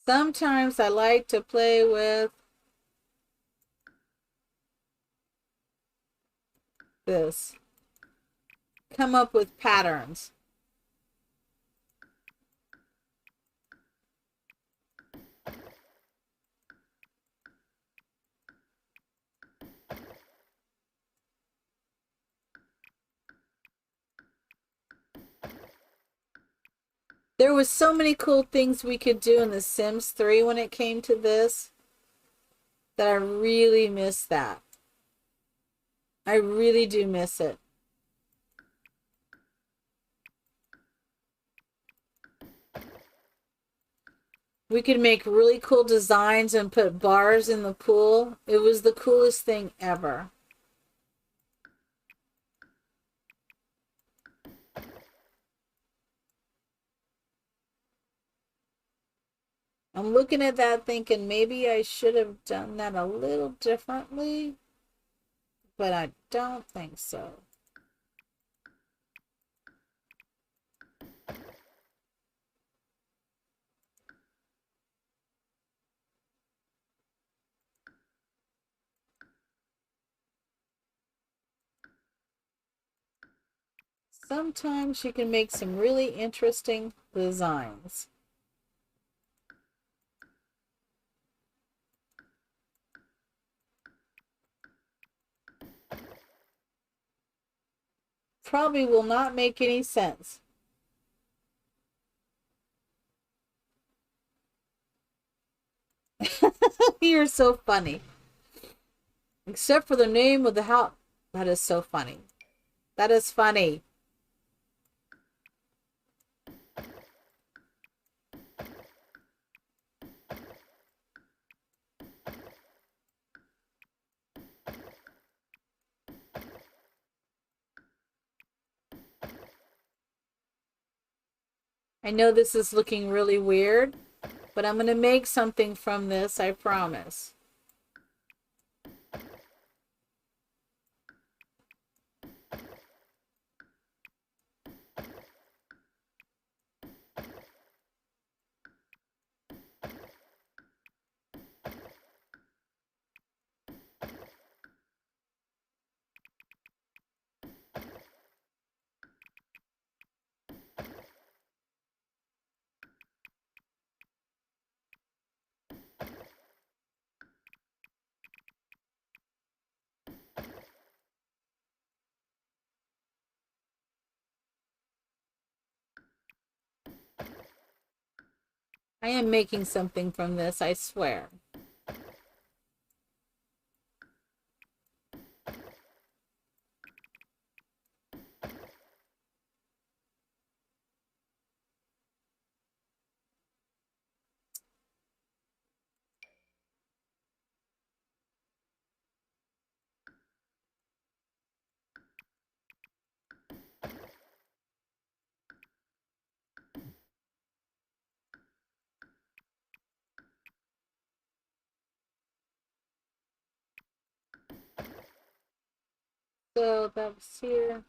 Sometimes I like to play with this. Come up with patterns. There was so many cool things we could do in The Sims 3 when it came to this that I really miss that. I really do miss it. We could make really cool designs and put bars in the pool. It was the coolest thing ever. I'm looking at that thinking maybe I should have done that a little differently, but I don't think so. Sometimes you can make some really interesting designs. Probably will not make any sense. You're so funny. Except for the name of the house. That is so funny. That is funny. I know this is looking really weird, but I'm going to make something from this, I promise. I am making something from this, I swear. So that's here.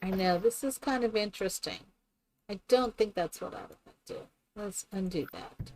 I know, this is kind of interesting. I don't think that's what I would do. Let's undo that.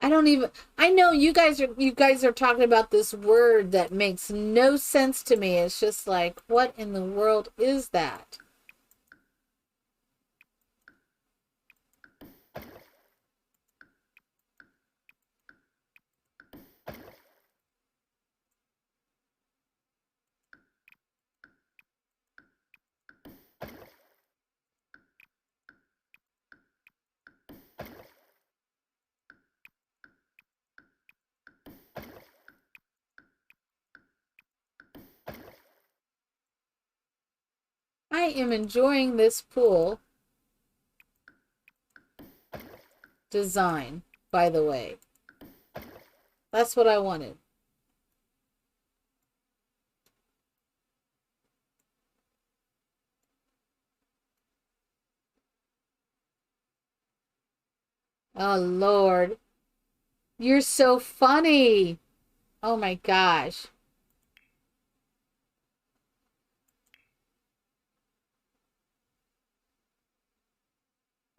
I don't even I know you guys are talking about this word that makes no sense to me. It's just like, what in the world is that? I am enjoying this pool design, by the way. That's what I wanted. Oh, Lord. You're so funny. Oh, my gosh.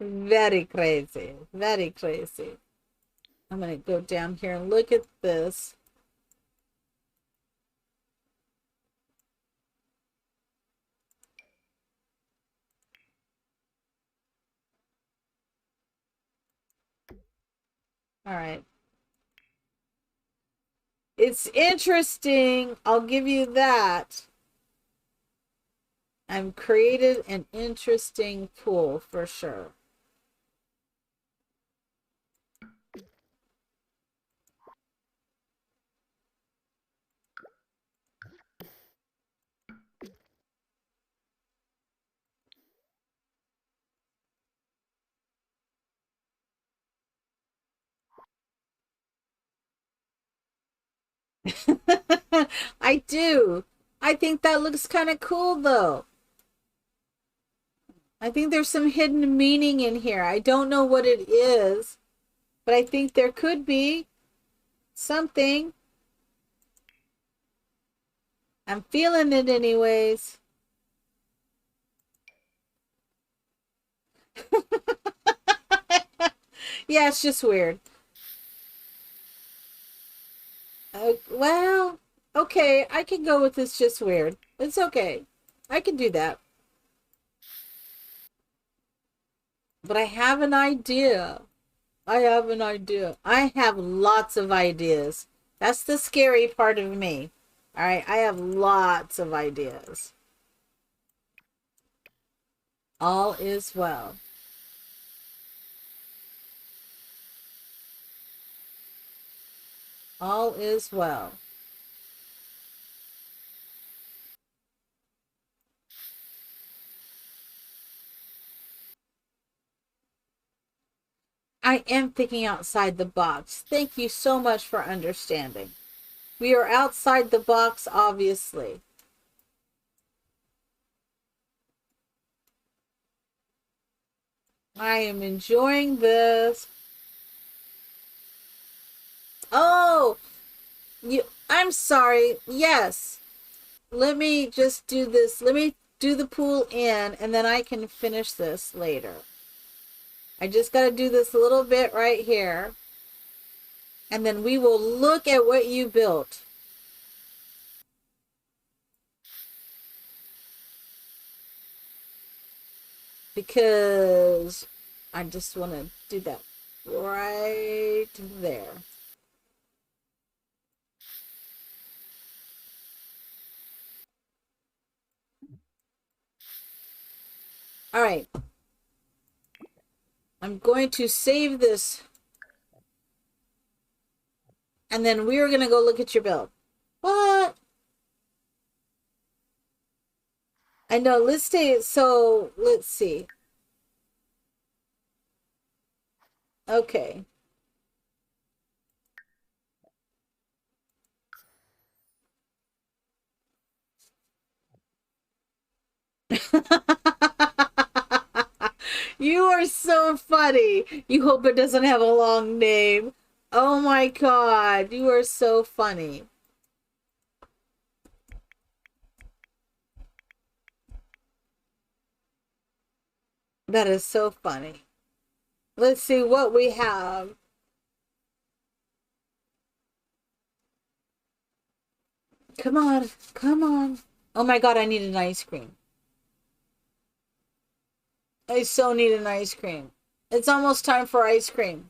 Very crazy. Very crazy. I'm going to go down here and look at this. All right. It's interesting. I'll give you that. I've created an interesting pool for sure. I do. I think that looks kind of cool though. I think there's some hidden meaning in here. I don't know what it is, but I think there could be something. I'm feeling it anyways. Yeah, it's just weird. Well, okay, I can go with this just weird. It's okay. I can do that. But I have an idea. I have an idea. I have lots of ideas. That's the scary part of me. All right, I have lots of ideas. All is well. All is well. I am thinking outside the box. Thank you so much for understanding. We are outside the box, obviously. I am enjoying this. Oh, I'm sorry. Yes. Let me just do this. Let me do the pool in, and then I can finish this later. I just got to do this little bit right here. And then we will look at what you built. Because I just want to do that right there. All right. I'm going to save this. And then we're going to go look at your build. What? I know. Let's stay. So let's see. Okay. You are so funny. You hope it doesn't have a long name. Oh my God. You are so funny. That is so funny. Let's see what we have. Come on. Come on. Oh my God, I need an ice cream. I so need an ice cream. It's almost time for ice cream.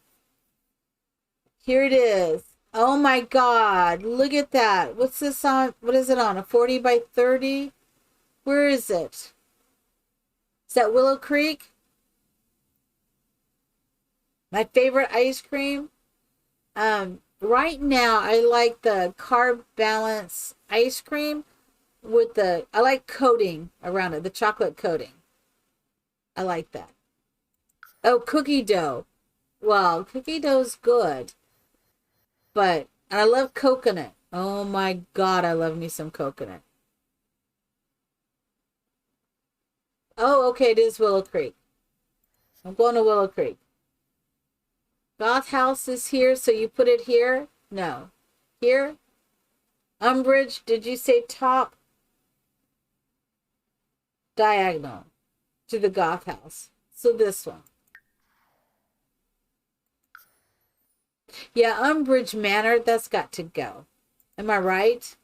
Here it is. Oh my God. Look at that. What's this on? What is it on? A 40 by 30? Where is it? Is that Willow Creek? My favorite ice cream? Right now I like the carb balance ice cream with I like coating around it, the chocolate coating. I like that. Oh, cookie dough. Well, cookie dough's good, but and I love coconut. Oh my God, I love me some coconut. Oh, okay, it is Willow Creek. I'm going to Willow Creek. Goth House is here, so you put it here? No. Here? Umbridge, did you say top? Diagonal to the Goth House. So this one. Yeah, Umbridge Manor, that's got to go. Am I right?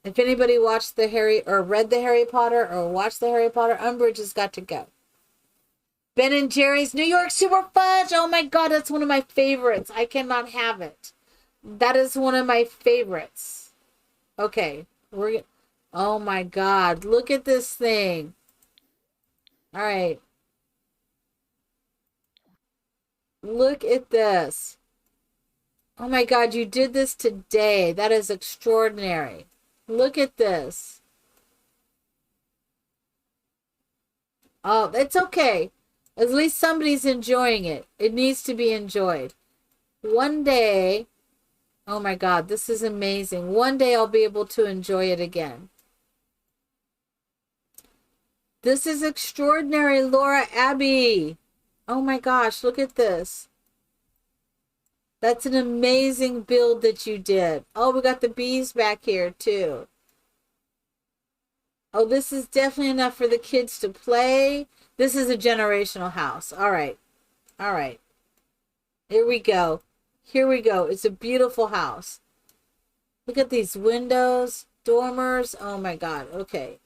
If anybody watched the Harry or read the Harry Potter or watched the Harry Potter, Umbridge has got to go. Ben and Jerry's New York Super Fudge. Oh my God, that's one of my favorites. I cannot have it. That is one of my favorites. Okay, oh my God, look at this thing. All right. Look at this. Oh my God, you did this today. That is extraordinary. Look at this. Oh, it's okay. At least somebody's enjoying it. It needs to be enjoyed. One day, Oh my God, this is amazing. One day I'll be able to enjoy it again. This is extraordinary, Laura Abbey. Oh my gosh, look at this. That's an amazing build that you did. Oh, we got the bees back here too. Oh, this is definitely enough for the kids to play. This is a generational house. All right. All right. Here we go. Here we go. It's a beautiful house. Look at these windows, dormers. Oh my God. Okay.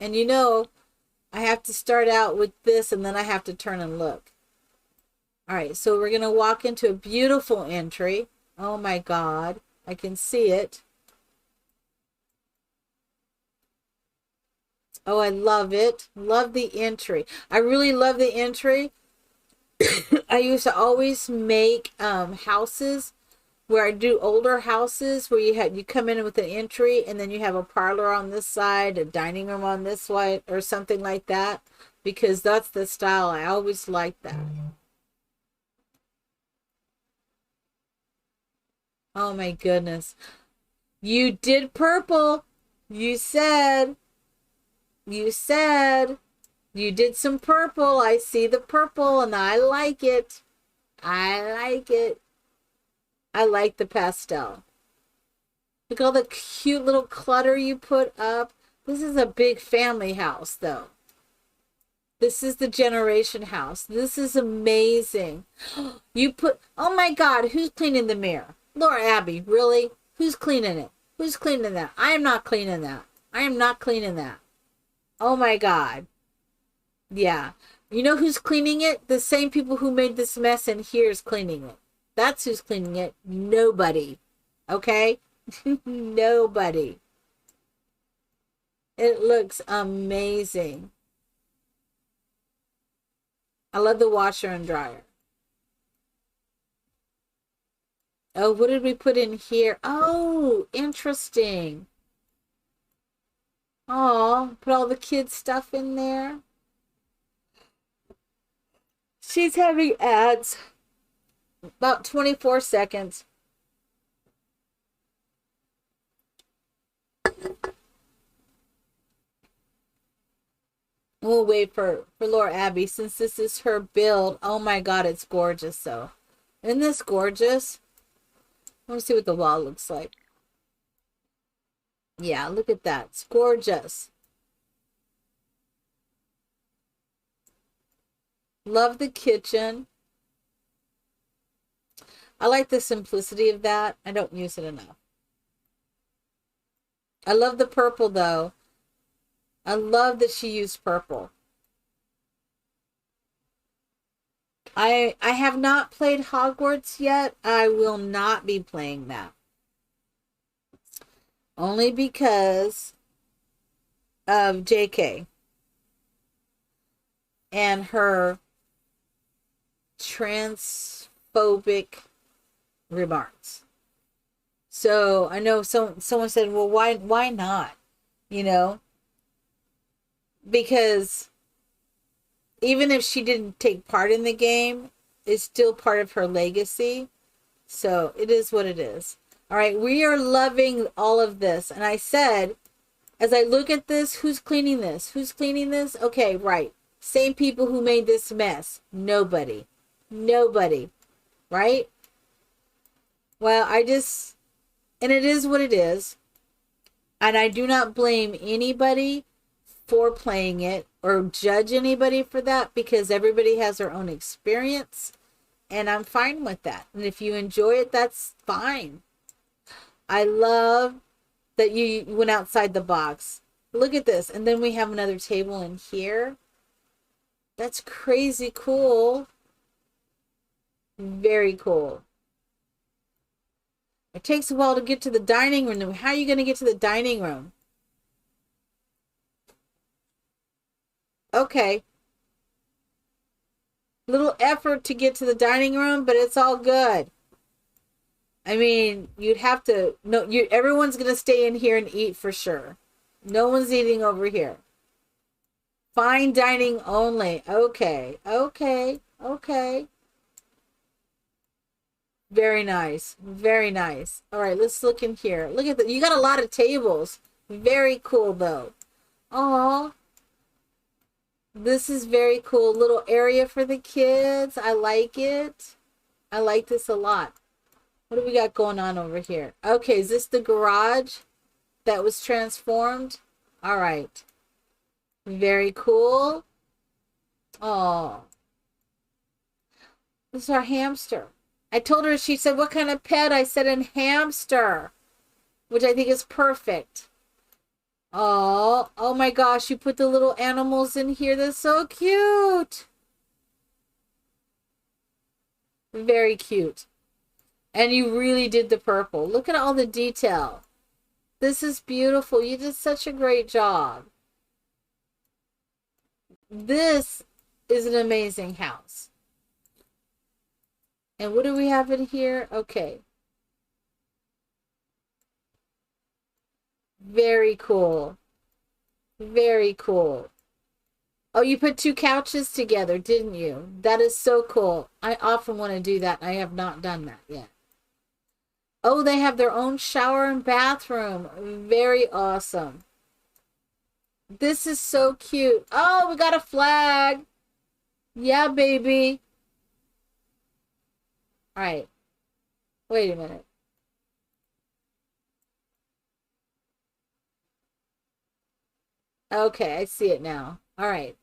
And you know, I have to start out with this and then I have to turn and look. All right. So we're going to walk into a beautiful entry. Oh my God. I can see it. Oh, I love it. Love the entry. I really love the entry. I used to always make houses where I do older houses where you come in with an entry and then you have a parlor on this side, a dining room on this side, or something like that, because that's the style. I always liked that. Oh my goodness. You did purple. You said you did some purple. I see the purple and I like it. I like it. I like the pastel. Look at all the cute little clutter you put up. This is a big family house though. This is the generation house. This is amazing. You put, oh my God, who's cleaning the mirror? Laura Abbey, really? Who's cleaning it? Who's cleaning that? I am not cleaning that. I am not cleaning that. Oh my God. Yeah. You know who's cleaning it? The same people who made this mess in here is cleaning it. That's who's cleaning it. Nobody. Okay? Nobody. It looks amazing. I love the washer and dryer. Oh, what did we put in here? Oh, interesting. Oh, put all the kids' stuff in there. She's having ads. About 24 seconds. We'll wait for Laura Abbey since this is her build. Oh my God, it's gorgeous though. Isn't this gorgeous? Let me see what the wall looks like. Yeah, look at that. It's gorgeous. Love the kitchen. I like the simplicity of that. I don't use it enough. I love the purple though. I love that she used purple. I have not played Hogwarts yet. I will not be playing that. Only because of JK and her transphobic remarks. So I know someone said, well, why not? You know, because even if she didn't take part in the game, it's still part of her legacy. So it is what it is. All right, we are loving all of this. And I said, as I look at this, who's cleaning this? Who's cleaning this? Okay, right. Same people who made this mess. Nobody. Nobody. Right? Well, and it is what it is. And I do not blame anybody for playing it or judge anybody for that, because everybody has their own experience and I'm fine with that. And if you enjoy it, that's fine. I love that you went outside the box. Look at this. And then we have another table in here. That's crazy cool. Very cool. It takes a while to get to the dining room. How are you going to get to the dining room? Okay. Little effort to get to the dining room, but it's all good. I mean, you'd have to, no, everyone's going to stay in here and eat for sure. No one's eating over here. Fine dining only. Okay. Okay. Okay. Very nice. Very nice. All right, let's look in here. Look at that. You got a lot of tables. Very cool, though. Oh, this is very cool. Little area for the kids. I like it. I like this a lot. What do we got going on over here? Okay, is this the garage that was transformed? All right. Very cool. Oh, this is our hamster. I told her, she said, what kind of pet? I said, a hamster, which I think is perfect. Oh my gosh, you put the little animals in here. That's so cute. Very cute. And you really did the purple. Look at all the detail. This is beautiful. You did such a great job. This is an amazing house. And what do we have in here? Okay. Very cool. Very cool. Oh, you put two couches together, didn't you? That is so cool. I often want to do that. I have not done that yet. Oh, they have their own shower and bathroom. Very awesome. This is so cute. Oh, we got a flag. Yeah, baby. All right. Wait a minute. Okay, I see it now. All right.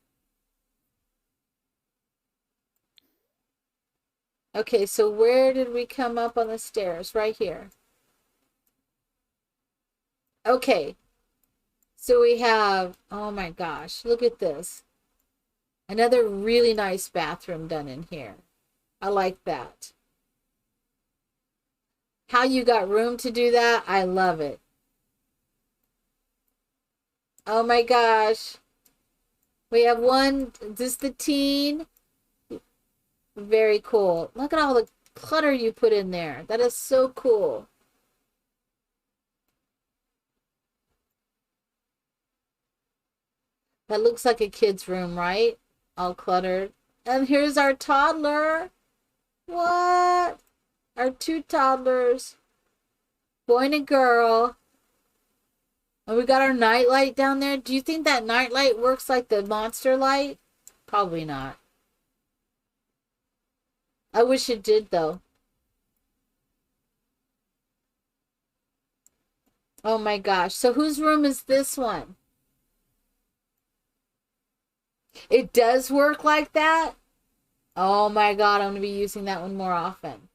Okay, so where did we come up on the stairs? Right here. Okay. So we have, oh my gosh, look at this. Another really nice bathroom done in here. I like that. How you got room to do that, I love it. Oh my gosh. We have one, this the teen. Very cool. Look at all the clutter you put in there. That is so cool. That looks like a kid's room, right? All cluttered. And here's our toddler. What? Our two toddlers. Boy and a girl. And we got our night light down there. Do you think that night light works like the monster light? Probably not. I wish it did, though. Oh my gosh. So whose room is this one? It does work like that? Oh my God, I'm going to be using that one more often.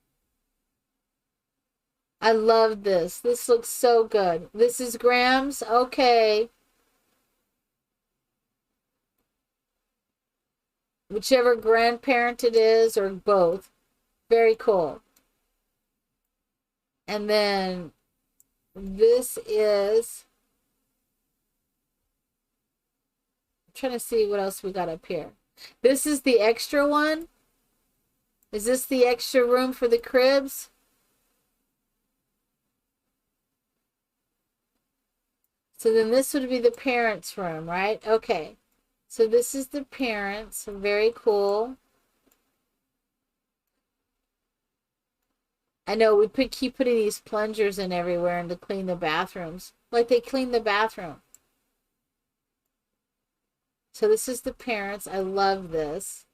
I love this. This looks so good. This is Graham's? Okay. Whichever grandparent it is, or both. Very cool. And then this is... I'm trying to see what else we got up here. This is the extra one? Is this the extra room for the cribs? So then this would be the parents' room, right? Okay. So this is the parents. Very cool. I know we keep putting these plungers in everywhere and to clean the bathrooms. Like they clean the bathroom. So this is the parents. I love this.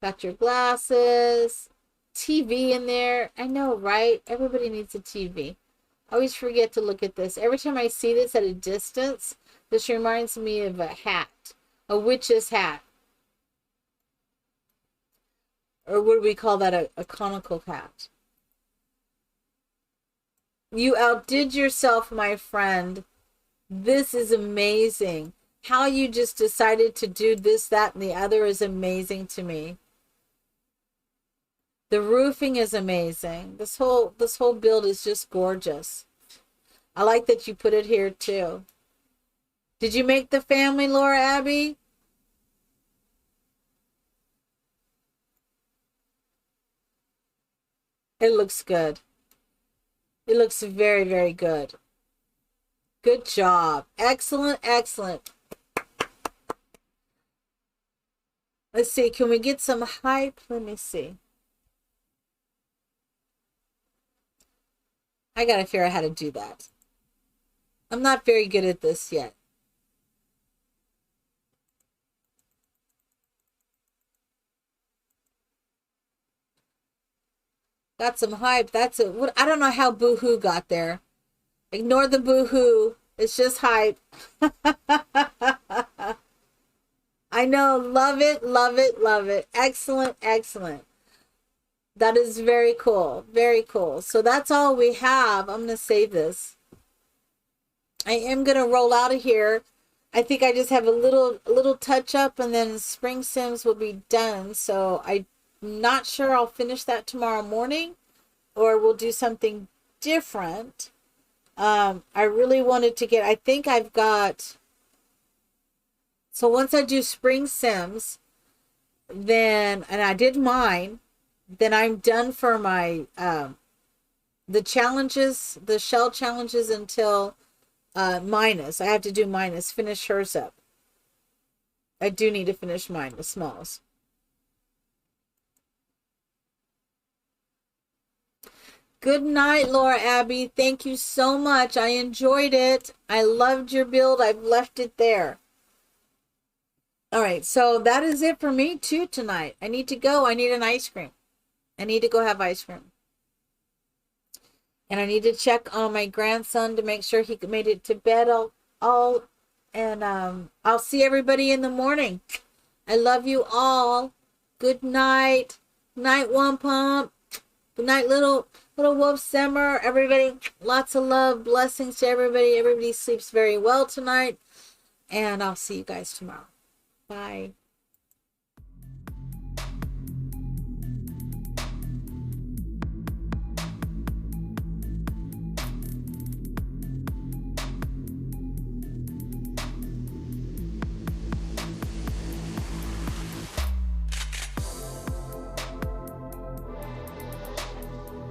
Got your glasses. TV in there. I know, right? Everybody needs a TV. I always forget to look at this. Every time I see this at a distance, this reminds me of a hat. A witch's hat. Or what do we call that? A conical hat. You outdid yourself, my friend. This is amazing. How you just decided to do this, that, and the other is amazing to me. The roofing is amazing. This whole build is just gorgeous. I like that you put it here too. Did you make the family, Laura Abby? It looks good. It looks very, very good. Good job. Excellent, excellent. Let's see. Can we get some hype? Let me see. I gotta figure out how to do that. I'm not very good at this yet. Got some hype. That's it. What, I don't know how Boohoo got there. Ignore the Boohoo. It's just hype. I know. Love it. Love it. Love it. Excellent. Excellent. That is very cool. Very cool. So that's all we have. I'm going to save this. I am going to roll out of here. I think I just have a little touch up and then SpringSims will be done. So I'm not sure I'll finish that tomorrow morning or we'll do something different. I really wanted to get, I think I've got, so once I do SpringSims, then, and I did mine, then I'm done for my, the challenges, the shell challenges until Minus. I have to do Minus, finish hers up. I do need to finish mine, the smalls. Good night, Laura Abby. Thank you so much. I enjoyed it. I loved your build. I've left it there. All right, so that is it for me too tonight. I need to go. I need an ice cream. I need to go have ice cream. And I need to check on my grandson to make sure he made it to bed all and I'll see everybody in the morning. I love you all. Good night. Night, One Pump. Good night, little Wolf Simmer. Everybody, lots of love. Blessings to everybody. Everybody sleeps very well tonight. And I'll see you guys tomorrow. Bye.